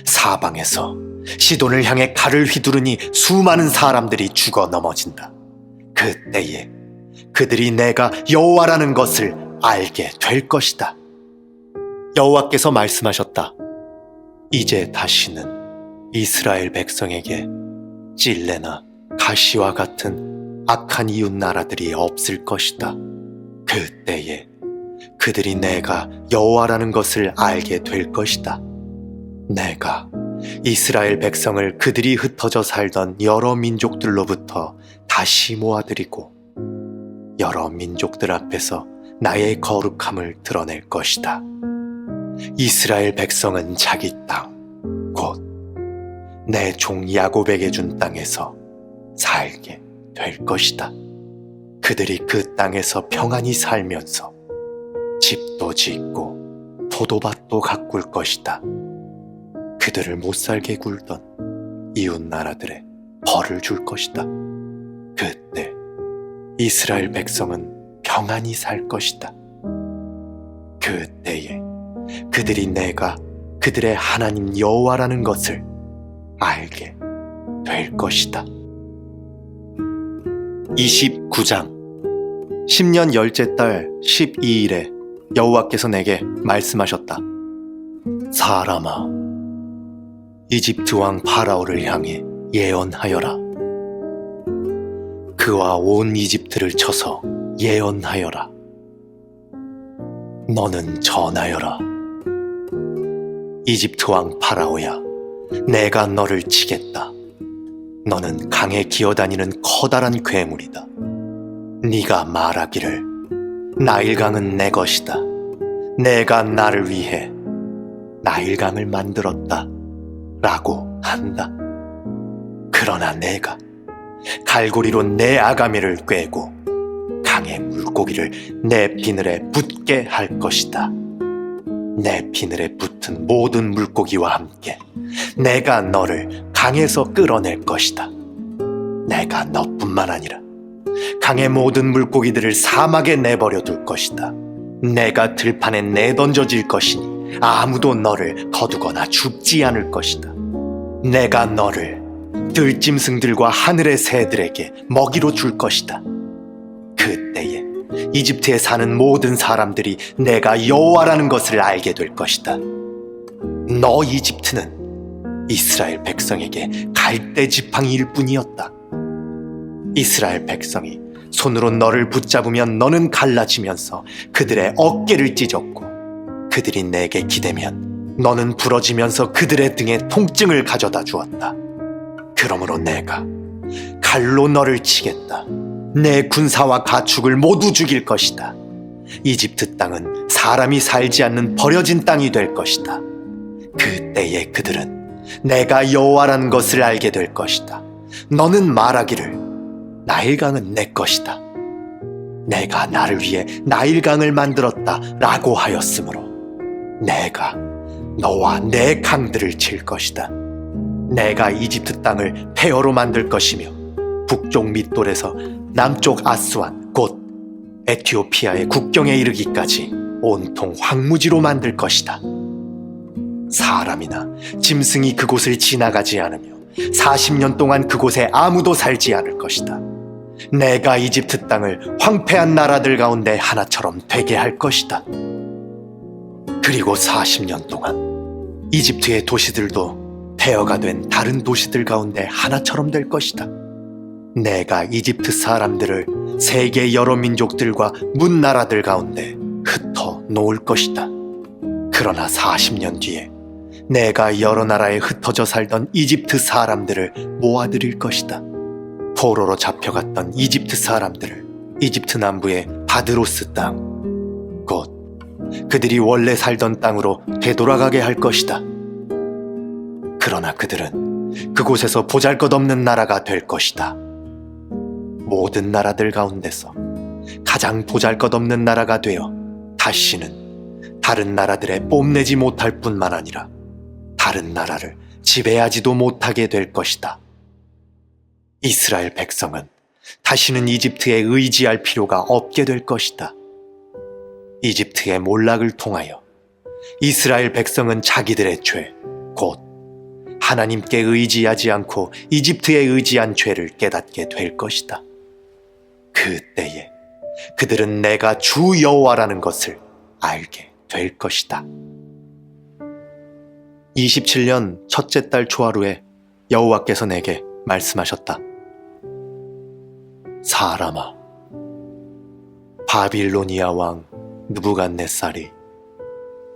Speaker 1: 사방에서 시돈을 향해 칼을 휘두르니 수많은 사람들이 죽어 넘어진다. 그때에 그들이 내가 여호와라는 것을 알게 될 것이다. 여호와께서 말씀하셨다. 이제 다시는 이스라엘 백성에게 찔레나 가시와 같은 악한 이웃 나라들이 없을 것이다. 그때에 그들이 내가 여호와라는 것을 알게 될 것이다. 내가 이스라엘 백성을 그들이 흩어져 살던 여러 민족들로부터 다시 모아들이고 여러 민족들 앞에서 나의 거룩함을 드러낼 것이다. 이스라엘 백성은 자기 땅, 곧 내 종 야곱에게 준 땅에서 살게 될 것이다. 그들이 그 땅에서 평안히 살면서 집도 짓고 포도밭도 가꿀 것이다. 그들을 못살게 굴던 이웃 나라들에 벌을 줄 것이다. 그때 이스라엘 백성은 평안히 살 것이다. 그때에 그들이 내가 그들의 하나님 여호와라는 것을 알게 될 것이다. 29장 10년 열째 달 12일에 여호와께서 내게 말씀하셨다. 사람아, 이집트 왕 파라오를 향해 예언하여라. 그와 온 이집트를 쳐서 예언하여라. 너는 전하여라. 이집트 왕 파라오야, 내가 너를 치겠다. 너는 강에 기어다니는 커다란 괴물이다. 네가 말하기를 나일강은 내 것이다. 내가 나를 위해 나일강을 만들었다 라고 한다. 그러나 내가 갈고리로 내 아가미를 꿰고 강의 물고기를 내 비늘에 붙게 할 것이다. 내 비늘에 붙은 모든 물고기와 함께 내가 너를 강에서 끌어낼 것이다. 내가 너뿐만 아니라 강의 모든 물고기들을 사막에 내버려 둘 것이다. 내가 들판에 내던져질 것이니 아무도 너를 거두거나 죽지 않을 것이다. 내가 너를 들짐승들과 하늘의 새들에게 먹이로 줄 것이다. 그때에 이집트에 사는 모든 사람들이 내가 여호와라는 것을 알게 될 것이다. 너 이집트는 이스라엘 백성에게 갈대 지팡이일 뿐이었다. 이스라엘 백성이 손으로 너를 붙잡으면 너는 갈라지면서 그들의 어깨를 찢었고, 그들이 내게 기대면 너는 부러지면서 그들의 등에 통증을 가져다 주었다. 그러므로 내가 칼로 너를 치겠다. 내 군사와 가축을 모두 죽일 것이다. 이집트 땅은 사람이 살지 않는 버려진 땅이 될 것이다. 그때에 그들은 내가 여호와라는 것을 알게 될 것이다. 너는 말하기를 나일강은 내 것이다. 내가 나를 위해 나일강을 만들었다 라고 하였으므로 내가 너와 내 강들을 칠 것이다. 내가 이집트 땅을 폐허로 만들 것이며 북쪽 밑돌에서 남쪽 아스완 곧 에티오피아의 국경에 이르기까지 온통 황무지로 만들 것이다. 사람이나 짐승이 그곳을 지나가지 않으며 40년 동안 그곳에 아무도 살지 않을 것이다. 내가 이집트 땅을 황폐한 나라들 가운데 하나처럼 되게 할 것이다. 그리고 40년 동안 이집트의 도시들도 폐허가 된 다른 도시들 가운데 하나처럼 될 것이다. 내가 이집트 사람들을 세계 여러 민족들과 문나라들 가운데 흩어 놓을 것이다. 그러나 40년 뒤에 내가 여러 나라에 흩어져 살던 이집트 사람들을 모아들일 것이다. 포로로 잡혀갔던 이집트 사람들을 이집트 남부의 바드로스 땅, 곧 그들이 원래 살던 땅으로 되돌아가게 할 것이다. 그러나 그들은 그곳에서 보잘것없는 나라가 될 것이다. 모든 나라들 가운데서 가장 보잘것없는 나라가 되어 다시는 다른 나라들에 뽐내지 못할 뿐만 아니라 다른 나라를 지배하지도 못하게 될 것이다. 이스라엘 백성은 다시는 이집트에 의지할 필요가 없게 될 것이다. 이집트의 몰락을 통하여 이스라엘 백성은 자기들의 죄, 곧 하나님께 의지하지 않고 이집트에 의지한 죄를 깨닫게 될 것이다. 그때에 그들은 내가 주 여호와라는 것을 알게 될 것이다. 27년 첫째 달 초하루에 여호와께서 내게 말씀하셨다. 사람아, 바빌로니아 왕 느부갓네살이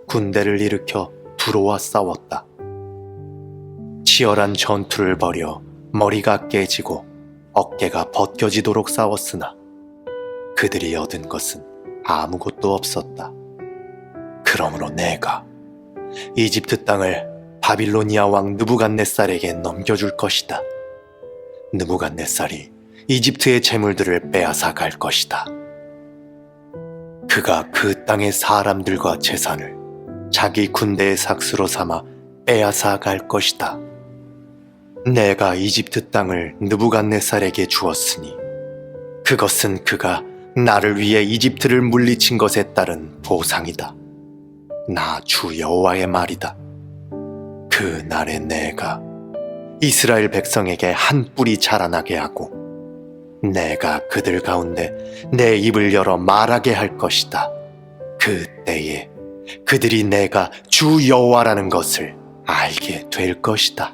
Speaker 1: 군대를 일으켜 두로와 싸웠다. 치열한 전투를 벌여 머리가 깨지고 어깨가 벗겨지도록 싸웠으나 그들이 얻은 것은 아무것도 없었다. 그러므로 내가 이집트 땅을 바빌로니아 왕 느부갓네살에게 넘겨줄 것이다. 느부갓네살이 이집트의 재물들을 빼앗아 갈 것이다. 그가 그 땅의 사람들과 재산을 자기 군대의 삭수로 삼아 빼앗아 갈 것이다. 내가 이집트 땅을 느부갓네살에게 주었으니 그것은 그가 나를 위해 이집트를 물리친 것에 따른 보상이다. 나 주 여호와의 말이다. 그 날에 내가 이스라엘 백성에게 한 뿔이 자라나게 하고 내가 그들 가운데 내 입을 열어 말하게 할 것이다. 그때에 그들이 내가 주 여호와라는 것을 알게 될 것이다.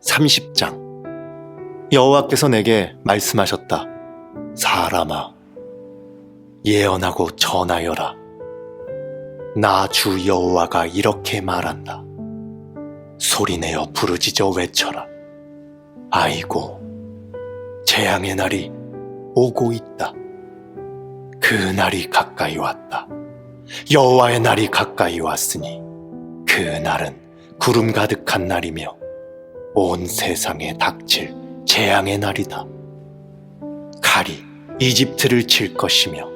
Speaker 1: 30장. 여호와께서 내게 말씀하셨다. 사람아, 예언하고 전하여라. 나 주 여호와가 이렇게 말한다. 소리내어 부르짖어 외쳐라. 아이고, 재앙의 날이 오고 있다. 그 날이 가까이 왔다. 여호와의 날이 가까이 왔으니 그 날은 구름 가득한 날이며 온 세상에 닥칠 재앙의 날이다. 칼이 이집트를 칠 것이며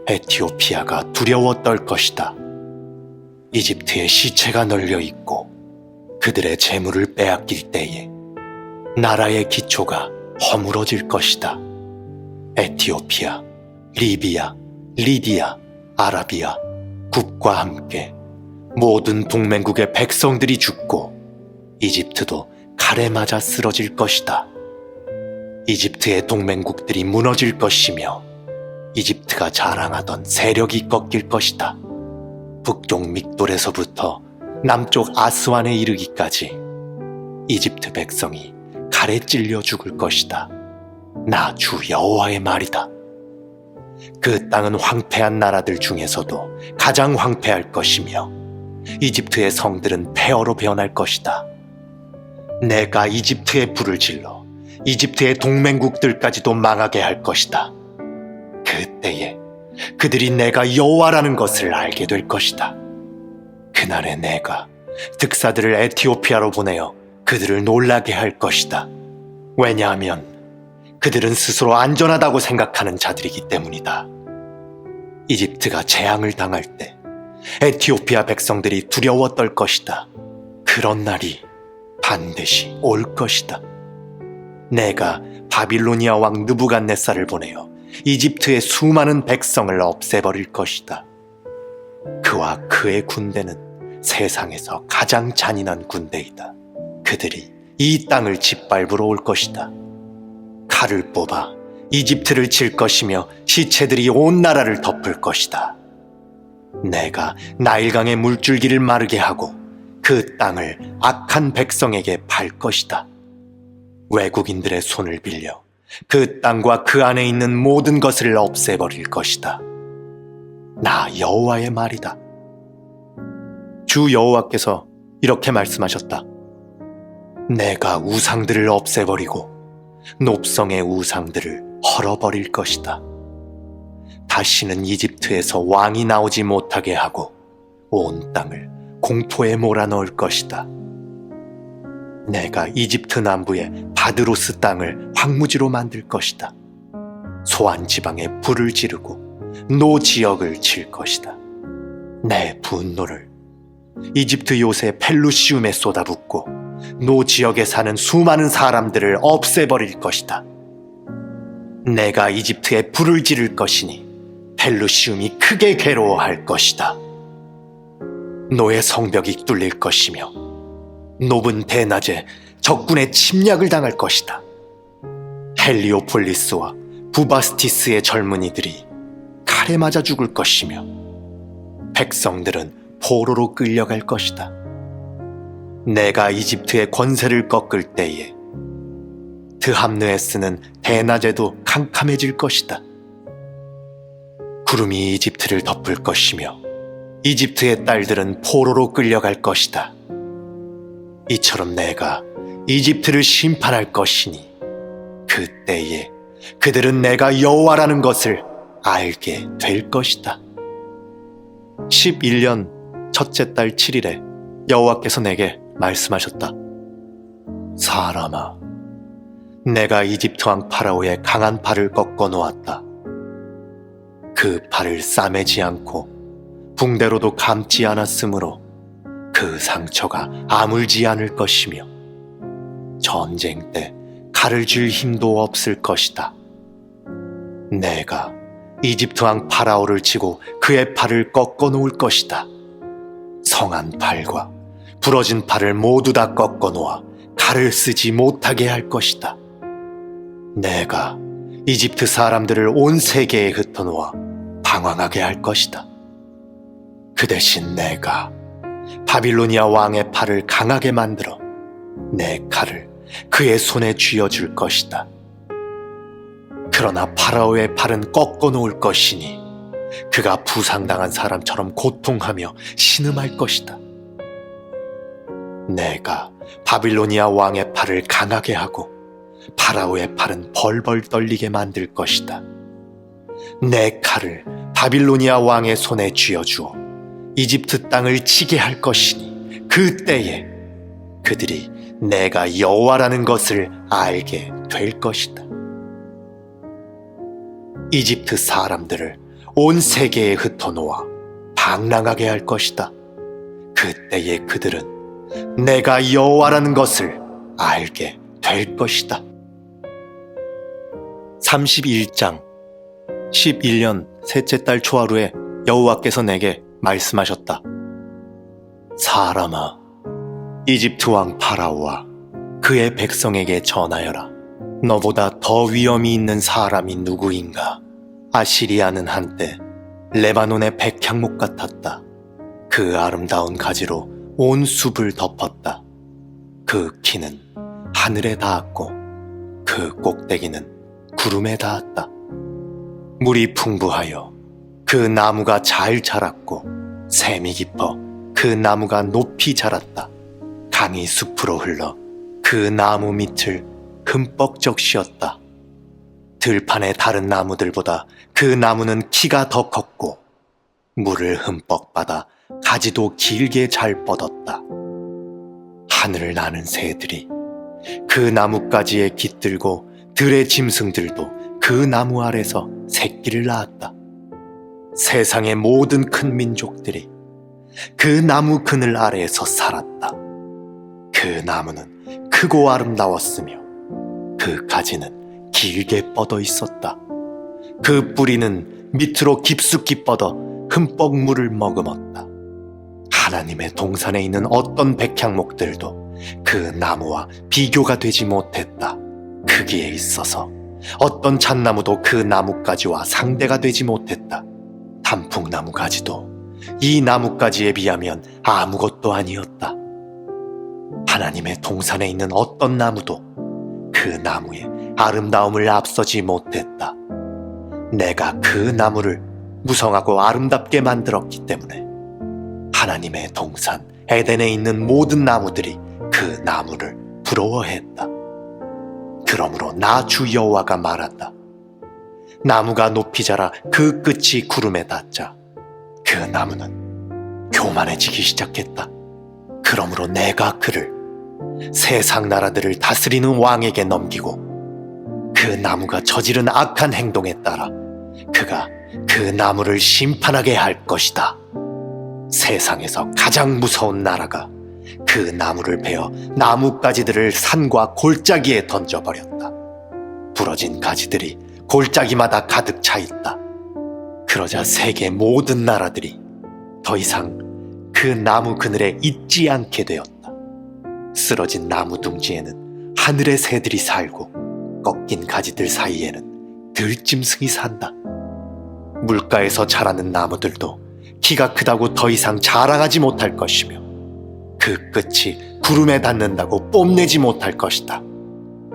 Speaker 1: 에티오피아가 두려워 떨 것이다. 이집트의 시체가 널려 있고 그들의 재물을 빼앗길 때에 나라의 기초가 허물어질 것이다. 에티오피아, 리비아, 리디아, 아라비아, 국과 함께 모든 동맹국의 백성들이 죽고 이집트도 칼에 맞아 쓰러질 것이다. 이집트의 동맹국들이 무너질 것이며 이집트가 자랑하던 세력이 꺾일 것이다. 북쪽 믹돌에서부터 남쪽 아스완에 이르기까지 이집트 백성이 칼에 찔려 죽을 것이다. 나 주 여호와의 말이다. 그 땅은 황폐한 나라들 중에서도 가장 황폐할 것이며 이집트의 성들은 폐허로 변할 것이다. 내가 이집트에 불을 질러 이집트의 동맹국들까지도 망하게 할 것이다. 그때에 그들이 내가 여호와라는 것을 알게 될 것이다. 그날에 내가 득사들을 에티오피아로 보내어 그들을 놀라게 할 것이다. 왜냐하면 그들은 스스로 안전하다고 생각하는 자들이기 때문이다. 이집트가 재앙을 당할 때 에티오피아 백성들이 두려워 떨 것이다. 그런 날이 반드시 올 것이다. 내가 바빌로니아 왕 느부갓네살을 보내어 이집트의 수많은 백성을 없애버릴 것이다. 그와 그의 군대는 세상에서 가장 잔인한 군대이다. 그들이 이 땅을 짓밟으러 올 것이다. 칼을 뽑아 이집트를 칠 것이며 시체들이 온 나라를 덮을 것이다. 내가 나일강의 물줄기를 마르게 하고 그 땅을 악한 백성에게 팔 것이다. 외국인들의 손을 빌려 그 땅과 그 안에 있는 모든 것을 없애버릴 것이다. 나 여호와의 말이다. 주 여호와께서 이렇게 말씀하셨다. 내가 우상들을 없애버리고 높성의 우상들을 헐어버릴 것이다. 다시는 이집트에서 왕이 나오지 못하게 하고 온 땅을 공포에 몰아넣을 것이다. 내가 이집트 남부의 바드로스 땅을 황무지로 만들 것이다. 소안 지방에 불을 지르고 노 지역을 칠 것이다. 내 분노를 이집트 요새 펠루시움에 쏟아붓고 노 지역에 사는 수많은 사람들을 없애버릴 것이다. 내가 이집트에 불을 지를 것이니 펠루시움이 크게 괴로워할 것이다. 노의 성벽이 뚫릴 것이며 높은 대낮에 적군의 침략을 당할 것이다. 헬리오폴리스와 부바스티스의 젊은이들이 칼에 맞아 죽을 것이며 백성들은 포로로 끌려갈 것이다. 내가 이집트의 권세를 꺾을 때에 드함느에스는 대낮에도 캄캄해질 것이다. 구름이 이집트를 덮을 것이며 이집트의 딸들은 포로로 끌려갈 것이다. 이처럼 내가 이집트를 심판할 것이니 그때에 그들은 내가 여호와라는 것을 알게 될 것이다. 11년 첫째 달 7일에 여호와께서 내게 말씀하셨다. 사람아, 내가 이집트 왕 파라오의 강한 팔을 꺾어 놓았다. 그 팔을 싸매지 않고 붕대로도 감지 않았으므로 그 상처가 아물지 않을 것이며 전쟁 때 칼을 쥘 힘도 없을 것이다. 내가 이집트 왕 파라오를 치고 그의 팔을 꺾어 놓을 것이다. 성한 팔과 부러진 팔을 모두 다 꺾어 놓아 칼을 쓰지 못하게 할 것이다. 내가 이집트 사람들을 온 세계에 흩어놓아 방황하게 할 것이다. 그 대신 내가 바빌로니아 왕의 팔을 강하게 만들어 내 칼을 그의 손에 쥐어줄 것이다. 그러나 파라오의 팔은 꺾어 놓을 것이니 그가 부상당한 사람처럼 고통하며 신음할 것이다. 내가 바빌로니아 왕의 팔을 강하게 하고 파라오의 팔은 벌벌 떨리게 만들 것이다. 내 칼을 바빌로니아 왕의 손에 쥐어주어 이집트 땅을 치게 할 것이니 그때에 그들이 내가 여호와라는 것을 알게 될 것이다. 이집트 사람들을 온 세계에 흩어놓아 방랑하게 할 것이다. 그때에 그들은 내가 여호와라는 것을 알게 될 것이다. 31장 11년 셋째 달 초하루에 여호와께서 내게 말씀하셨다. 사람아, 이집트 왕 파라오와 그의 백성에게 전하여라. 너보다 더 위엄이 있는 사람이 누구인가? 아시리아는 한때 레바논의 백향목 같았다. 그 아름다운 가지로 온 숲을 덮었다. 그 키는 하늘에 닿았고 그 꼭대기는 구름에 닿았다. 물이 풍부하여 그 나무가 잘 자랐고 샘이 깊어 그 나무가 높이 자랐다. 강이 숲으로 흘러 그 나무 밑을 흠뻑 적시었다. 들판의 다른 나무들보다 그 나무는 키가 더 컸고 물을 흠뻑 받아 가지도 길게 잘 뻗었다. 하늘을 나는 새들이 그 나뭇가지에 깃들고 들의 짐승들도 그 나무 아래서 새끼를 낳았다. 세상의 모든 큰 민족들이 그 나무 그늘 아래에서 살았다. 그 나무는 크고 아름다웠으며 그 가지는 길게 뻗어 있었다. 그 뿌리는 밑으로 깊숙이 뻗어 흠뻑 물을 머금었다. 하나님의 동산에 있는 어떤 백향목들도 그 나무와 비교가 되지 못했다. 크기에 있어서 어떤 잣나무도 그 나뭇가지와 상대가 되지 못했다. 단풍나무 가지도 이 나뭇가지에 비하면 아무것도 아니었다. 하나님의 동산에 있는 어떤 나무도 그 나무의 아름다움을 앞서지 못했다. 내가 그 나무를 무성하고 아름답게 만들었기 때문에 하나님의 동산 에덴에 있는 모든 나무들이 그 나무를 부러워했다. 그러므로 나 주 여호와가 말한다. 나무가 높이 자라 그 끝이 구름에 닿자 그 나무는 교만해지기 시작했다. 그러므로 내가 그를 세상 나라들을 다스리는 왕에게 넘기고 그 나무가 저지른 악한 행동에 따라 그가 그 나무를 심판하게 할 것이다. 세상에서 가장 무서운 나라가 그 나무를 베어 나뭇가지들을 산과 골짜기에 던져버렸다. 부러진 가지들이 골짜기마다 가득 차 있다. 그러자 세계 모든 나라들이 더 이상 그 나무 그늘에 있지 않게 되었다. 쓰러진 나무 둥지에는 하늘의 새들이 살고 꺾인 가지들 사이에는 들짐승이 산다. 물가에서 자라는 나무들도 키가 크다고 더 이상 자라가지 못할 것이며 그 끝이 구름에 닿는다고 뽐내지 못할 것이다.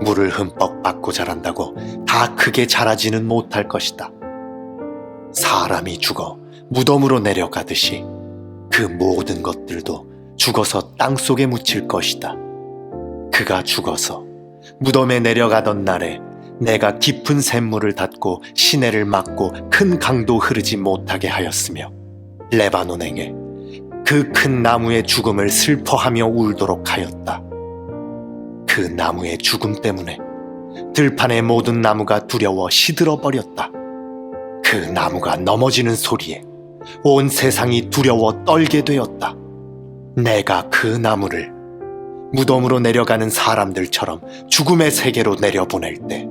Speaker 1: 물을 흠뻑 받고 자란다고 다 크게 자라지는 못할 것이다. 사람이 죽어 무덤으로 내려가듯이 그 모든 것들도 죽어서 땅속에 묻힐 것이다. 그가 죽어서 무덤에 내려가던 날에 내가 깊은 샘물을 닫고 시내를 막고 큰 강도 흐르지 못하게 하였으며 레바논에게 그 큰 나무의 죽음을 슬퍼하며 울도록 하였다. 그 나무의 죽음 때문에 들판의 모든 나무가 두려워 시들어 버렸다. 그 나무가 넘어지는 소리에 온 세상이 두려워 떨게 되었다. 내가 그 나무를 무덤으로 내려가는 사람들처럼 죽음의 세계로 내려보낼 때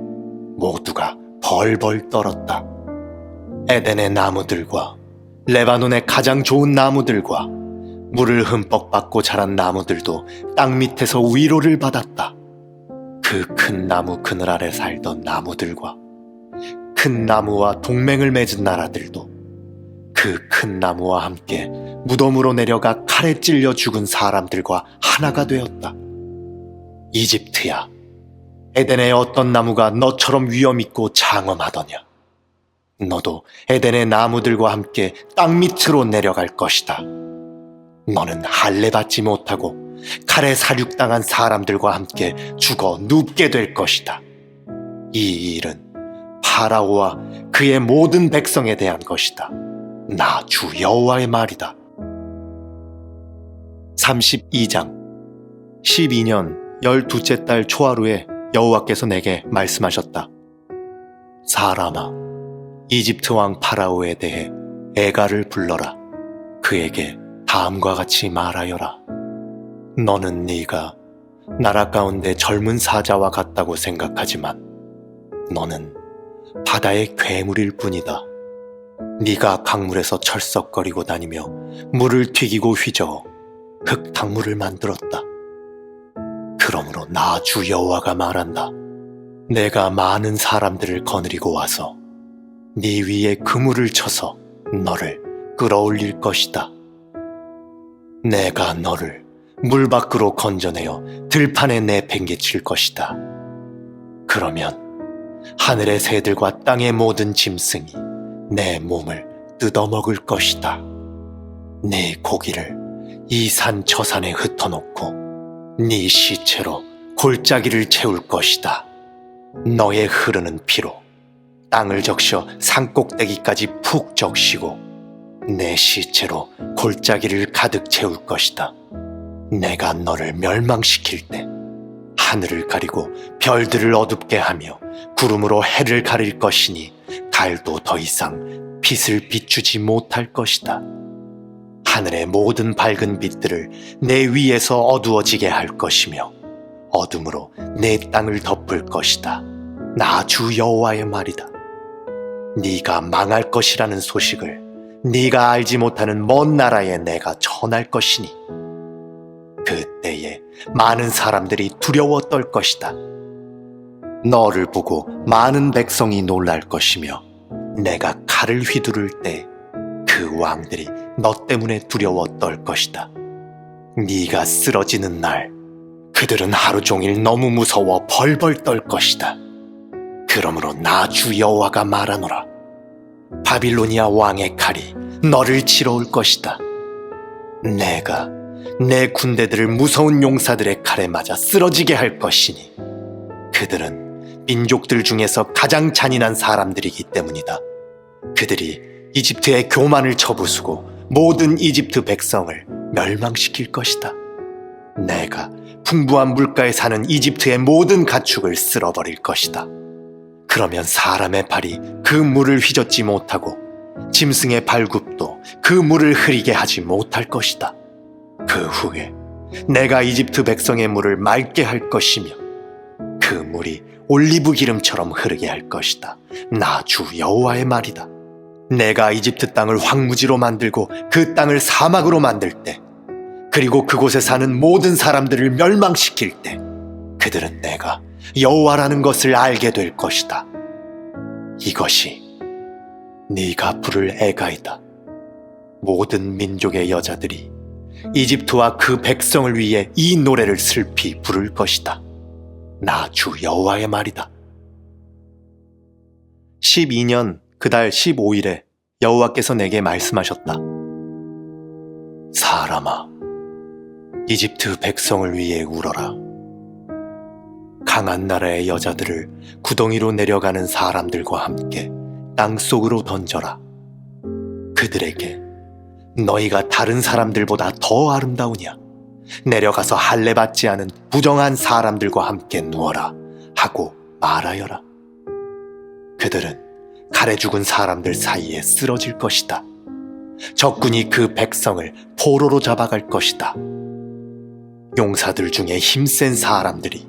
Speaker 1: 모두가 벌벌 떨었다. 에덴의 나무들과 레바논의 가장 좋은 나무들과 물을 흠뻑 받고 자란 나무들도 땅 밑에서 위로를 받았다. 그 큰 나무 그늘 아래 살던 나무들과 큰 나무와 동맹을 맺은 나라들도 그 큰 나무와 함께 무덤으로 내려가 칼에 찔려 죽은 사람들과 하나가 되었다. 이집트야, 에덴의 어떤 나무가 너처럼 위엄있고 장엄하더냐? 너도 에덴의 나무들과 함께 땅 밑으로 내려갈 것이다. 너는 할례 받지 못하고 칼에 살육당한 사람들과 함께 죽어 눕게 될 것이다. 이 일은 파라오와 그의 모든 백성에 대한 것이다. 나 주 여호와의 말이다. 32장 12년 12째 달 초하루에 여호와께서 내게 말씀하셨다. 사람아, 이집트 왕 파라오에 대해 애가를 불러라. 그에게 다음과 같이 말하여라. 너는 네가 나라 가운데 젊은 사자와 같다고 생각하지만 너는 바다의 괴물일 뿐이다. 네가 강물에서 철썩거리고 다니며 물을 튀기고 휘저어 흙탕물을 만들었다. 그러므로 나 주 여호와가 말한다. 내가 많은 사람들을 거느리고 와서 네 위에 그물을 쳐서 너를 끌어올릴 것이다. 내가 너를 물 밖으로 건져내어 들판에 내팽개칠 것이다. 그러면 하늘의 새들과 땅의 모든 짐승이 내 몸을 뜯어먹을 것이다. 네 고기를 이 산 저 산에 흩어놓고 네 시체로 골짜기를 채울 것이다. 너의 흐르는 피로 땅을 적셔 산꼭대기까지 푹 적시고 내 시체로 골짜기를 가득 채울 것이다. 내가 너를 멸망시킬 때 하늘을 가리고 별들을 어둡게 하며 구름으로 해를 가릴 것이니 달도 더 이상 빛을 비추지 못할 것이다. 하늘의 모든 밝은 빛들을 내 위에서 어두워지게 할 것이며 어둠으로 내 땅을 덮을 것이다. 나 주 여호와의 말이다. 네가 망할 것이라는 소식을 네가 알지 못하는 먼 나라에 내가 전할 것이니 그때에 많은 사람들이 두려워 떨 것이다. 너를 보고 많은 백성이 놀랄 것이며 내가 칼을 휘두를 때 그 왕들이 너 때문에 두려워 떨 것이다. 네가 쓰러지는 날 그들은 하루 종일 너무 무서워 벌벌 떨 것이다. 그러므로 나 주 여호와가 말하노라. 바빌로니아 왕의 칼이 너를 치러 올 것이다. 내가 내 군대들을 무서운 용사들의 칼에 맞아 쓰러지게 할 것이니 그들은 민족들 중에서 가장 잔인한 사람들이기 때문이다. 그들이 이집트의 교만을 쳐부수고 모든 이집트 백성을 멸망시킬 것이다. 내가 풍부한 물가에 사는 이집트의 모든 가축을 쓸어버릴 것이다. 그러면 사람의 발이 그 물을 휘젓지 못하고 짐승의 발굽도 그 물을 흐리게 하지 못할 것이다. 그 후에 내가 이집트 백성의 물을 맑게 할 것이며 그 물이 올리브 기름처럼 흐르게 할 것이다. 나 주 여호와의 말이다. 내가 이집트 땅을 황무지로 만들고 그 땅을 사막으로 만들 때 그리고 그곳에 사는 모든 사람들을 멸망시킬 때 그들은 내가 여호와라는 것을 알게 될 것이다. 이것이 네가 부를 애가이다. 모든 민족의 여자들이 이집트와 그 백성을 위해 이 노래를 슬피 부를 것이다. 나 주 여호와의 말이다. 12년 그달 15일에 여호와께서 내게 말씀하셨다. 사람아, 이집트 백성을 위해 울어라. 강한 나라의 여자들을 구덩이로 내려가는 사람들과 함께 땅속으로 던져라. 그들에게 너희가 다른 사람들보다 더 아름다우냐? 내려가서 할례받지 않은 부정한 사람들과 함께 누워라 하고 말하여라. 그들은 칼에 죽은 사람들 사이에 쓰러질 것이다. 적군이 그 백성을 포로로 잡아갈 것이다. 용사들 중에 힘센 사람들이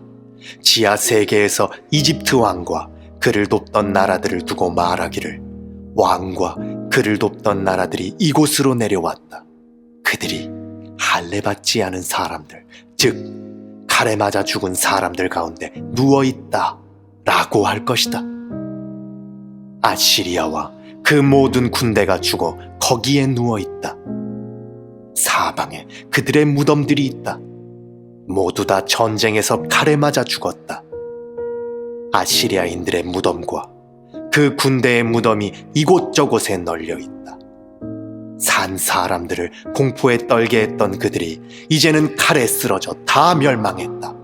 Speaker 1: 지하 세계에서 이집트 왕과 그를 돕던 나라들을 두고 말하기를 왕과 그를 돕던 나라들이 이곳으로 내려왔다. 그들이 할례받지 않은 사람들, 즉 칼에 맞아 죽은 사람들 가운데 누워있다 라고 할 것이다. 아시리아와 그 모든 군대가 죽어 거기에 누워있다. 사방에 그들의 무덤들이 있다. 모두 다 전쟁에서 칼에 맞아 죽었다. 아시리아인들의 무덤과 그 군대의 무덤이 이곳저곳에 널려있다. 산 사람들을 공포에 떨게 했던 그들이 이제는 칼에 쓰러져 다 멸망했다.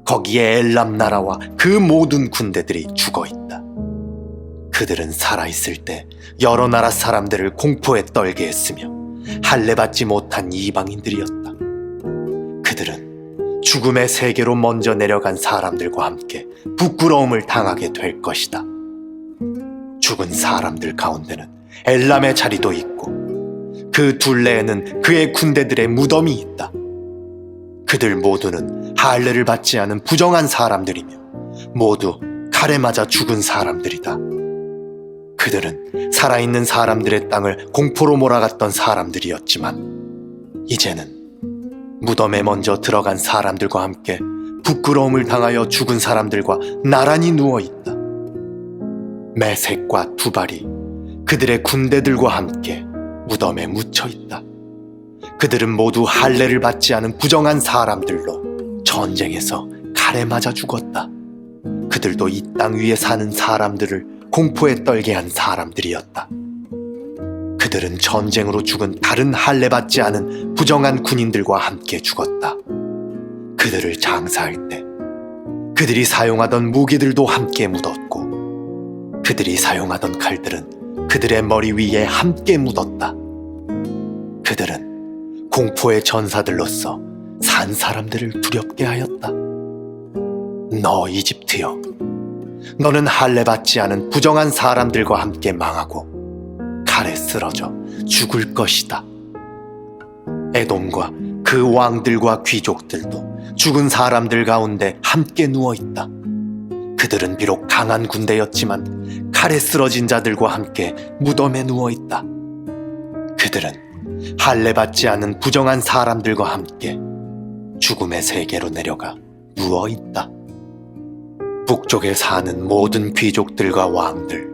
Speaker 1: 거기에 엘람 나라와 그 모든 군대들이 죽어있다. 그들은 살아있을 때 여러 나라 사람들을 공포에 떨게 했으며 할례받지 못한 이방인들이었다. 그들은 죽음의 세계로 먼저 내려간 사람들과 함께 부끄러움을 당하게 될 것이다. 죽은 사람들 가운데는 엘람의 자리도 있고 그 둘레에는 그의 군대들의 무덤이 있다. 그들 모두는 할례를 받지 않은 부정한 사람들이며 모두 칼에 맞아 죽은 사람들이다. 그들은 살아있는 사람들의 땅을 공포로 몰아갔던 사람들이었지만 이제는 무덤에 먼저 들어간 사람들과 함께 부끄러움을 당하여 죽은 사람들과 나란히 누워있다. 메색과 두발이 그들의 군대들과 함께 무덤에 묻혀있다. 그들은 모두 할례를 받지 않은 부정한 사람들로 전쟁에서 칼에 맞아 죽었다. 그들도 이 땅 위에 사는 사람들을 공포에 떨게 한 사람들이었다. 그들은 전쟁으로 죽은 다른 할례 받지 않은 부정한 군인들과 함께 죽었다. 그들을 장사할 때 그들이 사용하던 무기들도 함께 묻었고 그들이 사용하던 칼들은 그들의 머리 위에 함께 묻었다. 그들은 공포의 전사들로서 산 사람들을 두렵게 하였다. 너 이집트여, 너는 할례 받지 않은 부정한 사람들과 함께 망하고 칼에 쓰러져 죽을 것이다. 에돔과 그 왕들과 귀족들도 죽은 사람들 가운데 함께 누워있다. 그들은 비록 강한 군대였지만 칼에 쓰러진 자들과 함께 무덤에 누워있다. 그들은 할례 받지 않은 부정한 사람들과 함께 죽음의 세계로 내려가 누워있다. 북쪽에 사는 모든 귀족들과 왕들,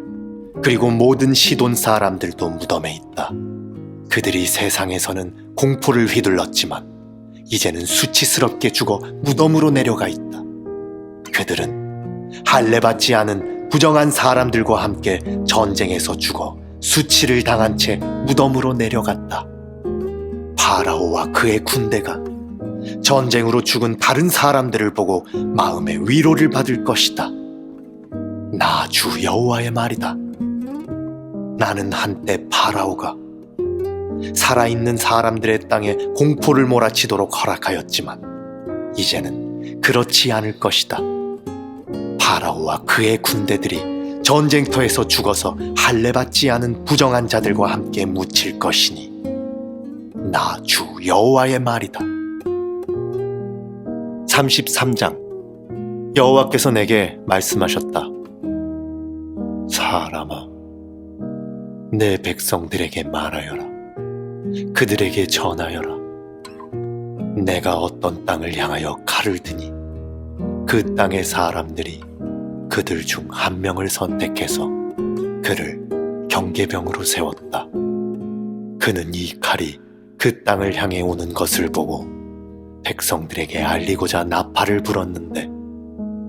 Speaker 1: 그리고 모든 시돈 사람들도 무덤에 있다. 그들이 세상에서는 공포를 휘둘렀지만 이제는 수치스럽게 죽어 무덤으로 내려가 있다. 그들은 할례 받지 않은 부정한 사람들과 함께 전쟁에서 죽어 수치를 당한 채 무덤으로 내려갔다. 파라오와 그의 군대가 전쟁으로 죽은 다른 사람들을 보고 마음의 위로를 받을 것이다. 나 주 여호와의 말이다. 나는 한때 파라오가 살아있는 사람들의 땅에 공포를 몰아치도록 허락하였지만 이제는 그렇지 않을 것이다. 파라오와 그의 군대들이 전쟁터에서 죽어서 할례 받지 않은 부정한 자들과 함께 묻힐 것이니 나 주 여호와의 말이다. 33장. 여호와께서 내게 말씀하셨다. 사람아, 내 백성들에게 말하여라. 그들에게 전하여라. 내가 어떤 땅을 향하여 칼을 드니 그 땅의 사람들이 그들 중 한 명을 선택해서 그를 경계병으로 세웠다. 그는 이 칼이 그 땅을 향해 오는 것을 보고 백성들에게 알리고자 나팔을 불었는데,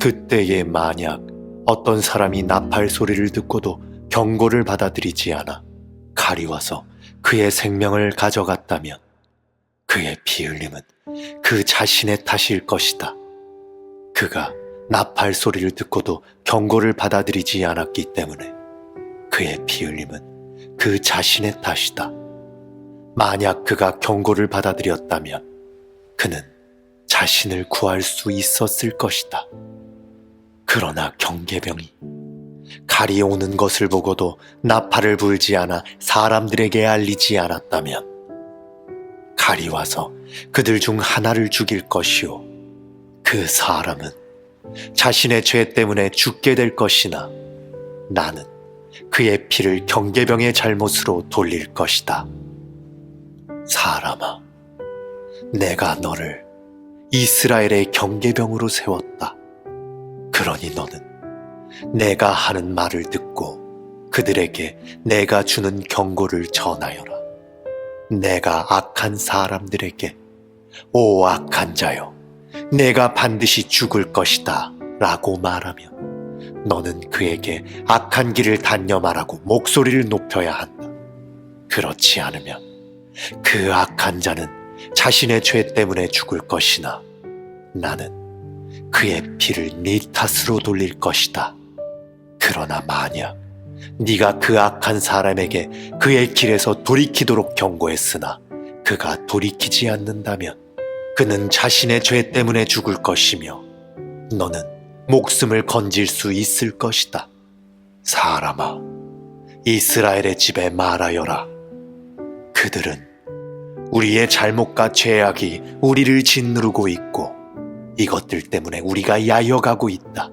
Speaker 1: 그때에 만약 어떤 사람이 나팔 소리를 듣고도 경고를 받아들이지 않아 칼이 와서 그의 생명을 가져갔다면 그의 피 흘림은 그 자신의 탓일 것이다. 그가 나팔 소리를 듣고도 경고를 받아들이지 않았기 때문에 그의 피 흘림은 그 자신의 탓이다. 만약 그가 경고를 받아들였다면 그는 자신을 구할 수 있었을 것이다. 그러나 경계병이 칼이 오는 것을 보고도 나팔을 불지 않아 사람들에게 알리지 않았다면 칼이 와서 그들 중 하나를 죽일 것이요, 그 사람은 자신의 죄 때문에 죽게 될 것이나 나는 그의 피를 경계병의 잘못으로 돌릴 것이다. 사람아, 내가 너를 이스라엘의 경계병으로 세웠다. 그러니 너는 내가 하는 말을 듣고 그들에게 내가 주는 경고를 전하여라. 내가 악한 사람들에게 오 악한 자여, 내가 반드시 죽을 것이다 라고 말하면 너는 그에게 악한 길을 단념하라고 목소리를 높여야 한다. 그렇지 않으면 그 악한 자는 자신의 죄 때문에 죽을 것이나 나는 그의 피를 네 탓으로 돌릴 것이다. 그러나 만약 네가 그 악한 사람에게 그의 길에서 돌이키도록 경고했으나 그가 돌이키지 않는다면 그는 자신의 죄 때문에 죽을 것이며 너는 목숨을 건질 수 있을 것이다. 사람아, 이스라엘의 집에 말하여라. 그들은 우리의 잘못과 죄악이 우리를 짓누르고 있고 이것들 때문에 우리가 야여가고 있다.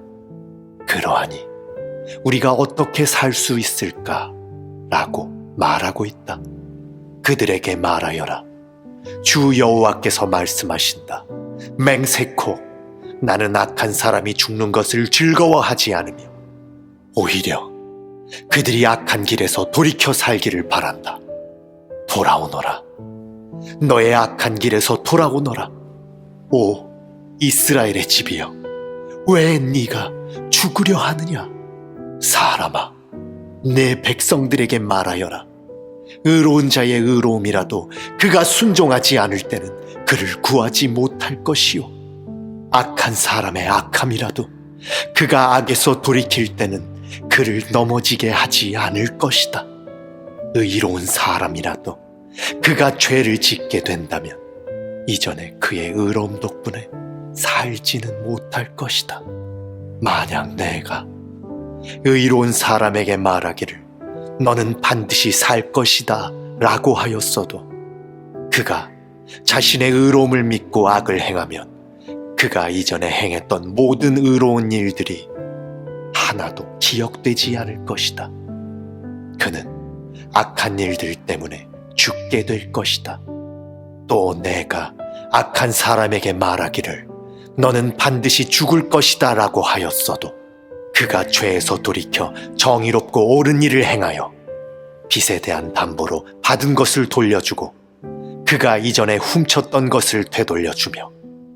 Speaker 1: 그러하니 우리가 어떻게 살 수 있을까? 라고 말하고 있다. 그들에게 말하여라. 주 여호와께서 말씀하신다. 맹세코 나는 악한 사람이 죽는 것을 즐거워하지 않으며 오히려 그들이 악한 길에서 돌이켜 살기를 바란다. 돌아오너라. 너의 악한 길에서 돌아오너라. 오 이스라엘의 집이여, 왜 네가 죽으려 하느냐? 사람아, 내 백성들에게 말하여라. 의로운 자의 의로움이라도 그가 순종하지 않을 때는 그를 구하지 못할 것이요, 악한 사람의 악함이라도 그가 악에서 돌이킬 때는 그를 넘어지게 하지 않을 것이다. 의로운 사람이라도 그가 죄를 짓게 된다면 이전에 그의 의로움 덕분에 살지는 못할 것이다. 만약 내가 의로운 사람에게 말하기를 너는 반드시 살 것이다 라고 하였어도 그가 자신의 의로움을 믿고 악을 행하면 그가 이전에 행했던 모든 의로운 일들이 하나도 기억되지 않을 것이다. 그는 악한 일들 때문에 죽게 될 것이다. 또 내가 악한 사람에게 말하기를 너는 반드시 죽을 것이다 라고 하였어도 그가 죄에서 돌이켜 정의롭고 옳은 일을 행하여 빚에 대한 담보로 받은 것을 돌려주고 그가 이전에 훔쳤던 것을 되돌려주며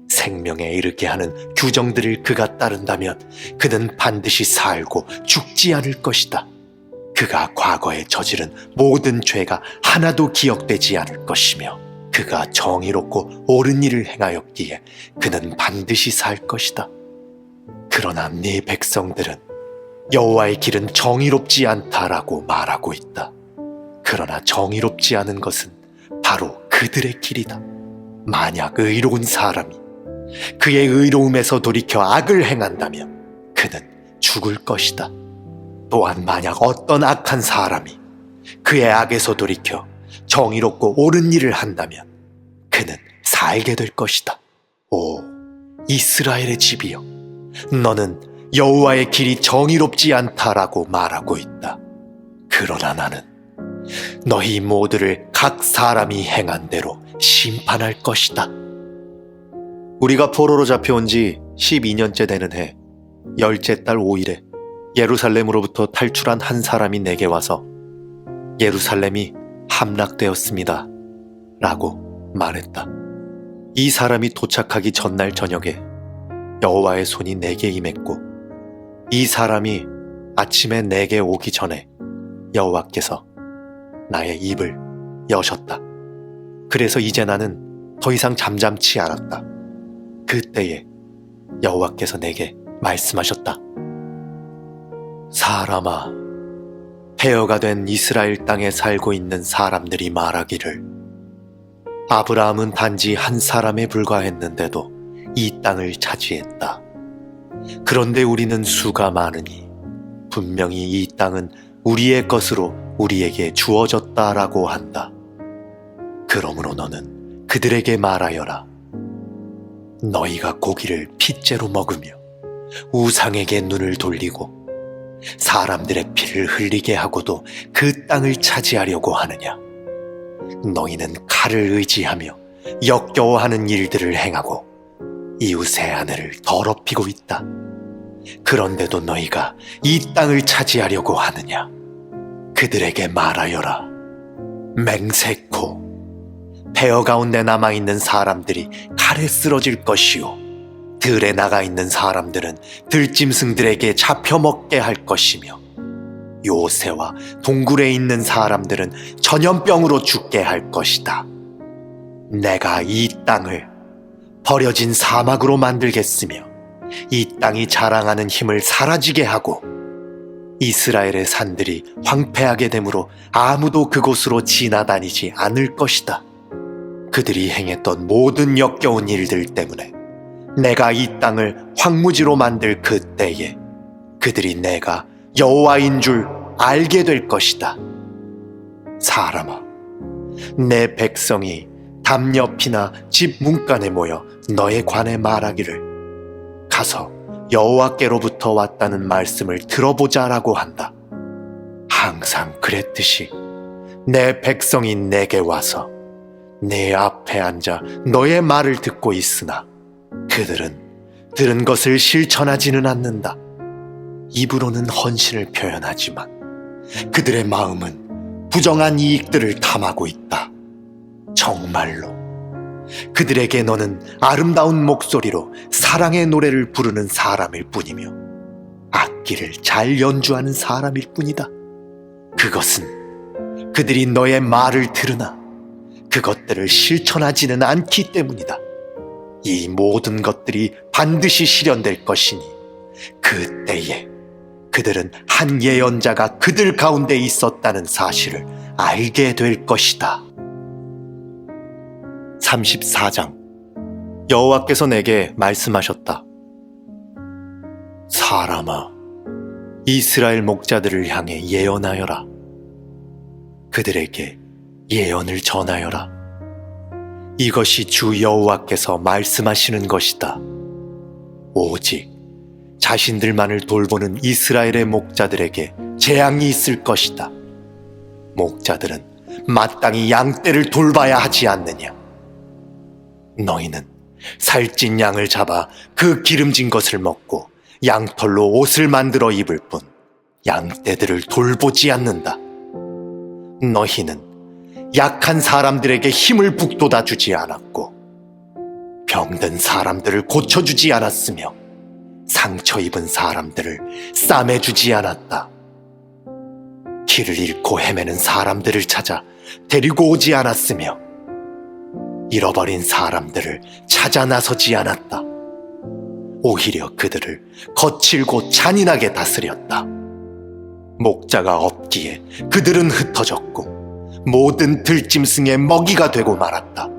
Speaker 1: 생명에 이르게 하는 규정들을 그가 따른다면 그는 반드시 살고 죽지 않을 것이다. 그가 과거에 저지른 모든 죄가 하나도 기억되지 않을 것이며 그가 정의롭고 옳은 일을 행하였기에 그는 반드시 살 것이다. 그러나 네 백성들은 여호와의 길은 정의롭지 않다라고 말하고 있다. 그러나 정의롭지 않은 것은 바로 그들의 길이다. 만약 의로운 사람이 그의 의로움에서 돌이켜 악을 행한다면 그는 죽을 것이다. 또한 만약 어떤 악한 사람이 그의 악에서 돌이켜 정의롭고 옳은 일을 한다면 그는 살게 될 것이다. 오 이스라엘의 집이여, 너는 여호와의 길이 정의롭지 않다라고 말하고 있다. 그러나 나는 너희 모두를 각 사람이 행한 대로 심판할 것이다. 우리가 포로로 잡혀온 지 12년째 되는 해 열째 달 5일에 예루살렘으로부터 탈출한 한 사람이 내게 와서 예루살렘이 함락되었습니다 라고 말했다. 이 사람이 도착하기 전날 저녁에 여호와의 손이 내게 임했고 이 사람이 아침에 내게 오기 전에 여호와께서 나의 입을 여셨다. 그래서 이제 나는 더 이상 잠잠치 않았다. 그때에 여호와께서 내게 말씀하셨다. 사람아, 폐허가 된 이스라엘 땅에 살고 있는 사람들이 말하기를 아브라함은 단지 한 사람에 불과했는데도 이 땅을 차지했다. 그런데 우리는 수가 많으니 분명히 이 땅은 우리의 것으로 우리에게 주어졌다라고 한다. 그러므로 너는 그들에게 말하여라. 너희가 고기를 핏째로 먹으며 우상에게 눈을 돌리고 사람들의 피를 흘리게 하고도 그 땅을 차지하려고 하느냐? 너희는 칼을 의지하며 역겨워하는 일들을 행하고 이웃의 아내를 더럽히고 있다. 그런데도 너희가 이 땅을 차지하려고 하느냐? 그들에게 말하여라. 맹세코 폐허 가운데 남아있는 사람들이 칼에 쓰러질 것이요 들에 나가 있는 사람들은 들짐승들에게 잡혀먹게 할 것이며 요새와 동굴에 있는 사람들은 전염병으로 죽게 할 것이다. 내가 이 땅을 버려진 사막으로 만들겠으며 이 땅이 자랑하는 힘을 사라지게 하고 이스라엘의 산들이 황폐하게 되므로 아무도 그곳으로 지나다니지 않을 것이다. 그들이 행했던 모든 역겨운 일들 때문에 내가 이 땅을 황무지로 만들 그때에 그들이 내가 여호와인 줄 알게 될 것이다. 사람아, 내 백성이 담 옆이나 집 문간에 모여 너에 관해 말하기를 가서 여호와께로부터 왔다는 말씀을 들어보자라고 한다. 항상 그랬듯이 내 백성이 내게 와서 내 앞에 앉아 너의 말을 듣고 있으나 그들은 들은 것을 실천하지는 않는다. 입으로는 헌신을 표현하지만 그들의 마음은 부정한 이익들을 탐하고 있다. 정말로 그들에게 너는 아름다운 목소리로 사랑의 노래를 부르는 사람일 뿐이며 악기를 잘 연주하는 사람일 뿐이다. 그것은 그들이 너의 말을 들으나 그것들을 실천하지는 않기 때문이다. 이 모든 것들이 반드시 실현될 것이니 그때에 그들은 한 예언자가 그들 가운데 있었다는 사실을 알게 될 것이다. 34장. 여호와께서 내게 말씀하셨다. 사람아, 이스라엘 목자들을 향해 예언하여라. 그들에게 예언을 전하여라. 이것이 주 여호와께서 말씀하시는 것이다. 오직 자신들만을 돌보는 이스라엘의 목자들에게 재앙이 있을 것이다. 목자들은 마땅히 양떼를 돌봐야 하지 않느냐. 너희는 살찐 양을 잡아 그 기름진 것을 먹고 양털로 옷을 만들어 입을 뿐 양떼들을 돌보지 않는다. 너희는 약한 사람들에게 힘을 북돋아 주지 않았고 병든 사람들을 고쳐주지 않았으며 상처 입은 사람들을 싸매주지 않았다. 길을 잃고 헤매는 사람들을 찾아 데리고 오지 않았으며 잃어버린 사람들을 찾아 나서지 않았다. 오히려 그들을 거칠고 잔인하게 다스렸다. 목자가 없기에 그들은 흩어졌고 모든 들짐승의 먹이가 되고 말았다.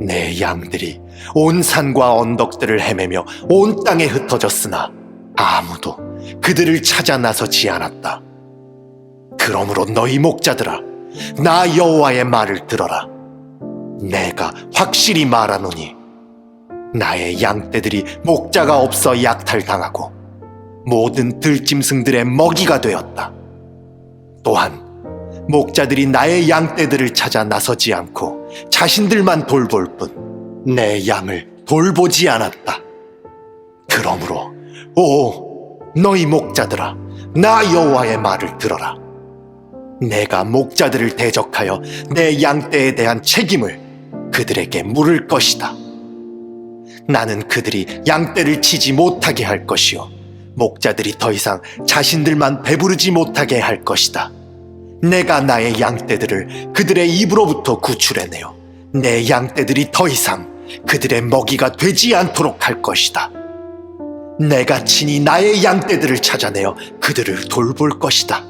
Speaker 1: 내 양들이 온 산과 언덕들을 헤매며 온 땅에 흩어졌으나 아무도 그들을 찾아 나서지 않았다. 그러므로 너희 목자들아, 나 여호와의 말을 들어라. 내가 확실히 말하노니 나의 양떼들이 목자가 없어 약탈당하고 모든 들짐승들의 먹이가 되었다. 또한 목자들이 나의 양떼들을 찾아 나서지 않고 자신들만 돌볼 뿐 내 양을 돌보지 않았다. 그러므로 너희 목자들아, 나 여호와의 말을 들어라. 내가 목자들을 대적하여 내 양떼에 대한 책임을 그들에게 물을 것이다. 나는 그들이 양떼를 치지 못하게 할 것이요 목자들이 더 이상 자신들만 배부르지 못하게 할 것이다. 내가 나의 양떼들을 그들의 입으로부터 구출해내어 내 양떼들이 더 이상 그들의 먹이가 되지 않도록 할 것이다. 내가 친히 나의 양떼들을 찾아내어 그들을 돌볼 것이다.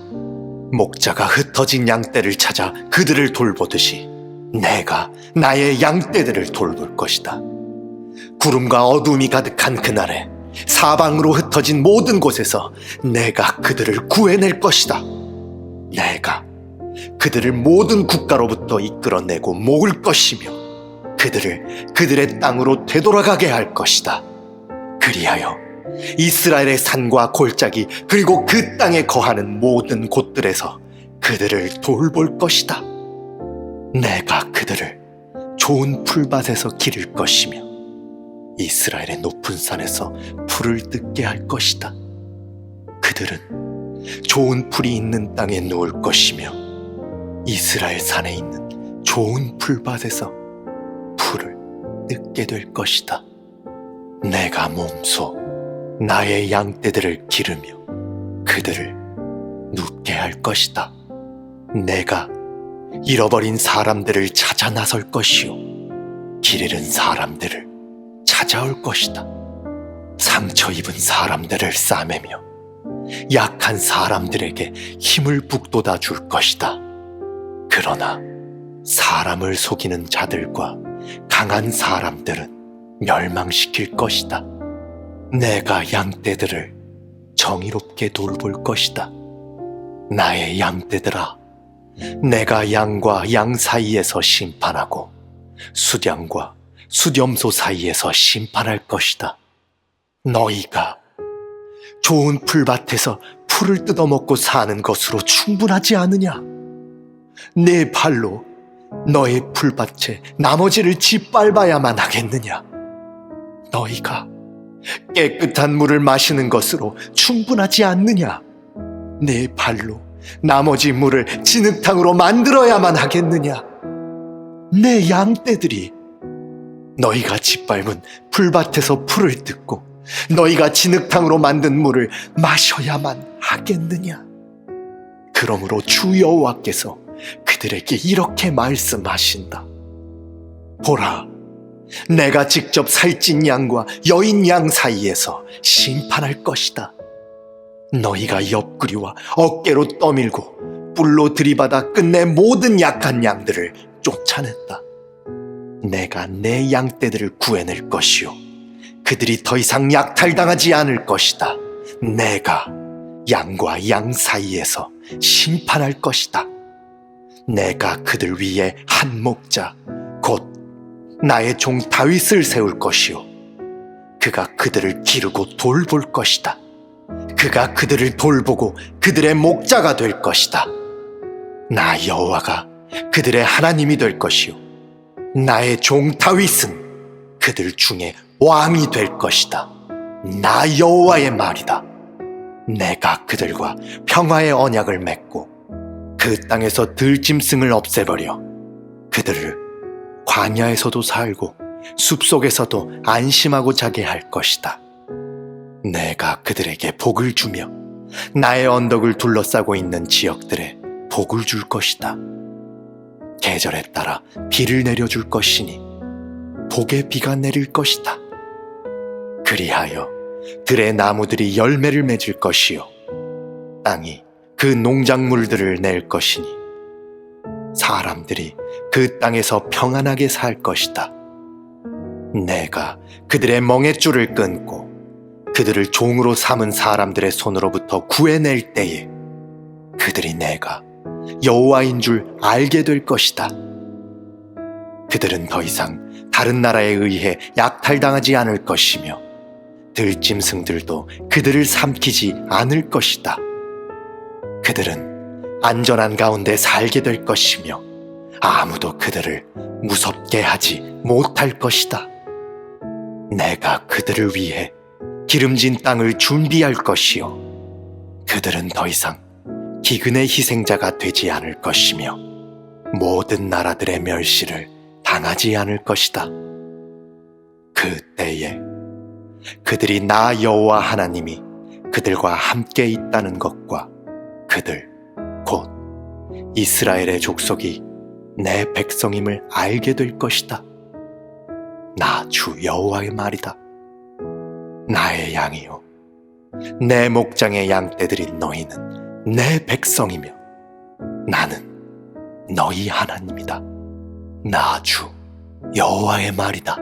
Speaker 1: 목자가 흩어진 양떼를 찾아 그들을 돌보듯이 내가 나의 양떼들을 돌볼 것이다. 구름과 어둠이 가득한 그날에 사방으로 흩어진 모든 곳에서 내가 그들을 구해낼 것이다. 내가 그들을 모든 국가로부터 이끌어내고 모을 것이며 그들을 그들의 땅으로 되돌아가게 할 것이다. 그리하여 이스라엘의 산과 골짜기 그리고 그 땅에 거하는 모든 곳들에서 그들을 돌볼 것이다. 내가 그들을 좋은 풀밭에서 기를 것이며 이스라엘의 높은 산에서 풀을 뜯게 할 것이다. 그들은 좋은 풀이 있는 땅에 누울 것이며 이스라엘 산에 있는 좋은 풀밭에서 풀을 뜯게 될 것이다. 내가 몸소 나의 양떼들을 기르며 그들을 눕게 할 것이다. 내가 잃어버린 사람들을 찾아 나설 것이요 길 잃은 사람들을 찾아올 것이다. 상처 입은 사람들을 싸매며 약한 사람들에게 힘을 북돋아 줄 것이다. 그러나 사람을 속이는 자들과 강한 사람들은 멸망시킬 것이다. 내가 양떼들을 정의롭게 돌볼 것이다. 나의 양떼들아, 내가 양과 양 사이에서 심판하고 수량과 수렴소 사이에서 심판할 것이다. 너희가 좋은 풀밭에서 풀을 뜯어먹고 사는 것으로 충분하지 않으냐? 내 발로 너의 풀밭에 나머지를 짓밟아야만 하겠느냐? 너희가 깨끗한 물을 마시는 것으로 충분하지 않느냐? 내 발로 나머지 물을 진흙탕으로 만들어야만 하겠느냐? 내 양떼들이 너희가 짓밟은 풀밭에서 풀을 뜯고 너희가 진흙탕으로 만든 물을 마셔야만 하겠느냐? 그러므로 주 여호와께서 그들에게 이렇게 말씀하신다. 보라, 내가 직접 살찐 양과 여인 양 사이에서 심판할 것이다. 너희가 옆구리와 어깨로 떠밀고 뿔로 들이받아 끝내 모든 약한 양들을 쫓아냈다. 내가 내 양떼들을 구해낼 것이요, 그들이 더 이상 약탈당하지 않을 것이다. 내가 양과 양 사이에서 심판할 것이다. 내가 그들 위에 한 목자, 곧 나의 종 다윗을 세울 것이요, 그가 그들을 기르고 돌볼 것이다. 그가 그들을 돌보고 그들의 목자가 될 것이다. 나 여호와가 그들의 하나님이 될 것이요, 나의 종 다윗은 그들 중에 왕이 될 것이다. 나 여호와의 말이다. 내가 그들과 평화의 언약을 맺고 그 땅에서 들짐승을 없애버려 그들을 광야에서도 살고 숲속에서도 안심하고 자게 할 것이다. 내가 그들에게 복을 주며 나의 언덕을 둘러싸고 있는 지역들에 복을 줄 것이다. 계절에 따라 비를 내려줄 것이니 복의 비가 내릴 것이다. 그리하여 들의 나무들이 열매를 맺을 것이요, 땅이 그 농작물들을 낼 것이니 사람들이 그 땅에서 평안하게 살 것이다. 내가 그들의 멍에줄을 끊고 그들을 종으로 삼은 사람들의 손으로부터 구해낼 때에 그들이 내가 여호와인 줄 알게 될 것이다. 그들은 더 이상 다른 나라에 의해 약탈당하지 않을 것이며 들짐승들도 그들을 삼키지 않을 것이다. 그들은 안전한 가운데 살게 될 것이며 아무도 그들을 무섭게 하지 못할 것이다. 내가 그들을 위해 기름진 땅을 준비할 것이요, 그들은 더 이상 기근의 희생자가 되지 않을 것이며 모든 나라들의 멸시를 당하지 않을 것이다. 그때에 그들이 나 여호와 하나님이 그들과 함께 있다는 것과 그들 곧 이스라엘의 족속이 내 백성임을 알게 될 것이다. 나 주 여호와의 말이다. 나의 양이요, 내 목장의 양떼들인 너희는 내 백성이며 나는 너희 하나님이다. 나 주 여호와의 말이다.